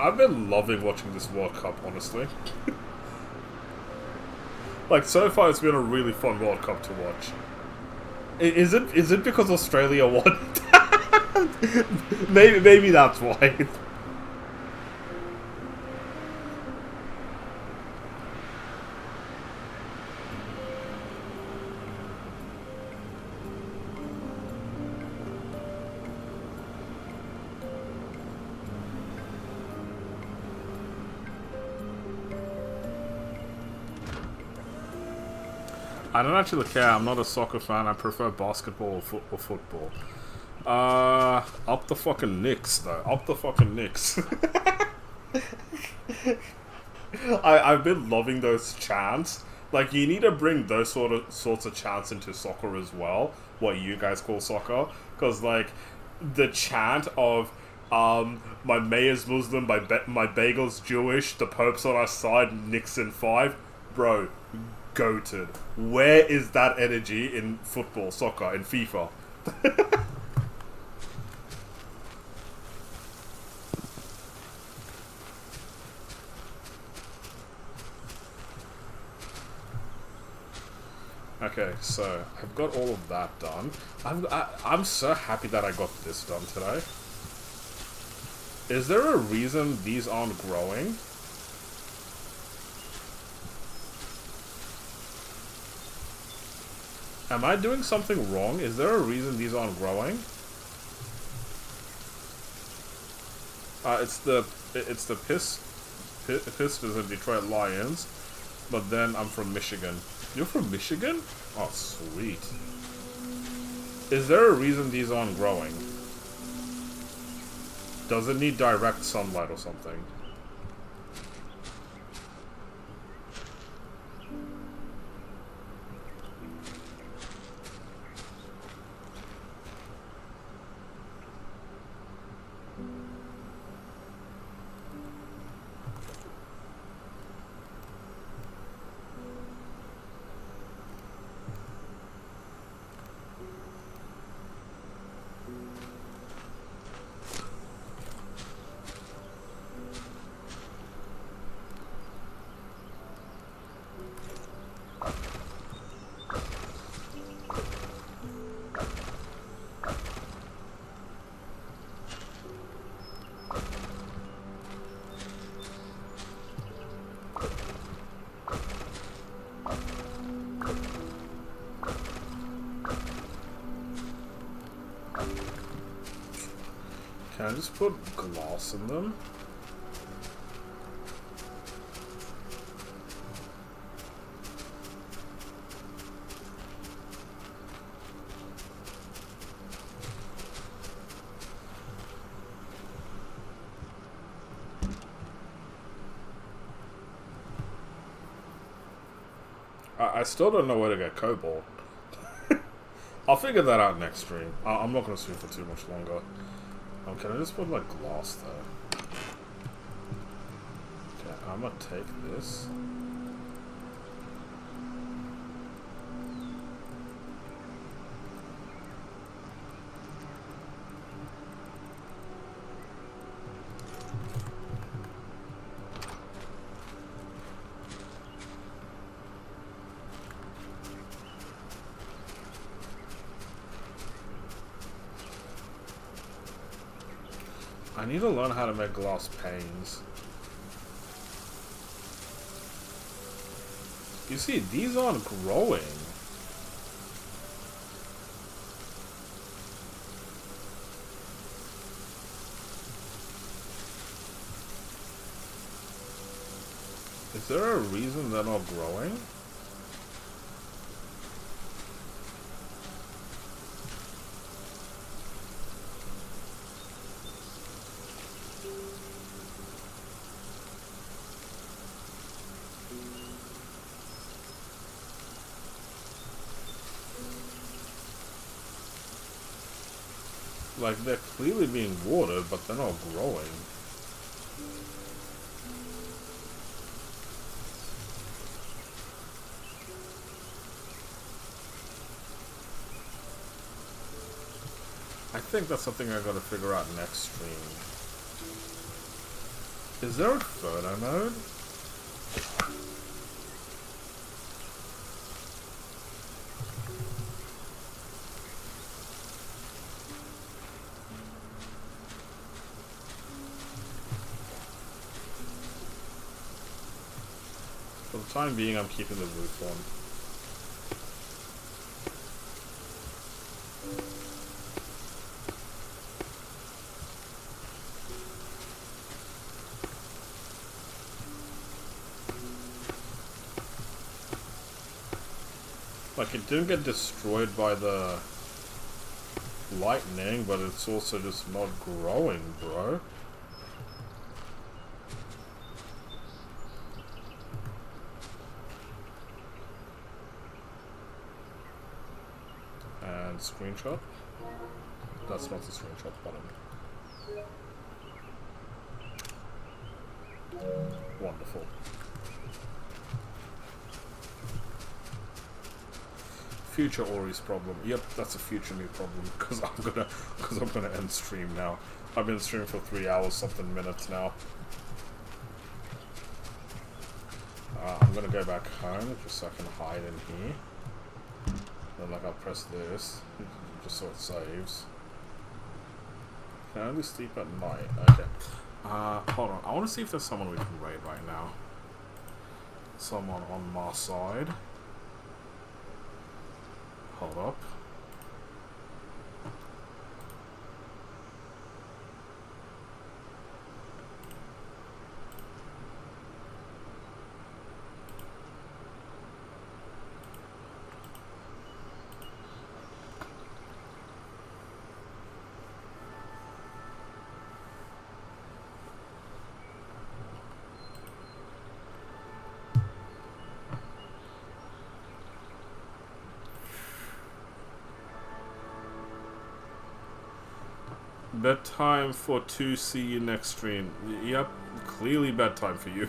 I've been loving watching this World Cup, honestly. Like, so far it's been a really fun World Cup to watch. Is it because Australia won? maybe that's why. I don't actually care. I'm not a soccer fan. I prefer basketball or football. Up the fucking Knicks, though. Up the fucking Knicks. I've been loving those chants. Like, you need to bring those sorts of chants into soccer as well. What you guys call soccer. Because, like, the chant of, my mayor's Muslim, my bagel's Jewish, the Pope's on our side, Knicks in 5. Bro, goated. Where is that energy in football, soccer, in FIFA? Okay, so I've got all of that done. I'm so happy that I got this done today. Is there a reason these aren't growing? Am I doing something wrong? Is there a reason these aren't growing? It's the Pistons and Detroit Lions, but then I'm from Michigan. You're from Michigan? Oh, sweet. Is there a reason these aren't growing? Does it need direct sunlight or something? Can I just put glass in them? I still don't know where to get cobalt. I'll figure that out next stream. I'm not going to stream for too much longer. Can I just put like glass there? Okay, I'm going to take this. I need to learn how to make glass panes. You see, these aren't growing. Is there a reason they're not growing? Like, they're clearly being watered, but they're not growing. I think that's something I gotta figure out next stream. Is there a photo mode? For the time being, I'm keeping the roof on. Like, it didn't get destroyed by the lightning, but it's also just not growing, bro. And screenshot. That's not the screenshot button. Wonderful. Future Ori's problem. Yep, that's a future me problem because I'm gonna end stream now. I've been streaming for 3 hours something minutes now. I'm gonna go back home just so I can hide in here. Then like I'll press this just so it saves. Can I only sleep at night? Okay. Hold on. I want to see if there's someone we can raid right now. Someone on my side. Hold up. Bedtime for 2C next stream. Yep, clearly bedtime for you.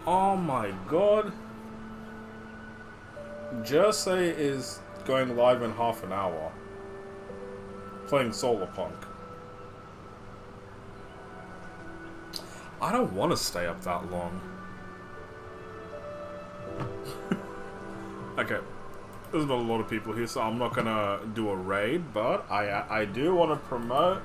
Oh my god. Jersey is going live in half an hour. Playing Solarpunk. I don't want to stay up that long. Okay. there's not a lot of people here, so I'm not gonna do a raid. But I do want to promote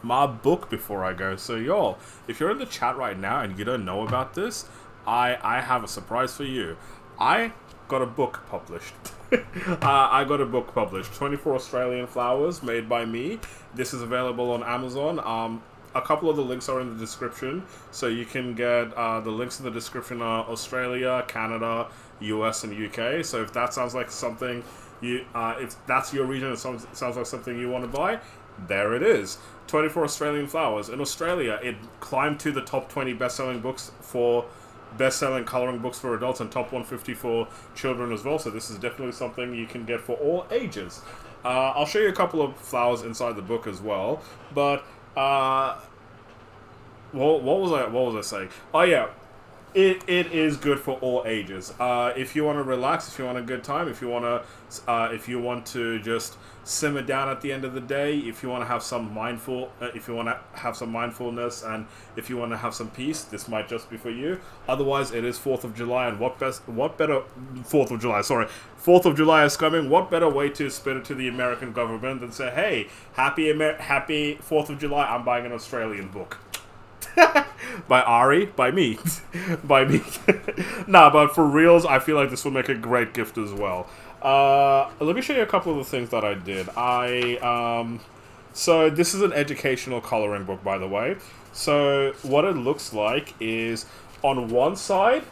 my book before I go. So y'all, if you're in the chat right now and you don't know about this, I have a surprise for you. I got a book published. I got a book published. 24 Australian Flowers, made by me. This is available on Amazon. A couple of the links are in the description, so you can get the links in the description are Australia, Canada, US, and UK. So if that sounds like something if that's your region, it sounds like something you want to buy, there it is. 24 Australian Flowers. In Australia, it climbed to the top 20 best-selling books for best-selling coloring books for adults and top 150 for children as well. So this is definitely something you can get for all ages. I'll show you a couple of flowers inside the book as well. But what was I saying? Oh yeah. It is good for all ages. If you want to relax, if you want a good time, if you want to just simmer down at the end of the day, if you want to have some mindfulness, and if you want to have some peace, this might just be for you. Otherwise, it is 4th of July, and 4th of July is coming. What better way to spit it to the American government than say, hey, happy 4th of July, I'm buying an Australian book. By Ari, by me. By me. Nah, but for reals, I feel like this will make a great gift as well. Let me show you a couple of the things that I did. So this is an educational coloring book, by the way. So what it looks like is, on one side,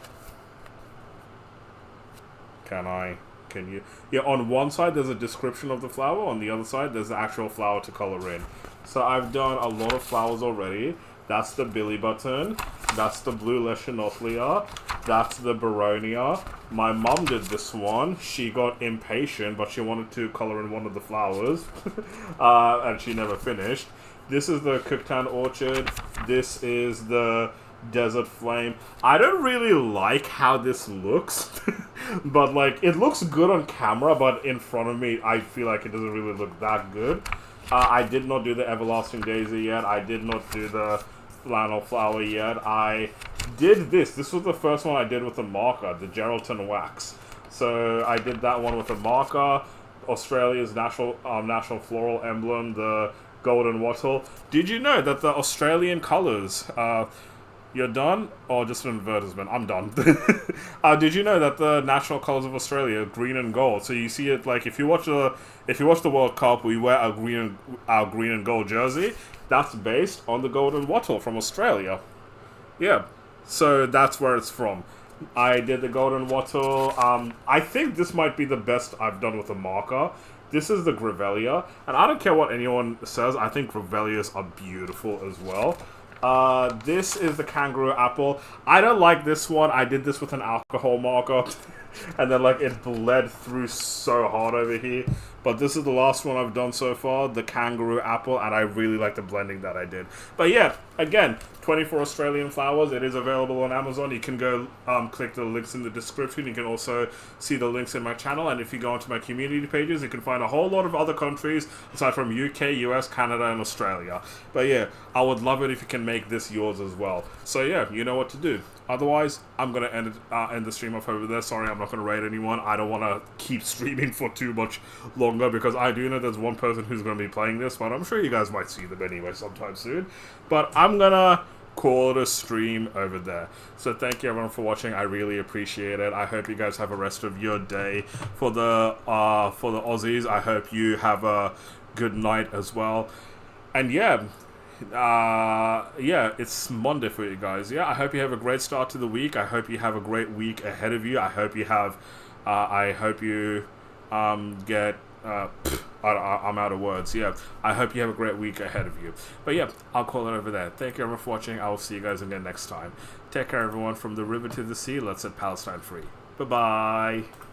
on one side there's a description of the flower, on the other side there's the actual flower to color in. So I've done a lot of flowers already. That's the Billy Button. That's the Blue Leschenotlia. That's the Baronia. My mum did this one. She got impatient, but she wanted to color in one of the flowers. And she never finished. This is the Cooktown Orchid. This is the Desert Flame. I don't really like how this looks. But, like, it looks good on camera, but in front of me, I feel like it doesn't really look that good. I did not do the Everlasting Daisy yet. I did not do the flannel flower yet. I did this. This was the first one I did with a marker, the Geraldton Wax. So I did that one with a marker. Australia's national floral emblem, the golden wattle. Did you know that the Australian colours, you're done? Or just an advertisement? I'm done. Did you know that the national colours of Australia are green and gold? So you see it, like, if you watch the World Cup, we wear our green and gold jersey. That's based on the golden wattle from Australia. Yeah, so that's where it's from. I did the golden wattle. I think this might be the best I've done with a marker. This is the Grevillea, and I don't care what anyone says, I think Grevilleas are beautiful as well. This is the Kangaroo Apple. I don't like this one. I did this with an alcohol marker. And then, like, it bled through so hard over here. But this is the last one I've done so far, the Kangaroo Apple, and I really like the blending that I did. But yeah, again, 24 Australian Flowers. It is available on Amazon. You can go click the links in the description. You can also see the links in my channel. And if you go onto my community pages, you can find a whole lot of other countries, aside from UK, US, Canada, and Australia. But yeah, I would love it if you can make this yours as well. So yeah, you know what to do. Otherwise, I'm going to end the stream off over there. Sorry, I'm not going to raid anyone. I don't want to keep streaming for too much longer, because I do know there's one person who's going to be playing this, but I'm sure you guys might see them anyway sometime soon. But I'm going to call it a stream over there. So thank you everyone for watching. I really appreciate it. I hope you guys have a rest of your day. For the Aussies, I hope you have a good night as well. And yeah, it's Monday for you guys. Yeah, I hope you have a great start to the week. I hope you have a great week ahead of you. I hope you have get I'm out of words. Yeah, I hope you have a great week ahead of you. But yeah, I'll call it over there. Thank you everyone for watching. I will see you guys again next time. Take care everyone. From the river to the sea, let's set Palestine free. Bye bye.